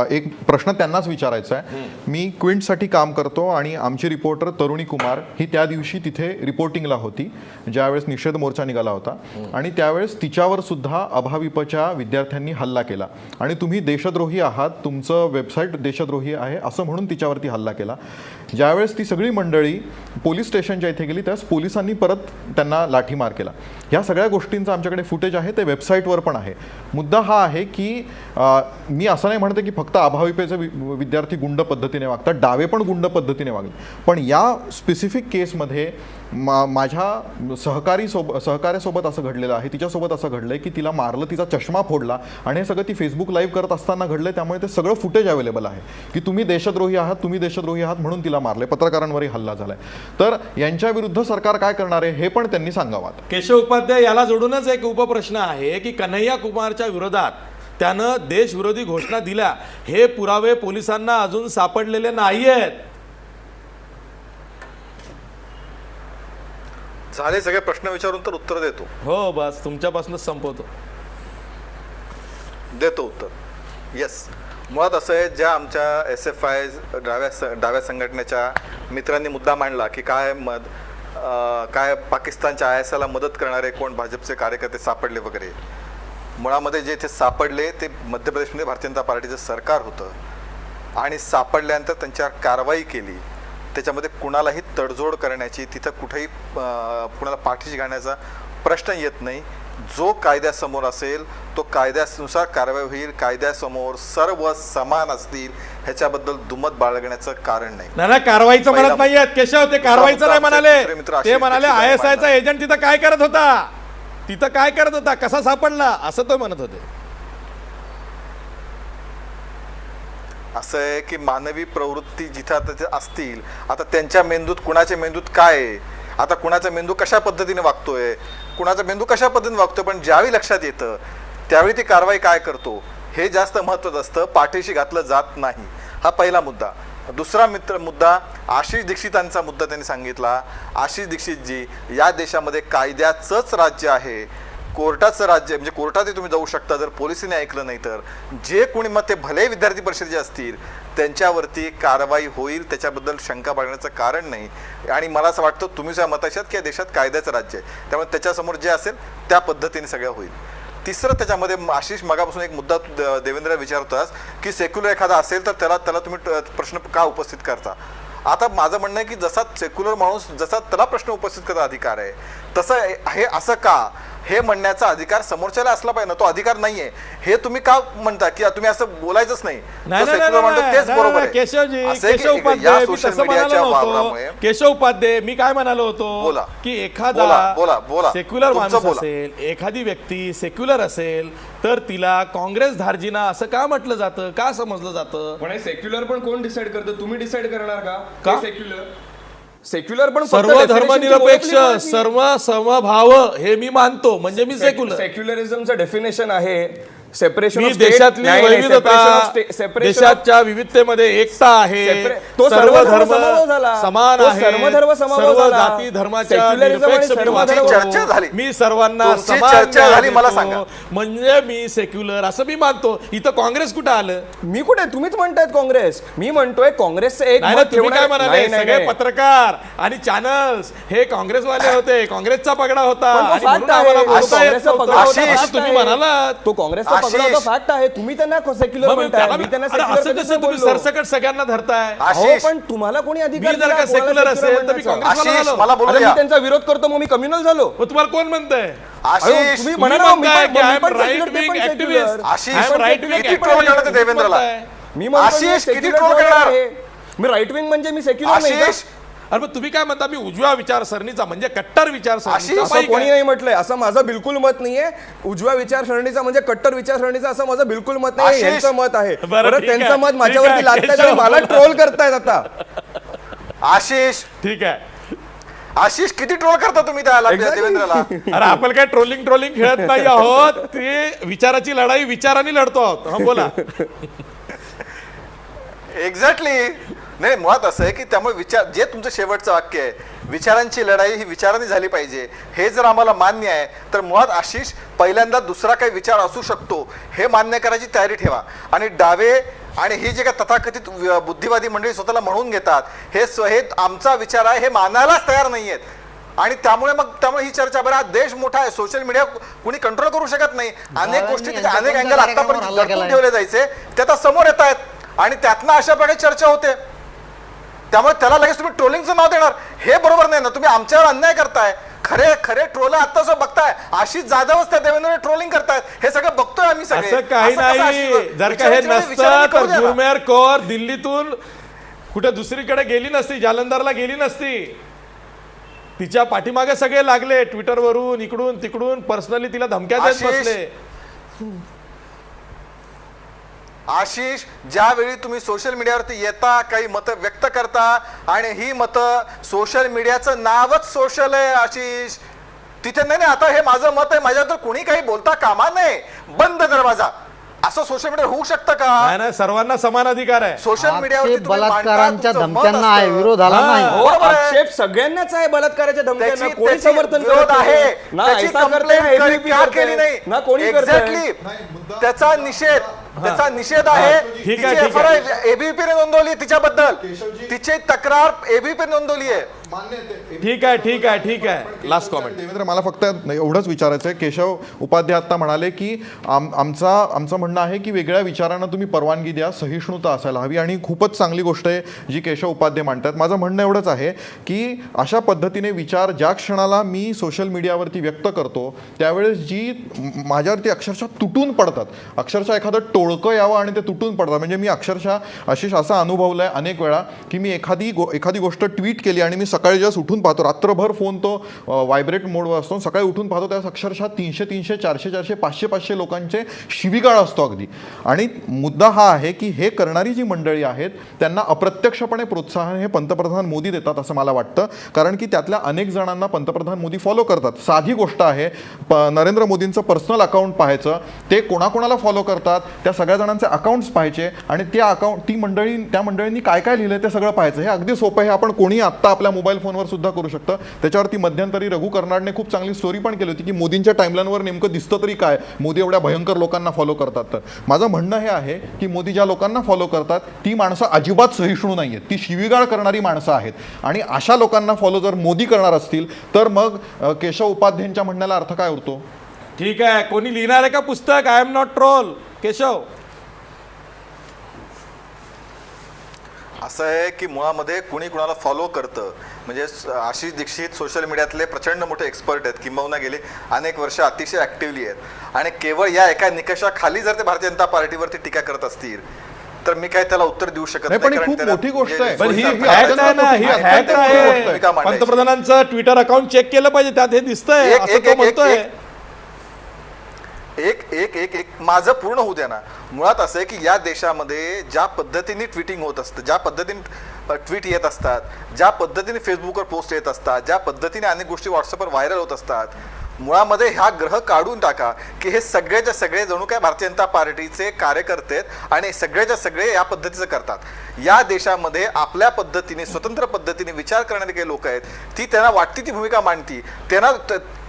[SPEAKER 2] एक प्रश्न त्यांनाच विचारायचा आहे. मी क्विंटसाठी काम करतो आणि आमची रिपोर्टर तरुणी कुमार ही त्या दिवशी तिथे रिपोर्टिंगला होती ज्यावेळेस निषेध मोर्चा निघाला होता आणि त्यावेळेस तिच्यावर सुद्धा अभाविपच्या विद्यार्थ्यांनी हल्ला केला आणि तुम्ही देशद्रोही आहात, तुमचं वेबसाईट देशद्रोही आहे असं म्हणून तिच्यावरती हल्ला केला. ज्यावेळेस ती सगळी मंडळी पोलीस स्टेशनच्या इथे गेली त्यावेळेस पोलिसांनी परत त्यांना लाठीमार केला. ह्या सगळ्या गोष्टींचं आमच्याकडे फुटेज आहे, ते वेबसाईटवर पण आहे. मुद्दा हा आहे की मी असं नाही म्हणते की फक्त अभाविपेचे विद्यार्थी गुंड पद्धतीने वागतात, डावे पण गुंड पद्धतीने वागले. पण या स्पेसिफिक केसमध्ये माझ्या सहकार्यासोबत असं घडलेलं आहे, तिच्यासोबत असं घडलंय की तिला मारलं, तिचा चष्मा फोडला आणि हे सगळं ती फेसबुक लाईव्ह करत असताना घडलंय. त्यामुळे ते सगळं फुटेज अवेलेबल आहे की तुम्ही देशद्रोही आहात, तुम्ही देशद्रोही आहात म्हणून तिला मारले, पत्रकारांवरही हल्ला झालाय. तर यांच्या विरुद्ध सरकार काय करणार आहे हे पण त्यांनी सांगावं.
[SPEAKER 1] केशव उपाध्याय, याला जोडूनच एक उपप्रश्न आहे की कन्हैया कुमारच्या विरोधात त्यानं देशविरोधी घोषणा दिल्या, हे पुरावे पोलिसांना अजून सापडलेले नाही आहेत.
[SPEAKER 5] झाले सगळे प्रश्न विचारून तर उत्तर देतो.
[SPEAKER 1] हो बस तुमच्यापासूनच संपवतो.
[SPEAKER 5] देतो उत्तर. येस, मुळात असं आहे, ज्या आमच्या SFI डाव्या संघटनेच्या मित्रांनी मुद्दा मांडला की काय पाकिस्तानच्या ISIला मदत करणारे कोण भाजपचे कार्यकर्ते सापडले वगैरे. मुळामध्ये जे इथे सापडले ते मध्य प्रदेशमध्ये भारतीय जनता पार्टीचं सरकार होतं आणि सापडल्यानंतर त्यांच्यावर कारवाई केली. त्याच्यामध्ये कुणालाही तडजोड करण्याची, तिथं कुठेही कुणाला पाठीशी घालण्याचा प्रश्न येत नाही. जो कायद्यासमोर असेल तो कायद्यानुसार कारवाई होईल. कायद्यासमोर सर्व समान असतील, ह्याच्याबद्दल दुमत बाळगण्याचं कारण नाही.
[SPEAKER 1] नाही कारवाईचं म्हणत नाहीयेत केशव, ते कारवाईचं नाही म्हणाले. ते म्हणाले ISIचा एजंट तिथं काय करत होता, कसा सापडला असं तो म्हणत होते.
[SPEAKER 5] असं आहे की मानवी प्रवृत्ती जिथं आता असतील, आता त्यांच्या मेंदूत, कुणाच्या मेंदूत काय आहे, आता कुणाचा मेंदू कशा पद्धतीने वागतोय, कुणाचा मेंदू कशा पद्धतीने वागतोय, पण ज्यावेळी लक्षात येतं त्यावेळी ती कारवाई काय करतो हे जास्त महत्त्वाचं असतं. पाठीशी घातलं जात नाही, हा पहिला मुद्दा. दुसरा मुद्दा आशिष दीक्षितांचा मुद्दा त्यांनी सांगितला. आशिष दीक्षितजी, या देशामध्ये कायद्याचंच राज्य आहे, कोर्टाचं राज्य, म्हणजे कोर्टातही तुम्ही जाऊ शकता जर पोलिसांनी ऐकलं नाही तर. जे कोणी मग ते भले विद्यार्थी परिषदेचे असतील त्यांच्यावरती कारवाई होईल, त्याच्याबद्दल शंका बाळगण्याचं कारण नाही. आणि मला असं वाटतं तुम्ही ज्या मताशात की या देशात कायद्याचं राज्य आहे, त्यामुळे त्याच्यासमोर जे असेल त्या पद्धतीने सगळं होईल. तिसरं त्याच्यामध्ये आशिष मगापासून एक मुद्दा देवेंद्र विचारतोस की सेक्युलर एखादा असेल तर त्याला तुम्ही प्रश्न का उपस्थित करता. आता माझं म्हणणं आहे की जसा सेक्युलर माणूस जसा त्याला प्रश्न उपस्थित करण्याचा अधिकार आहे, तसं हे असं का हे म्हणण्याचा अधिकार समोरच्याला असला पाहिजे ना. तो अधिकार नाहीये हे तुम्ही का म्हणता की तुम्ही असं बोलायचंच नाही.
[SPEAKER 1] केशव उपाध्याय, मी काय म्हणालो होतो की एखादा सेक्युलर माणूस असेल, एखादी व्यक्ती सेक्युलर असेल तर तिला काँग्रेस धार्जिना असं का म्हटलं जातं, का समजलं जातं.
[SPEAKER 4] पण हे सेक्युलर पण कोण डिसाईड करतं? तुम्ही डिसाईड करणार का? सेक्युलर पण
[SPEAKER 1] सर्व धर्मनिरपेक्ष, सर्व समभाव हे मी मानतो, म्हणजे मी सेक्युलर.
[SPEAKER 4] सेक्युलरिझमचं डेफिनेशन आहे सेपरेशन
[SPEAKER 1] मी देशातली विविधता, देशाच्या विविधतेमध्ये एकता आहे, तो सर्व धर्म समान आहे, सर्व जाती धर्माच्या निरपेक्ष मी सर्वांना समान
[SPEAKER 5] झाली मला सांगा.
[SPEAKER 1] म्हणजे मी सेक्युलर असं मी मानतो. इथं काँग्रेस कुठं आलं?
[SPEAKER 4] मी कुठे? तुम्हीच म्हणतायत काँग्रेस. मी म्हणतोय काँग्रेसचं एक
[SPEAKER 1] तुम्ही काय म्हणाले, सगळे पत्रकार आणि चॅनल्स हे काँग्रेसवाले होते, काँग्रेसचा पगडा होता, तुम्ही म्हणाला
[SPEAKER 4] तो काँग्रेसचा पगडा फॅक्ट आहे. तुम्ही त्यांना सेक्युलर
[SPEAKER 1] मग
[SPEAKER 4] म्हणताय,
[SPEAKER 1] त्याला
[SPEAKER 4] मी त्यांना
[SPEAKER 1] अरे
[SPEAKER 4] secular
[SPEAKER 1] असं
[SPEAKER 4] कधीच
[SPEAKER 1] कसं तुम्ही
[SPEAKER 4] बोललो.
[SPEAKER 1] सरसकट सगळ्यांना धरताय?
[SPEAKER 4] अहो,
[SPEAKER 5] आशिष,
[SPEAKER 4] पण तुम्हाला कोणी अधिकार
[SPEAKER 1] मी जर
[SPEAKER 4] दिला
[SPEAKER 1] का
[SPEAKER 4] कोणाला
[SPEAKER 1] secular
[SPEAKER 4] secular
[SPEAKER 1] असेल तर मी
[SPEAKER 4] म्हणण्याचा?
[SPEAKER 1] काँग्रेसवाला
[SPEAKER 5] आशिष,
[SPEAKER 1] झालो.
[SPEAKER 5] मला बोलू
[SPEAKER 4] अरे, मी
[SPEAKER 5] द्या.
[SPEAKER 4] त्यांचा विरोध करतो मग मी कम्युनल झालो.
[SPEAKER 1] मग तुम्हाला कोण म्हणतंय?
[SPEAKER 5] आशिष,
[SPEAKER 4] तुम्ही
[SPEAKER 1] तुम्ही
[SPEAKER 4] म्हणा ना, मी
[SPEAKER 1] म्हणताय
[SPEAKER 4] पण-
[SPEAKER 1] की
[SPEAKER 4] मी
[SPEAKER 1] I am
[SPEAKER 4] पण
[SPEAKER 1] right
[SPEAKER 4] secular, ते
[SPEAKER 1] wing
[SPEAKER 4] पण
[SPEAKER 1] activist.
[SPEAKER 4] secular.
[SPEAKER 5] Ashish,
[SPEAKER 1] I am right wing
[SPEAKER 5] किती
[SPEAKER 1] activist.
[SPEAKER 5] troll करणार ते देवेंद्रला?
[SPEAKER 1] म्हणताय.
[SPEAKER 4] मी म्हणतो
[SPEAKER 5] आशिष,
[SPEAKER 4] मी
[SPEAKER 5] किती
[SPEAKER 4] secular
[SPEAKER 5] troll
[SPEAKER 4] troll
[SPEAKER 5] करणार?
[SPEAKER 4] आहे. मी राईट विंग म्हणजे मी सेक्युलर नाही का?
[SPEAKER 5] आशिष,
[SPEAKER 1] अरे मग तुम्ही काय म्हणता? मी उजव्या विचारसरणीचा म्हणजे कट्टर विचारसरणीचा
[SPEAKER 5] आशिष,
[SPEAKER 4] असं
[SPEAKER 1] पाईक
[SPEAKER 4] कोणी
[SPEAKER 1] आहे.
[SPEAKER 4] नाही म्हटलंय. असं माझं बिलकुल मत नाहीये. उजव्या विचारसरणीचा म्हणजे कट्टर विचारसरणीचा असं माझं बिलकुल मत नाही.
[SPEAKER 5] आशिष,
[SPEAKER 4] यांचं मत आहे.
[SPEAKER 1] बरं,
[SPEAKER 4] परत
[SPEAKER 1] ठीक आहे,
[SPEAKER 4] त्यांचं मत
[SPEAKER 1] ठीक
[SPEAKER 4] माझ्यावरती
[SPEAKER 1] आहे,
[SPEAKER 4] लादतायत
[SPEAKER 1] केशव,
[SPEAKER 4] आणि मला
[SPEAKER 1] बोला.
[SPEAKER 4] ट्रोल करतायत आता.
[SPEAKER 5] आशिष,
[SPEAKER 1] ठीक आहे.
[SPEAKER 5] आशिष, किती ट्रोल करता तुम्ही त्याला
[SPEAKER 4] Exactly.
[SPEAKER 5] देवेंद्रला?
[SPEAKER 1] अरे आपण काय ट्रोलिंग खेळत नाही आहोत. ते विचाराची लढाई विचारांनी लढतो आहोत. हा बोला.
[SPEAKER 5] एक्झॅक्टली. नाही, मुळात असं आहे की त्यामुळे विचार, जे तुमचं शेवटचं वाक्य आहे, विचारांची लढाई ही विचारांनी झाली पाहिजे, हे जर आम्हाला मान्य आहे तर मुळात आशिष पहिल्यांदा दुसरा काही विचार असू शकतो हे मान्य करायची तयारी ठेवा. आणि डावे आणि ही जे काही तथाकथित बुद्धिवादी मंडळी स्वतःला म्हणून घेतात, हे आमचा विचार आहे हे मानायलाच तयार नाहीयेत. आणि त्यामुळे ही चर्चा, बरं हा देश मोठा आहे, सोशल मीडिया कुणी कंट्रोल करू शकत नाही, अनेक गोष्टी त्याचे अनेक अँगल आतापर्यंत दडपून ठेवले जायचे ते आता समोर येत आहेत आणि त्यातनं अशा प्रकारे चर्चा होते. त्यामुळे त्याला लगेच तुम्ही ट्रोलिंगचं नाव देणार हे बरोबर नाही ना. तुम्ही आमच्यावर अन्याय करताय. खरे ट्रोल आता असं बघताय, आशिष जाधवच त्या देवेंद्र ट्रोलिंग करतायत, हे सगळं बघतोय आम्ही सगळे.
[SPEAKER 1] असं काही
[SPEAKER 5] असं कसं
[SPEAKER 1] नाही.
[SPEAKER 5] आशिष?
[SPEAKER 1] जर का हे
[SPEAKER 5] विचारांची वेळ
[SPEAKER 1] नसतं
[SPEAKER 5] विचारांनी
[SPEAKER 1] तर
[SPEAKER 5] करू द्या ना.
[SPEAKER 1] गुरमेहर कौर दिल्लीतून कुठे दुसरीकडे गेली नसती, जालंधरला गेली नसती. तिच्या पाठीमागे सगळे लागले, ट्विटरवरून इकडून तिकडून पर्सनली तिला धमक्या देत
[SPEAKER 5] आशिष,
[SPEAKER 1] बसले.
[SPEAKER 5] आशिष, ज्यावेळी तुम्ही सोशल मीडियावरती येता, काही मतं व्यक्त करता आणि ही मतं, सोशल मीडियाचं नावच सोशल आहे आशिष, तिथे नाही आता हे माझं मत आहे, माझ्याबद्दल कोणी काही बोलता कामा नये, बंद दरवाजा, असं सोशल मीडियावर होऊ शकतं का?
[SPEAKER 1] नाही, सर्वांना समान अधिकार आहे.
[SPEAKER 5] सोशल मीडियावरती
[SPEAKER 3] आक्षेप
[SPEAKER 5] तुम्ही मांडता,
[SPEAKER 3] बलात्कारांच्या
[SPEAKER 5] तुमचं मत
[SPEAKER 3] धमक्यांना आहे,
[SPEAKER 5] असतं.
[SPEAKER 3] विरोधाला नाही.
[SPEAKER 4] हो,
[SPEAKER 5] बरोबर आहे.
[SPEAKER 4] आक्षेप सगळ्यांनाच आहे बलात्काराच्या धमक्यांना.
[SPEAKER 5] त्याची-
[SPEAKER 4] कोणी
[SPEAKER 5] त्याची
[SPEAKER 4] समर्थन
[SPEAKER 5] विरोध
[SPEAKER 4] करत
[SPEAKER 5] आहे.
[SPEAKER 4] नाही. ना
[SPEAKER 5] त्याची
[SPEAKER 4] ऐसा करताय,
[SPEAKER 5] complaint
[SPEAKER 4] ना ABP
[SPEAKER 5] का
[SPEAKER 4] करताय,
[SPEAKER 5] केली नाही?
[SPEAKER 4] ना कोणी करताय.
[SPEAKER 5] Exactly. त्याचा निषेध आहे.
[SPEAKER 1] ठीक आहे, ठीक
[SPEAKER 5] एबीपीने नोंदवली तिच्याबद्दल, तिची तक्रार एबीपी नोंदवली आहे.
[SPEAKER 1] ठीक आहे. Last comment.
[SPEAKER 2] देवेंद्र, मला फक्त एवढंच विचारायचं आहे. केशव उपाध्याय आता म्हणाले की आमचं म्हणणं आहे की वेगळ्या विचारांना तुम्ही परवानगी द्या, सहिष्णुता असायला हवी, आणि खूपच चांगली गोष्ट आहे जी केशव उपाध्याय मांडतात. माझं म्हणणं एवढंच आहे की अशा पद्धतीने विचार ज्या क्षणाला मी सोशल मीडियावरती व्यक्त करतो त्यावेळेस जी माझ्यावरती अक्षरशः तुटून पडतात, अक्षरशः एखादं टोळकं यावं आणि ते तुटून पडतात. म्हणजे मी अक्षरशः आशिष असा अनुभवलं आहे अनेक वेळा की मी एखादी गोष्ट ट्विट केली आणि मी सकाळी जस्ट उठून पाहतो, रात्रभर फोन तो व्हायब्रेट मोडवर असतो, सकाळी उठून पाहतो त्यावेळेस अक्षरशः 300, 400, 500 लोकांचे शिवीगाळ असतो अगदी. आणि मुद्दा हा आहे की हे करणारी जी मंडळी आहेत त्यांना अप्रत्यक्षपणे प्रोत्साहन हे पंतप्रधान मोदी देतात असं मला वाटतं. कारण की त्यातल्या अनेक जणांना पंतप्रधान मोदी फॉलो करतात. साधी गोष्ट आहे, नरेंद्र मोदींचं पर्सनल अकाउंट पाहायचं, ते कोणाकोणाला फॉलो करतात त्या सगळ्या जणांचे अकाउंट्स पाहायचे आणि त्या मंडळींनी काय काय लिहिलंय ते सगळं पाहायचं. हे अगदी सोपं आहे. आपण कोणी आत्ता आपल्या मोबाईल फोनवर सुद्धा करू शकतं. त्याच्यावरती मध्यंतरी रघु कर्नाडने खूप चांगली स्टोरी पण केली होती की मोदींच्या टाइमलाईनवर नेमकं दिसतं तरी काय, मोदी एवढ्या भयंकर लोकांना फॉलो करतात. तर माझं म्हणणं हे आहे की मोदी ज्या लोकांना फॉलो करतात ती माणसं अजिबात सहिष्णू नाही आहेत, ती शिवीगाळ करणारी माणसं आहेत. आणि अशा लोकांना फॉलो जर मोदी करणार असतील तर मग केशव उपाध्यायांच्या म्हणण्याला अर्थ काय उरतो?
[SPEAKER 1] ठीक आहे. कोणी लिहिणार आहे का पुस्तक I am not troll? Keshav,
[SPEAKER 5] असं आहे की मुळामध्ये कुणी कुणाला फॉलो करतं म्हणजे आशिष दीक्षित सोशल मीडियातले प्रचंड मोठे एक्सपर्ट आहेत, किंबहुना गेले अनेक वर्ष अतिशय ऍक्टिव्हली आहेत. आणि केवळ या एका निकषाखाली जर ते भारतीय जनता पार्टीवरती टीका करत असतील तर मी काय त्याला उत्तर देऊ शकत
[SPEAKER 2] नाही, पण ही
[SPEAKER 5] कारण
[SPEAKER 2] खूप
[SPEAKER 5] त्याला
[SPEAKER 2] मोठी गोष्ट आहे.
[SPEAKER 1] पण ही
[SPEAKER 2] ही
[SPEAKER 1] फॅक्ट आहे ना, ही
[SPEAKER 2] अत्यंत
[SPEAKER 1] फॅक्ट
[SPEAKER 2] मोठी
[SPEAKER 1] आहे.
[SPEAKER 2] गोष्ट आहे.
[SPEAKER 5] भूमिका मांडायची.
[SPEAKER 1] पंतप्रधानांचं ट्विटर अकाउंट चेक केलं पाहिजे, त्यात हे दिसतंय असं तो म्हणतोय.
[SPEAKER 5] एक माझं पूर्ण होऊ द्या ना. मुळात असं आहे की या देशामध्ये ज्या पद्धतीने ट्विटिंग होत असतं, ज्या पद्धतीने ट्विट येत असतात, ज्या पद्धतीने फेसबुकवर पोस्ट येत असतात, ज्या पद्धतीने अनेक गोष्टी व्हॉट्सअपवर व्हायरल होत असतात, मुळामध्ये हा ग्रह काढून टाका की हे सगळेच्या सगळे जणू काय भारतीय जनता पार्टीचे कार्यकर्ते आहेत आणि सगळेच्या सगळे या पद्धतीचं करतात. या देशामध्ये आपल्या पद्धतीने स्वतंत्र पद्धतीने विचार करणारे काही लोक आहेत, ती त्यांना वाटती ती भूमिका मांडती. त्यांना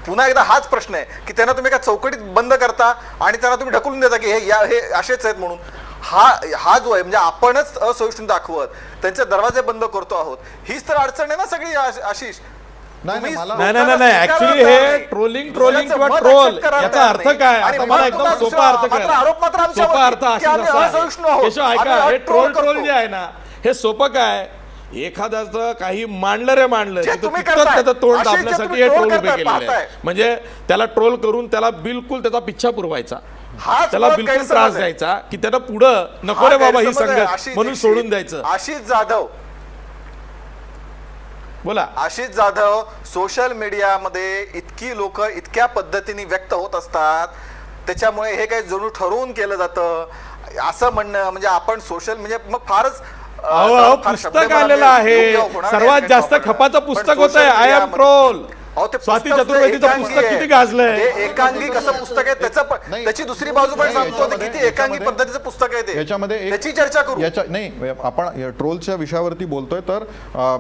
[SPEAKER 5] पुन्हा एकदा हाच प्रश्न आहे की त्यांना तुम्ही एका चौकटीत बंद करता आणि त्यांना तुम्ही ढकलून देता की हे असेच आहेत म्हणून. हा जो आहे म्हणजे आपणच असहिष्णुता दाखवत त्यांचे दरवाजे बंद करतो आहोत. हीच तर अडचण आहे ना सगळी आशिष.
[SPEAKER 2] नाही, मला-
[SPEAKER 1] नाही ऍक्च्युली हे ट्रोलिंग किंवा ट्रोल याचा अर्थ काय आता मला एकदम सोपा अर्थ कळला. सोपा अर्थ केशव ऐका, हे ट्रोल जे आहे ना हे सोपं काय, एखाद्याचं काही मांडलं रे मांडलं
[SPEAKER 5] जे
[SPEAKER 1] की तो
[SPEAKER 5] तुम्ही
[SPEAKER 1] तितकंच
[SPEAKER 5] करताय,
[SPEAKER 1] त्याचं तोंड
[SPEAKER 5] असे जे
[SPEAKER 1] दाबण्यासाठी
[SPEAKER 5] तुम्ही
[SPEAKER 1] हे
[SPEAKER 5] troll
[SPEAKER 1] ट्रोल उभे
[SPEAKER 5] करताय,
[SPEAKER 1] केलेले आहे.
[SPEAKER 5] पाहताय.
[SPEAKER 1] म्हणजे त्याला ट्रोल करून त्याला बिलकुल त्याचा पिच्छा पुरवायचा,
[SPEAKER 5] हाच
[SPEAKER 1] त्याला
[SPEAKER 5] मुळात
[SPEAKER 1] बिलकुल
[SPEAKER 5] गैरसमज
[SPEAKER 1] त्रास
[SPEAKER 5] आहे.
[SPEAKER 1] द्यायचा की त्याला पुढं नको
[SPEAKER 5] हा
[SPEAKER 1] रे बाबा ही
[SPEAKER 5] गैरसमज आहे.
[SPEAKER 1] संगत
[SPEAKER 5] आशिष
[SPEAKER 1] म्हणून
[SPEAKER 5] दीक्षित,
[SPEAKER 1] सोडून द्यायचं.
[SPEAKER 5] आशिष जाधव
[SPEAKER 1] बोला.
[SPEAKER 5] आशिष जाधव सोशल मीडियामध्ये इतकी लोक इतक्या पद्धतीने व्यक्त होत असतात, त्याच्यामुळे हे काही जणू ठरवून केलं जातं असं म्हणणं म्हणजे आपण सोशल म्हणजे मग फारच
[SPEAKER 1] अहो
[SPEAKER 5] फार
[SPEAKER 1] पुस्तक
[SPEAKER 5] शब्दबळ
[SPEAKER 1] आलेलं
[SPEAKER 5] योग्य
[SPEAKER 1] आहे,
[SPEAKER 5] होणार नाही
[SPEAKER 1] सर्वात
[SPEAKER 5] या
[SPEAKER 1] जास्त
[SPEAKER 5] ठिकाणी
[SPEAKER 1] खपाचं
[SPEAKER 5] पण
[SPEAKER 1] पुस्तक
[SPEAKER 5] social
[SPEAKER 1] होत आहे आय एम
[SPEAKER 5] media
[SPEAKER 1] ट्रोल.
[SPEAKER 5] अहो, ते
[SPEAKER 1] स्वाती
[SPEAKER 5] पुस्तक
[SPEAKER 1] चतुर्वेदीचं
[SPEAKER 5] एकांगी
[SPEAKER 1] पुस्तक
[SPEAKER 5] आहे.
[SPEAKER 1] किती गाजलंय.
[SPEAKER 5] ते एकांगी कसं पुस्तक आहे त्याचं पण
[SPEAKER 2] नाही,
[SPEAKER 5] त्याची दुसरी बाजू पण
[SPEAKER 2] नाही,
[SPEAKER 5] सांगतो की
[SPEAKER 2] याच्यामध्ये-
[SPEAKER 5] किती एकांगी
[SPEAKER 2] याच्यामध्ये-
[SPEAKER 5] पद्धतीचं पुस्तक आहे ते
[SPEAKER 2] याच्यामध्ये
[SPEAKER 5] त्याची चर्चा करू.
[SPEAKER 2] नाही, आपण ट्रोलच्या विषयावरती बोलतोय तर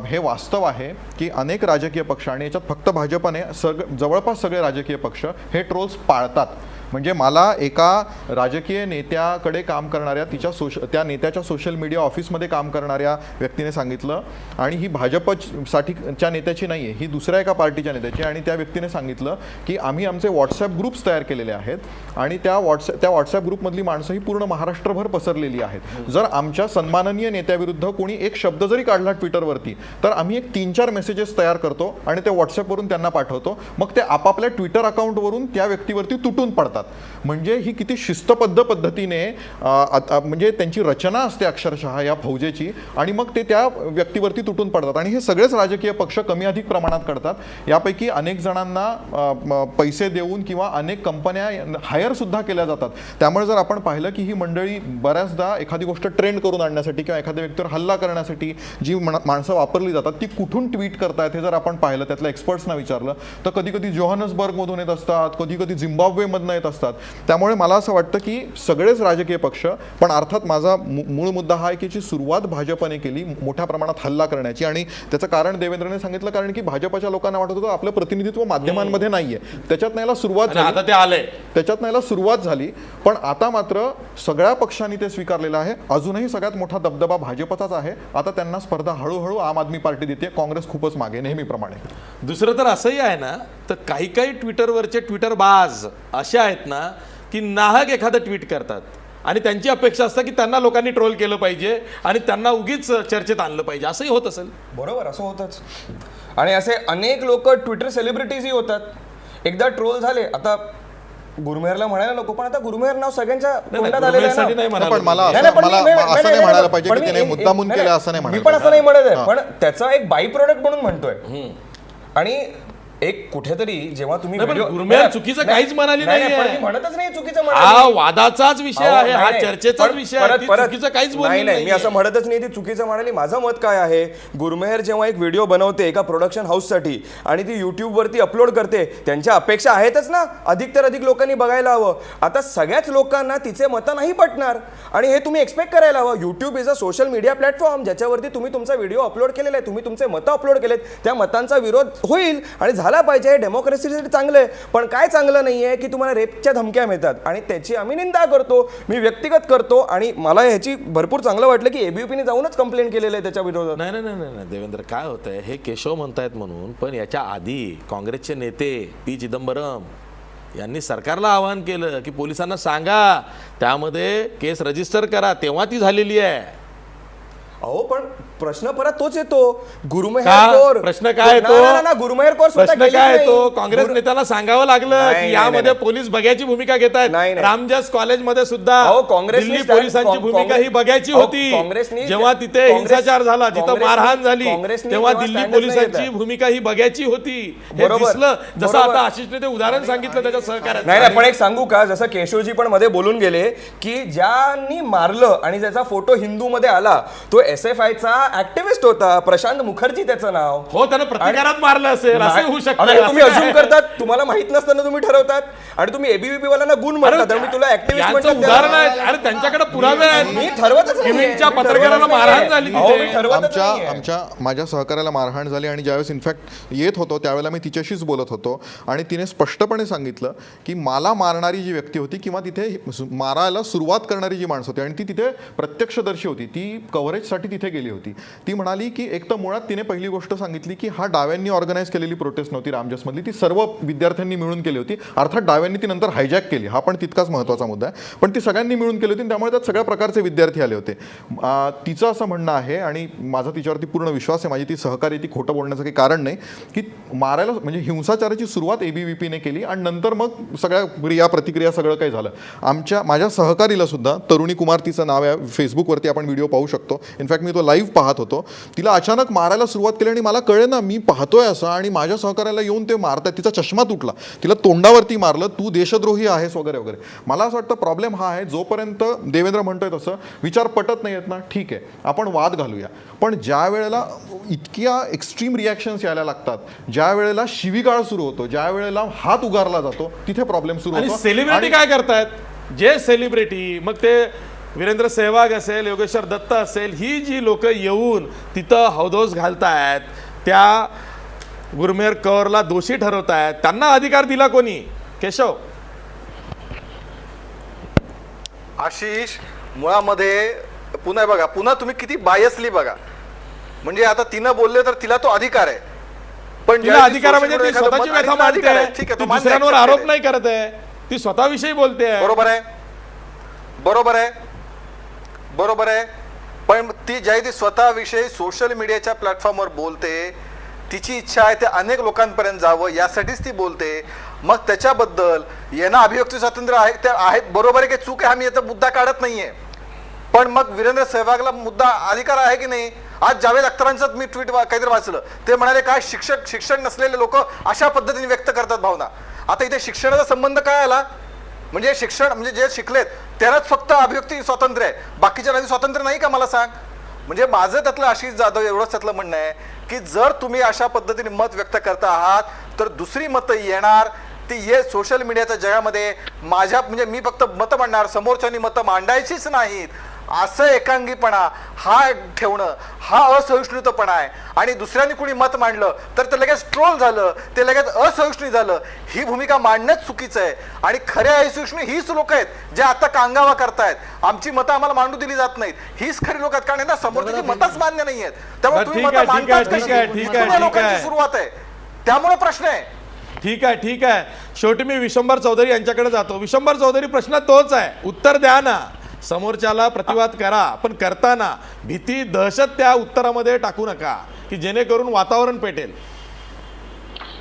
[SPEAKER 2] हे वास्तव आहे की अनेक राजकीय पक्ष आणि याच्यात फक्त भाजपने जवळपास सगळे राजकीय पक्ष हे ट्रोल्स पाळतात. म्हणजे मला एका राजकीय नेत्याकडे काम करणाऱ्या त्या नेत्याच्या सोशल मीडिया ऑफिसमध्ये काम करणाऱ्या व्यक्तीने सांगितलं, आणि ही भाजपसाठीच्या नेत्याची नाही आहे, ही दुसऱ्या एका पार्टीच्या नेत्याची, आणि त्या व्यक्तीने सांगितलं की आम्ही आमचे व्हॉट्सॲप ग्रुप्स तयार केलेले आहेत आणि त्या व्हॉट्सॲप ग्रुपमधली माणसं ही पूर्ण महाराष्ट्रभर पसरलेली आहेत. जर आमच्या सन्माननीय नेत्याविरुद्ध कोणी एक शब्द जरी काढला ट्विटरवरती तर आम्ही एक 3-4 मेसेजेस तयार करतो आणि ते व्हॉट्सॲपवरून त्यांना पाठवतो, मग ते आपापल्या ट्विटर अकाउंटवरून त्या व्यक्तीवरती तुटून पडतात. म्हणजे ही किती शिस्तबद्ध पद्धतीने म्हणजे त्यांची रचना असते अक्षरशः या फौजेची, आणि मग ते त्या व्यक्तीवरती तुटून पडतात. आणि हे सगळेच राजकीय पक्ष कमी अधिक प्रमाणात करतात. यापैकी अनेक जणांना पैसे देऊन किंवा अनेक कंपन्या हायर सुद्धा केल्या जातात. त्यामुळे जर आपण पाहिलं की ही मंडळी बऱ्याचदा एखादी गोष्ट ट्रेंड करून आणण्यासाठी किंवा एखाद्या व्यक्तीवर हल्ला करण्यासाठी जी माणसं वापरली जातात ती कुठून ट्विट करतायत हे जर आपण पाहिलं, त्यातल्या एक्सपर्ट्सना विचारलं तर कधी कधी जोहान्सबर्गमधून येत असतात, कधी कधी झिम्बाब्वेमधनं येत असतात. त्यामुळे मला असं वाटतं की सगळेच राजकीय पक्ष, पण अर्थात माझा मूळ मुद्दा हा आहे की जी सुरुवात भाजपने केली मोठ्या प्रमाणात हल्ला करण्याची, आणि त्याचं कारण देवेंद्रने सांगितलं, कारण की भाजपच्या लोकांना वाटत होतं आपलं प्रतिनिधित्व माध्यमांमध्ये नाहीये, त्याच्यात न्यायला सुरुवात
[SPEAKER 1] आणि आता ते आलंय.
[SPEAKER 2] सुरुवात झाली. पण आता मात्र सगळ्या पक्षांनी ते स्वीकारलेलं आहे. अजूनही सगळ्यात मोठा दबदबा भाजपचाच आहे. आता त्यांना स्पर्धा हळूहळू आम आदमी पार्टी देते, काँग्रेस खूपच मागे नेहमीप्रमाणे.
[SPEAKER 1] दुसरं तर असंही आहे ना, तर काही ट्विटरवरचे ट्विटर बाज असे आहेत ना की नाहक एखादं ट्विट करतात आणि त्यांची अपेक्षा असते की त्यांना लोकांनी ट्रोल केलं पाहिजे आणि त्यांना उगीच चर्चेत आणलं पाहिजे. असंही होत असेल.
[SPEAKER 4] बरोबर, असं होतच. आणि असे अनेक लोक ट्विटर सेलिब्रिटीजही होतात. एकदा ट्रोल झाले, आता गुरमेहरला म्हणायला नको, पण आता गुरमेहर नाव सगळ्यांच्या तोंडात आलेलं आहे
[SPEAKER 1] गुरमेहरसाठी
[SPEAKER 4] ना.
[SPEAKER 1] नाही म्हणालो.
[SPEAKER 2] पण मला
[SPEAKER 4] नाही, नाही, पण
[SPEAKER 2] मला
[SPEAKER 4] मी-
[SPEAKER 2] असं नाही म्हणायला पाहिजे की त्याने मुद्दामून
[SPEAKER 4] नाही,
[SPEAKER 2] केलं असं नाही
[SPEAKER 4] मी
[SPEAKER 2] म्हणायला
[SPEAKER 4] पण असं
[SPEAKER 2] पाहिजे.
[SPEAKER 4] नाही म्हणत आहे, पण त्याचा एक बाय प्रोडक्ट म्हणून म्हणतोय. आणि एक कुठेतरी जेव्हा तुम्ही
[SPEAKER 1] नाही, पण
[SPEAKER 4] video-
[SPEAKER 1] गुरमेहर
[SPEAKER 4] नाही,
[SPEAKER 1] चुकीचं
[SPEAKER 4] नाही,
[SPEAKER 1] काहीच म्हणाली
[SPEAKER 4] नाही,
[SPEAKER 1] नाहीये.
[SPEAKER 4] पण मी म्हणतच नाही चुकीचं
[SPEAKER 1] हा
[SPEAKER 4] म्हणाली.
[SPEAKER 1] वादाचाच विषय
[SPEAKER 4] अहो,
[SPEAKER 1] आहे, हा
[SPEAKER 4] नाही,
[SPEAKER 1] चर्चेचाच
[SPEAKER 4] पण
[SPEAKER 1] विषय आहे. ती चुकीचं काहीच बोलली
[SPEAKER 4] नाही, मी
[SPEAKER 1] नाहीये.
[SPEAKER 4] असं म्हणतच नाही ती चुकीचं म्हणाली. माझं मत काय आहे, गुरमेहर जेव्हा एक व्हिडिओ बनवते एका प्रोडक्शन हाऊससाठी आणि ती युट्यूबवरती अपलोड करते, त्यांच्या अपेक्षा आहेतच ना अधिक तर अधिक लोकांनी बघायला हवं. आता सगळ्याच लोकांना तिचे मतं नाही पटणार आणि हे तुम्ही एक्सपेक्ट करायला हवं. YouTube is a social media platform ज्याच्यावरती तुम्ही तुमचा व्हिडिओ अपलोड केलेला आहे, तुम्ही तुमचे मतं अपलोड केलेत, त्या मतांचा विरोध होईल आणि झाला पाहिजे. हे डेमोक्रेसीसाठी चांगलं आहे. पण काय चांगलं नाहीये की तुम्हाला रेपच्या धमक्या मिळतात आणि त्याची आम्ही निंदा करतो, मी व्यक्तिगत करतो. आणि मला ह्याची भरपूर चांगलं वाटलं की एबीवीपीने जाऊनच कंप्लेंट केलेलं आहे त्याच्या विरोधात.
[SPEAKER 1] नाही नाही नाही नाही देवेंद्र, काय होतंय, हे केशव म्हणतायत म्हणून, पण याच्या आधी काँग्रेसचे नेते पी चिदंबरम यांनी सरकारला आवाहन केलं की पोलिसांना सांगा त्यामध्ये केस रजिस्टर करा, तेव्हा ती झालेली आहे.
[SPEAKER 4] अहो पण प्रश्न परत तोच येतो, गुरमेहर
[SPEAKER 1] का?
[SPEAKER 4] कौर
[SPEAKER 1] प्रश्न काय येतो?
[SPEAKER 4] ना गुरमेहर कौर स्वतः
[SPEAKER 1] प्रश्न
[SPEAKER 4] गेलीच
[SPEAKER 1] काय
[SPEAKER 4] नाही.
[SPEAKER 1] येतो, काँग्रेस नेत्यांना सांगावं लागलं
[SPEAKER 4] नाही,
[SPEAKER 1] की
[SPEAKER 4] नाही,
[SPEAKER 1] यामध्ये
[SPEAKER 4] नाही.
[SPEAKER 1] पोलीस बघ्याची भूमिका घेत आहेत.
[SPEAKER 4] नाही, नाही.
[SPEAKER 1] रामजस कॉलेजमध्ये सुद्धा
[SPEAKER 4] अहो, काँग्रेसनी
[SPEAKER 1] दिल्ली
[SPEAKER 4] stand-
[SPEAKER 1] पोलिसांची भूमिका ही बघायची
[SPEAKER 4] अहो,
[SPEAKER 1] होती.
[SPEAKER 4] काँग्रेसनी-
[SPEAKER 1] जेव्हा तिथे
[SPEAKER 4] काँग्रेस-
[SPEAKER 1] हिंसाचार झाला, जिथं
[SPEAKER 4] काँग्रेसनी-
[SPEAKER 1] मारहाण झाली,
[SPEAKER 4] काँग्रेसनी
[SPEAKER 1] तेव्हा
[SPEAKER 4] तेव्हा
[SPEAKER 1] दिल्ली
[SPEAKER 4] standच नाही
[SPEAKER 1] पोलिसांची
[SPEAKER 4] घेतला.
[SPEAKER 1] भूमिका ही बघायची होती. हे
[SPEAKER 4] बरोबर,
[SPEAKER 1] दिसलं. जसं
[SPEAKER 4] बरोबर.
[SPEAKER 1] आता आशिषने ते उदाहरण सांगितलं त्याच्या सहकार्यात.
[SPEAKER 4] नाही नाही, पण एक सांगू का, जसं केशवजी पण मध्ये बोलून गेले की ज्यांनी मारलं आणि ज्याचा फोटो हिंदू मध्ये आला तो SFIचा ऍक्टिव्हिस्ट होता, प्रशांत मुखर्जी त्याचं नाव.
[SPEAKER 1] हो, त्यानं प्रतिकारात मारलं असेल, असं होऊ शकतं.
[SPEAKER 4] अरे, तुम्ही
[SPEAKER 1] असं
[SPEAKER 4] अजून
[SPEAKER 1] काय?
[SPEAKER 4] करतात, तुम्हाला माहित नसताना तुम्ही ठरवतात आणि तुम्ही एबीव्हीपी वाल्यांना गुण म्हणतात आणि मी तुला ऍक्टिव्हिस्ट
[SPEAKER 1] यांचं
[SPEAKER 4] म्हणतात.
[SPEAKER 1] उदाहरण आहे. अरे त्यांच्याकडे पुरावे आहेत.
[SPEAKER 4] मी ठरवतच नाहीये.
[SPEAKER 1] किमींच्या
[SPEAKER 4] मी
[SPEAKER 1] पत्रकाराला
[SPEAKER 4] ठरवतच
[SPEAKER 1] मारहाण
[SPEAKER 4] नाहीये.
[SPEAKER 1] झाली
[SPEAKER 4] अहो,
[SPEAKER 1] तिथे.
[SPEAKER 4] मी ठरवतच नाहीये.
[SPEAKER 2] माझ्या सहकार्याला मारहाण झाली आणि ज्यावेळेस इनफॅक्ट येत होतो त्यावेळेला मी तिच्याशीच बोलत होतो आणि तिने स्पष्टपणे सांगितलं की मला मारणारी जी व्यक्ती होती किंवा तिथे मारायला सुरुवात करणारी जी माणसं होती आणि ती तिथे प्रत्यक्षदर्शी होती, ती कव्हरेजसाठी यासाठी तिथे गेली होती. ती म्हणाली की एक तर मुळात तिने पहिली गोष्ट सांगितली की हा डाव्यांनी ऑर्गनाईज केलेली प्रोटेस्ट नव्हती रामजसमधली, ती सर्व विद्यार्थ्यांनी मिळून केली होती. अर्थात डाव्यांनी ती नंतर हायजॅक केली, हा पण तितकाच महत्त्वाचा मुद्दा आहे, पण ती सगळ्यांनी मिळून केली होती. त्यामुळे त्यात सगळ्या प्रकारचे विद्यार्थी आले होते. तिचं असं म्हणणं आहे आणि माझा तिच्यावरती पूर्ण विश्वास आहे, माझी ती सहकारी, ती खोटं बोलण्याचं काही कारण नाही, की मारायला म्हणजे हिंसाचाराची सुरुवात ABVPने केली आणि नंतर मग सगळ्या क्रिया प्रतिक्रिया सगळं काही झालं. माझ्या सहकारीला सुद्धा, तरुणी कुमार तिचं नाव आहे, फेसबुकवरती आपण व्हिडिओ पाहू शकतो. इनफॅक्ट मी तो लाईव्ह पाहत होतो. तिला अचानक मारायला सुरुवात केली आणि मला कळे ना, मी पाहतोय असं आणि माझ्या सहकार्याला येऊन ते मारतात. तिचा चष्मा तुटला, तिला तोंडावरती मारलं, तू देशद्रोही आहेस वगैरे वगैरे. मला असं वाटतं प्रॉब्लेम हा आहे, जोपर्यंत देवेंद्र म्हणतोय तसं विचार पटत नाही आहेत ना, ठीक आहे आपण वाद घालूया, पण ज्या वेळेला इतक्या एक्स्ट्रीम रिॲक्शन्स यायला लागतात, ज्या वेळेला शिवीगाळ सुरू होतो, ज्या वेळेला हात उगारला जातो, तिथे प्रॉब्लेम सुरू होतो.
[SPEAKER 1] आणि सेलिब्रिटी काय करतायत, जे सेलिब्रिटी, मग ते वीरेंद्र सहवाग असेल, योगेश्वर दत्त असेल, ही जी लोक येऊन तिथं हौदोस घालतायत, त्या गुरमेर कौरला दोषी ठरवतायत, त्यांना अधिकार दिला कोणी? केशव,
[SPEAKER 5] आशिष, मुळामध्ये पुन्हा बघा, पुन्हा तुम्ही किती बायसली बघा. म्हणजे आता तिनं बोलले तर तिला तो अधिकार आहे, पण
[SPEAKER 1] तिला अधिकार म्हणजे ती स्वतःची व्यथा मांडते, ती दुसऱ्यांवर आरोप नाही करत आहे, ती स्वतःविषयी बोलते.
[SPEAKER 5] बरोबर आहे, बरोबर आहे, बरोबर आहे. पण ती ज्याही ती स्वतःविषयी सोशल मीडियाच्या प्लॅटफॉर्मवर बोलते, तिची इच्छा आहे ते अनेक लोकांपर्यंत जावं यासाठीच ती बोलते. मग त्याच्याबद्दल यांना अभिव्यक्ती स्वातंत्र्य आहे, ते आहेत, बरोबर आहे की चूक आहे, आम्ही याचा मुद्दा काढत नाहीये. पण मग वीरेंद्र सहवागला मुद्दा अधिकार आहे की नाही? आज जावेद अख्तरांचं मी ट्विट काहीतरी वाचलं, ते म्हणाले काय शिक्षण नसलेले लोक अशा पद्धतीने व्यक्त करतात भावना. आता इथे शिक्षणाचा संबंध काय आला? म्हणजे शिक्षण म्हणजे जे शिकलेत त्यांनाच फक्त अभिव्यक्ती स्वातंत्र्य आहे, बाकीच्या स्वातंत्र्य नाही का? मला सांग. म्हणजे माझं त्यातलं आशिष जाधव एवढंच त्यातलं म्हणणं आहे की जर तुम्ही अशा पद्धतीने मत व्यक्त करता आहात तर दुसरी मतं येणार, ती ये सोशल मीडियाच्या जगामध्ये माझ्या म्हणजे मी फक्त मतं मांडणार, समोरच्यांनी मतं मांडायचीच नाहीत, असं एकांगीपणा हा ठेवणं हा असहिष्णुतापणा आहे. आणि दुसऱ्यांनी कुणी मत मांडलं तर ते लगेच ट्रोल झालं, ते लगेच असहिष्णू झालं, ही भूमिका मांडणंच चुकीचं आहे. आणि खऱ्या असहिष्णू हीच लोक आहेत जे आता कांगावा करतायत, आमची मतं आम्हाला मांडू दिली जात नाहीत, हीच खरी लोक आहेत, कारण यांना समोरची मतच मान्य नाही आहेत. त्यामुळे तुम्ही मतं मांडताच कशी? लोकांची सुरुवात आहे, त्यामुळे प्रश्न आहे.
[SPEAKER 1] ठीक आहे, ठीक आहे. शेवटी मी विशंभर चौधरी यांच्याकडे जातो. विशंभर चौधरी, प्रश्न तोच आहे, उत्तर द्या ना. समोरच्याला प्रतिवाद करा, पण करताना भीती दहशत त्या उत्तरामध्ये टाकू नका की जेणेकरून वातावरण पेटेल.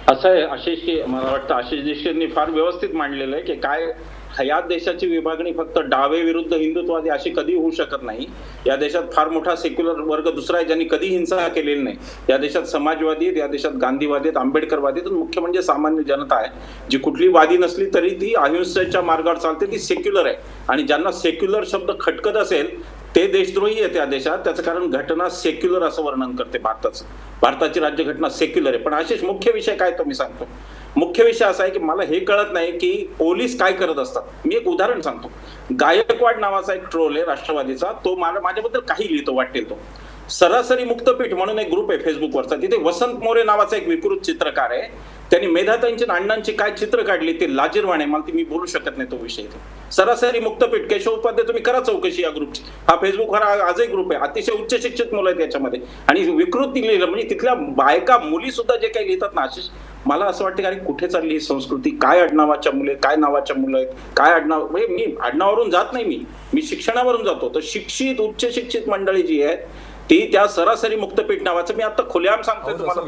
[SPEAKER 6] असं आहे आशिष, की मला वाटतं आशिष दीक्षितनी फार व्यवस्थित मांडलेलं आहे की काय या देशाची विभागणी फक्त डावे विरुद्ध हिंदुत्ववादी अशी कधी होऊ शकत नाही. या देशात फार मोठा सेक्युलर वर्ग दुसरा आहे ज्यांनी कधी हिंसा केलेली नाही. या देशात समाजवादी आहेत, या देशात गांधीवादी आहेत, आंबेडकरवादी आहेत, मुख्य म्हणजे सामान्य जनता आहे जी कुठली वादी नसली तरी ती अहिंसेच्या मार्गावर चालते, ती सेक्युलर आहे. आणि ज्यांना सेक्युलर शब्द खटकत असेल ते देशद्रोही आहेत या देशात. त्याचं कारण घटना सेक्युलर असं वर्णन करते भारताचं. भारताची राज्यघटना सेक्युलर आहे. पण असेच मुख्य विषय काय तो मी सांगतो. मुख्य विषय असा आहे की मला हे कळत नाही की पोलीस काय करत असतात. मी एक उदाहरण सांगतो. गायकवाड नावाचा एक ट्रोल आहे राष्ट्रवादीचा, तो माझ्याबद्दल काही लिहितो वाटेल तो. सरासरी मुक्तपीठ म्हणून एक ग्रुप आहे फेसबुकवरचा, तिथे वसंत मोरे नावाचा एक विकृत चित्रकार आहे, त्यांनी मेधाताईंची अण्णांची काय चित्र काढली ते लाजिरवाणे, मला मी बोलू शकत नाही तो विषय. सरासरी मुक्तपीठ, केशव उपाध्याय, तुम्ही करा चौकशी या ग्रुपची. हा फेसबुकवर आजही ग्रुप आहे, अतिशय उच्च शिक्षित मुलं आहेत याच्यामध्ये. आणि विकृत लिहिलं म्हणजे तिथल्या बायका मुली सुद्धा जे काही लिहितात ना आशिष, मला असं वाटतं की अरे कुठे चालली ही संस्कृती, काय आडनावाच्या मुले, काय नावाच्या मुलं आहेत, काय आडनाव. म्हणजे मी आडनावावरून जात नाही, मी शिक्षणावरून जातो. तर शिक्षित उच्च शिक्षित मंडळी जी आहेत ती त्या सरासरी मुक्तपीठ नावाचं, मी आता खुलेआम सांगतोय तुम्हाला,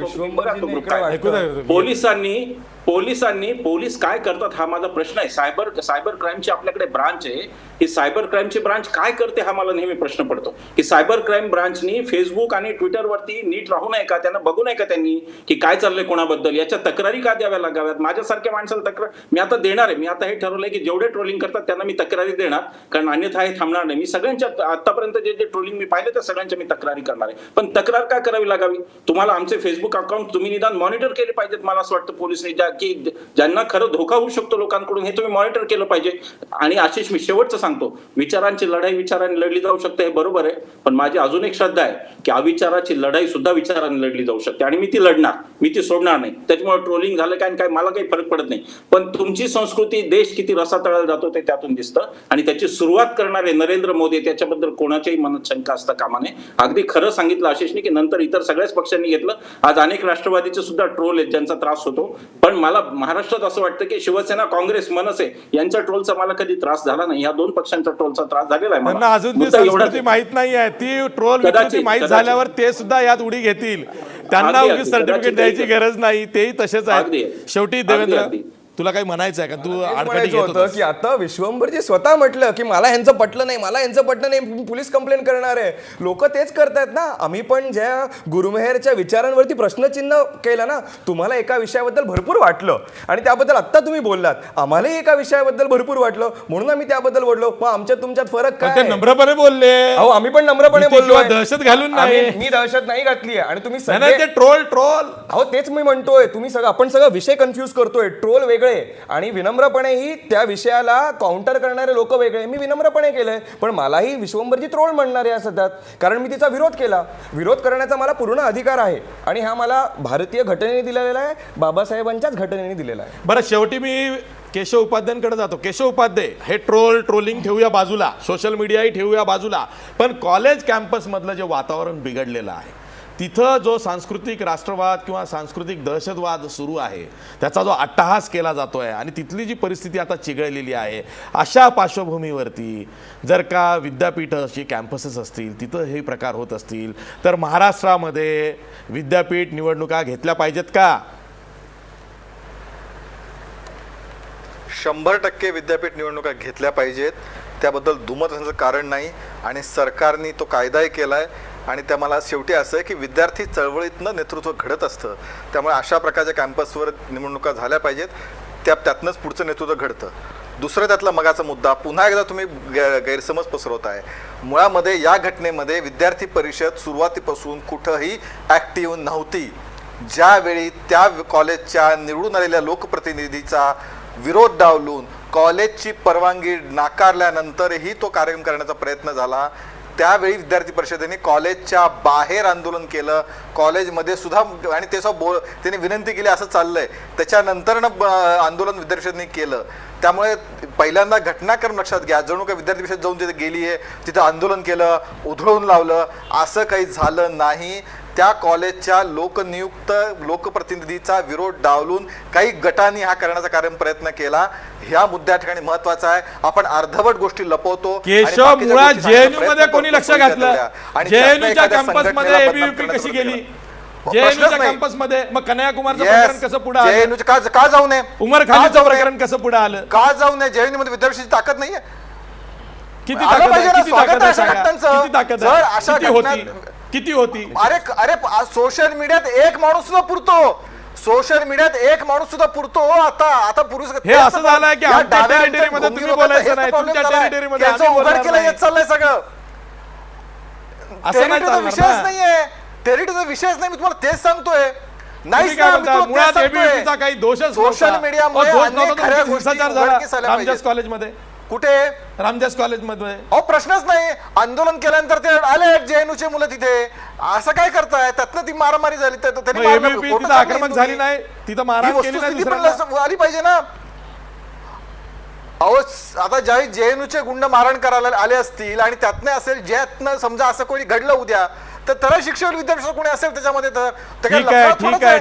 [SPEAKER 6] पोलीस काय करतात हा माझा प्रश्न आहे. सायबर क्राईमची आपल्याकडे ब्रांच आहे, ही सायबर क्राईमची ब्रांच काय करते हा मला नेहमी प्रश्न पडतो. की सायबर क्राईम ब्रांचनी फेसबुक आणि ट्विटरवरती नीट राहू नये का, त्यांना बघू नये का त्यांनी की काय चाललंय कोणाबद्दल, याच्या तक्रारी का द्याव्या लागाव्यात. माझ्यासारख्या माणसाला तक्रार मी आता देणार आहे. मी आता हे ठरवलंय की जेवढे ट्रोलिंग करतात त्यांना मी तक्रारी देणार, कारण अन्यथा हे थांबणार नाही. मी सगळ्यांच्या आतापर्यंत जे ट्रोलिंग मी पाहिलं त्या सगळ्यांच्या मी तक्रारी करणार आहे. पण तक्रार काय करावी लागावी, तुम्हाला आमचे फेसबुक अकाउंट तुम्ही निदान मॉनिटर केले पाहिजेत. मला असं वाटतं पोलिसांनी की ज्यांना खरं धोका होऊ शकतो लोकांकडून हे तुम्ही मॉनिटर केलं पाहिजे. आणि आशिष, मी शेवटचं सांगतो, विचारांची लढाई विचारांनी लढली जाऊ शकते हे बरोबर आहे, पण माझी अजून एक श्रद्धा आहे की अविचाराची लढाई सुद्धा विचारांनी लढली जाऊ शकते आणि मी ती लढणार, मी ती सोडणार नाही. त्याच्यामुळे ट्रोलिंग झालं काय मला काही फरक पडत नाही, पण तुमची संस्कृती, देश किती रसातळाला जातो ते त्यातून दिसतं. आणि त्याची सुरुवात करणारे नरेंद्र मोदी, त्याच्याबद्दल कोणाच्याही मनात शंका असता कामा नये. अगदी खरं सांगितलं आशिषने की नंतर इतर सगळ्याच पक्षांनी घेतलं. आज अनेक राष्ट्रवादीचे सुद्धा ट्रोल आहेत ज्यांचा त्रास होतो, पण मला महाराष्ट्रात असं वाटतं की शिवसेना, काँग्रेस, मनसे यांच्या ट्रोलचा मला कधी त्रास झाला नाही. या दोन पक्षांच्या ट्रोलचा त्रास झालेला आहे
[SPEAKER 1] त्यांना अजून ती
[SPEAKER 6] मुद्दा एवढाच
[SPEAKER 1] संस्कृती
[SPEAKER 6] आहे.
[SPEAKER 1] माहित नाही आहे, ती ट्रोल
[SPEAKER 6] कदाचित,
[SPEAKER 1] माहित
[SPEAKER 6] कदाचित.
[SPEAKER 1] झाल्यावर ते सुद्धा यात उडी घेतील. त्यांना
[SPEAKER 6] अगदी,
[SPEAKER 1] उगीच सर्टिफिकेट
[SPEAKER 6] कदाचित
[SPEAKER 1] द्यायची
[SPEAKER 6] तेही
[SPEAKER 1] गरज नाही, तेही तसेच
[SPEAKER 6] अगदी
[SPEAKER 1] आहेत.
[SPEAKER 6] आहे.
[SPEAKER 1] शेवटी देवेंद्र,
[SPEAKER 6] अगदी.
[SPEAKER 1] तुला काही म्हणायचं आहे का? तू आडकाठी
[SPEAKER 4] म्हणायचं
[SPEAKER 1] घेत
[SPEAKER 4] होतं
[SPEAKER 1] होतास.
[SPEAKER 4] की आता विश्वंभरजी स्वतः म्हटलं की मला ह्यांचं पटलं नाही, मला ह्यांचं पटलं नाही, मी पोलीस कंप्लेंट करणार आहे. लोक तेच करतायत ना. आम्ही पण ज्या गुरुमेहरच्या विचारांवरती प्रश्नचिन्ह केलं ना, तुम्हाला एका विषयाबद्दल भरपूर वाटलं आणि त्याबद्दल आत्ता तुम्ही बोललात, आम्हालाही एका विषयाबद्दल भरपूर वाटलं म्हणून आम्ही त्याबद्दल बोललो. मग आमच्यात तुमच्यात फरक
[SPEAKER 1] पण ते
[SPEAKER 4] काय?
[SPEAKER 1] नम्रपणे बोलले.
[SPEAKER 4] अहो, आम्ही पण नम्रपणे
[SPEAKER 1] भीती
[SPEAKER 4] बोललो.
[SPEAKER 1] किंवा दहशत घालून नाही.
[SPEAKER 4] मी दहशत नाही घातली आहे आणि तुम्ही
[SPEAKER 1] नाही, नाही,
[SPEAKER 4] सगळे
[SPEAKER 1] ते ट्रोल
[SPEAKER 4] अहो तेच मी म्हणतोय, तुम्ही सगळं आपण सगळं विषय कन्फ्यूज करतोय. ट्रोल वेगळे आणि विनम्रपणेही त्या विषयाला काउंटर करणारे लोक वेगळे. मी विनम्रपणे केलंय, पण मलाही विश्वंभरजी ट्रोल म्हणणारे असतात कारण मी तिचा विरोध केला. विरोध करण्याचा मला पूर्ण अधिकार आहे आणि हा मला भारतीय घटनेने दिलेला आहे, बाबासाहेबांच्याच घटनेने दिलेला आहे.
[SPEAKER 1] बरं, शेवटी मी केशव उपाध्यायांकडे जातो. केशव उपाध्याय, हे ट्रोलिंग ठेवूया बाजूला, सोशल मीडियाही ठेवूया बाजूला, पण कॉलेज कॅम्पसमधलं जे वातावरण बिघडलेलं आहे, तिथं जो सांस्कृतिक राष्ट्रवाद किंवा सांस्कृतिक दहशतवाद सुरू आहे, त्याचा जो अट्टहास केला जातोय आणि तिथली जी परिस्थिती आता चिघळलेली आहे, अशा पार्श्वभूमीवरती जर का विद्यापीठं अशी कॅम्पसेस असतील, तिथं हे प्रकार होत असतील, तर महाराष्ट्रामध्ये विद्यापीठ निवडणुका घेतल्या पाहिजेत का?
[SPEAKER 5] 100% विद्यापीठ निवडणुका घेतल्या पाहिजेत, त्याबद्दल दुमत असण्याचं कारण नाही. आणि सरकारने तो कायदाही केला आहे आणि त्या मला शेवटी असं आहे की विद्यार्थी चळवळीतनं नेतृत्व घडत असतं, त्यामुळे अशा प्रकारच्या कॅम्पसवर निवडणुका झाल्या पाहिजेत, त्यातनंच पुढचं नेतृत्व घडतं. दुसरं त्यातला मगाचा मुद्दा, पुन्हा एकदा तुम्ही गैरसमज पसरवत आहे. मुळामध्ये या घटनेमध्ये विद्यार्थी परिषद सुरुवातीपासून कुठंही ॲक्टिव्ह नव्हती. ज्यावेळी त्या कॉलेजच्या निवडून आलेल्या लोकप्रतिनिधीचा विरोध डावलून कॉलेजची परवानगी नाकारल्यानंतरही तो कार्यक्रम करण्याचा प्रयत्न झाला, त्यावेळी विद्यार्थी परिषदेने कॉलेजच्या बाहेर आंदोलन केलं, कॉलेजमध्ये सुद्धा, आणि त्याने विनंती केली असं चाललंय, त्याच्यानंतरनं आंदोलन विद्यार्थी परिषदेने केलं. त्यामुळे पहिल्यांदा घटनाक्रम लक्षात घ्या, जणू काही विद्यार्थी परिषद जाऊन तिथे गेली आहे, तिथं आंदोलन केलं, उधळून लावलं, असं काही झालं नाही. त्या कॉलेजच्या लोकनियुक्त लोकप्रतिनिधीचा विरोध डावलून काही गटांनी हा करण्याचा प्रयत्न केला. ह्या मुद्द्या ठिकाणी महत्वाचा आहे. आपण अर्धवट गोष्टी लपवतो.
[SPEAKER 1] केशव, मुळात जेएनयू मध्ये कोणी लक्ष घातलं? जेएनयूच्या कॅम्पस मध्ये एबीव्हीपी कशी गेली? जेएनयूच्या कॅम्पस मध्ये मग कन्हैयाकुमारचं प्रकरण कसं पुढे आलं?
[SPEAKER 5] का जाऊ नये?
[SPEAKER 1] उमर खालीचं प्रकरण कसं पुढे आलं?
[SPEAKER 5] का जाऊ नये? जेएनयू मध्ये विद्यार्थ्यांची ताकद नाहीये?
[SPEAKER 1] किती ताकद आहे? किती ताकद आहे सांगा? किती ताकद आहे? किती होती? किती होती?
[SPEAKER 5] अरे सोशल मीडियात एक माणूस सुद्धा पुरतो. सोशल मीडियात एक माणूस सुद्धा पुरतो. आता पुरुष
[SPEAKER 1] हे असं झालंय की आमच्या टेरिटरीमध्ये तुम्ही बोलायचं नाही, तुमच्या टेरिटरीमध्ये आम्ही बोलणार नाही.
[SPEAKER 5] येत चाललंय सगळं.
[SPEAKER 1] असं नाही चालणार
[SPEAKER 5] विषयच
[SPEAKER 1] ना.
[SPEAKER 5] नाहीये, टेरिटरीचा विषयच नाही. मी तुम्हाला तेच सांगतोय.
[SPEAKER 1] तुम्ही काय म्हणता? मुळात एबीव्हीपीचा काही दोषच
[SPEAKER 5] सोशल मीडियामुळे
[SPEAKER 1] हिंसाचार झाला रामदास कॉलेजमध्ये.
[SPEAKER 5] कुठे?
[SPEAKER 1] रामदास कॉलेजमध्ये.
[SPEAKER 5] अहो प्रश्नच नाही. आंदोलन केल्यानंतर ते आले जेएनयूचे मुलं तिथे. असं काय करताय? त्यातनं ती मारामारी झाली.
[SPEAKER 1] एबीव्हीपी तिथं आक्रमक झाली नाही, तिथं मारहाण केली नाही दुसऱ्यांना.
[SPEAKER 5] आली पाहिजे ना. अहो आता ज्यावेळी जेएनयूचे गुंड मारहाण करायला आले असतील आणि त्यातनं असेल, ज्यातनं समजा असं कोणी घडलं उद्या, तर त्याला शिक्षक विद्यार्थी कोणी असेल त्याच्यामध्ये,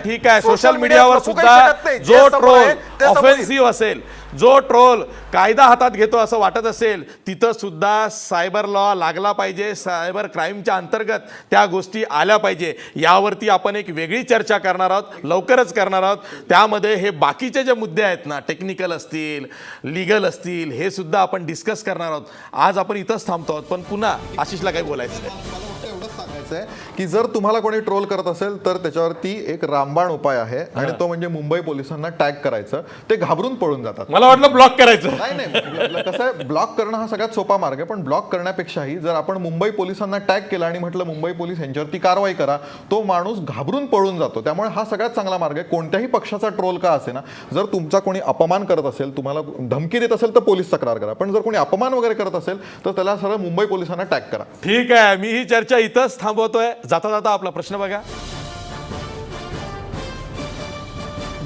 [SPEAKER 1] ठीक आहे. सोशल मीडियावर सुद्धा जो ट्रोल ऑफेन्सिव्ह असेल, जो ट्रोल कायदा हातात घेतो असं वाटत असेल, तिथं सुद्धा सायबर लॉ लागला पाहिजे. सायबर क्राईमच्या अंतर्गत त्या गोष्टी आल्या पाहिजे. यावरती आपण एक वेगळी चर्चा करणार आहोत, लवकरच करणार आहोत. त्यामध्ये हे बाकीचे जे मुद्दे आहेत ना, टेक्निकल असतील, लिगल असतील, हे सुद्धा आपण डिस्कस करणार आहोत. आज आपण इथंच थांबतो आहोत, पण पुन्हा आशिषला काही बोलायचं आहे.
[SPEAKER 2] मला वाटतं एवढंच सांगायचं सांगायचं आहे की जर तुम्हाला कोणी ट्रोल करत असेल तर त्याच्यावरती एक रामबाण उपाय आहे आणि तो म्हणजे मुंबई पोलिसांना टॅग करायचं. ते घाबरून पळून जातात.
[SPEAKER 1] मला वाटलं ब्लॉक करायचं.
[SPEAKER 2] नाही कसं आहे, ब्लॉक करणं हा सगळ्यात सोपा मार्ग आहे, पण ब्लॉक करण्यापेक्षाही जर आपण मुंबई पोलिसांना टॅग केला आणि म्हटलं मुंबई पोलीस यांच्यावरती कारवाई करा, तो माणूस घाबरून पळून जातो. त्यामुळे हा सगळ्यात चांगला मार्ग आहे. कोणत्याही पक्षाचा ट्रोल का असे ना, जर तुमचा कोणी अपमान करत असेल, तुम्हाला धमकी देत असेल तर पोलीस तक्रार करा, पण जर कोणी अपमान वगैरे करत असेल तर त्याला सरळ मुंबई पोलिसांना टॅग करा.
[SPEAKER 1] ठीक आहे, मी ही चर्चा इथंच थांबवतोय. जाता जाता आपला प्रश्न बघा.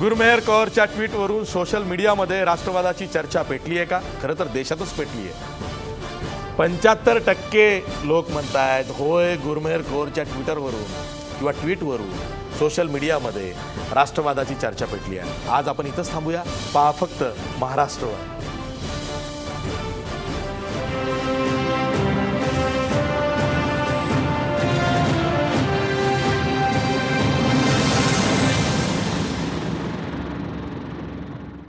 [SPEAKER 1] गुरमेहर कौरच्या ट्विटवरून सोशल मीडियामध्ये राष्ट्रवादाची चर्चा पेटली आहे का? खरं तर देशातच पेटली आहे. 75% लोक म्हणतायत होय, गुरमेहर कौरच्या ट्विटरवरून किंवा ट्विटवरून सोशल मीडियामध्ये राष्ट्रवादाची चर्चा पेटली आहे. आज आपण इथंच थांबूया. पहा फक्त महाराष्ट्रवर.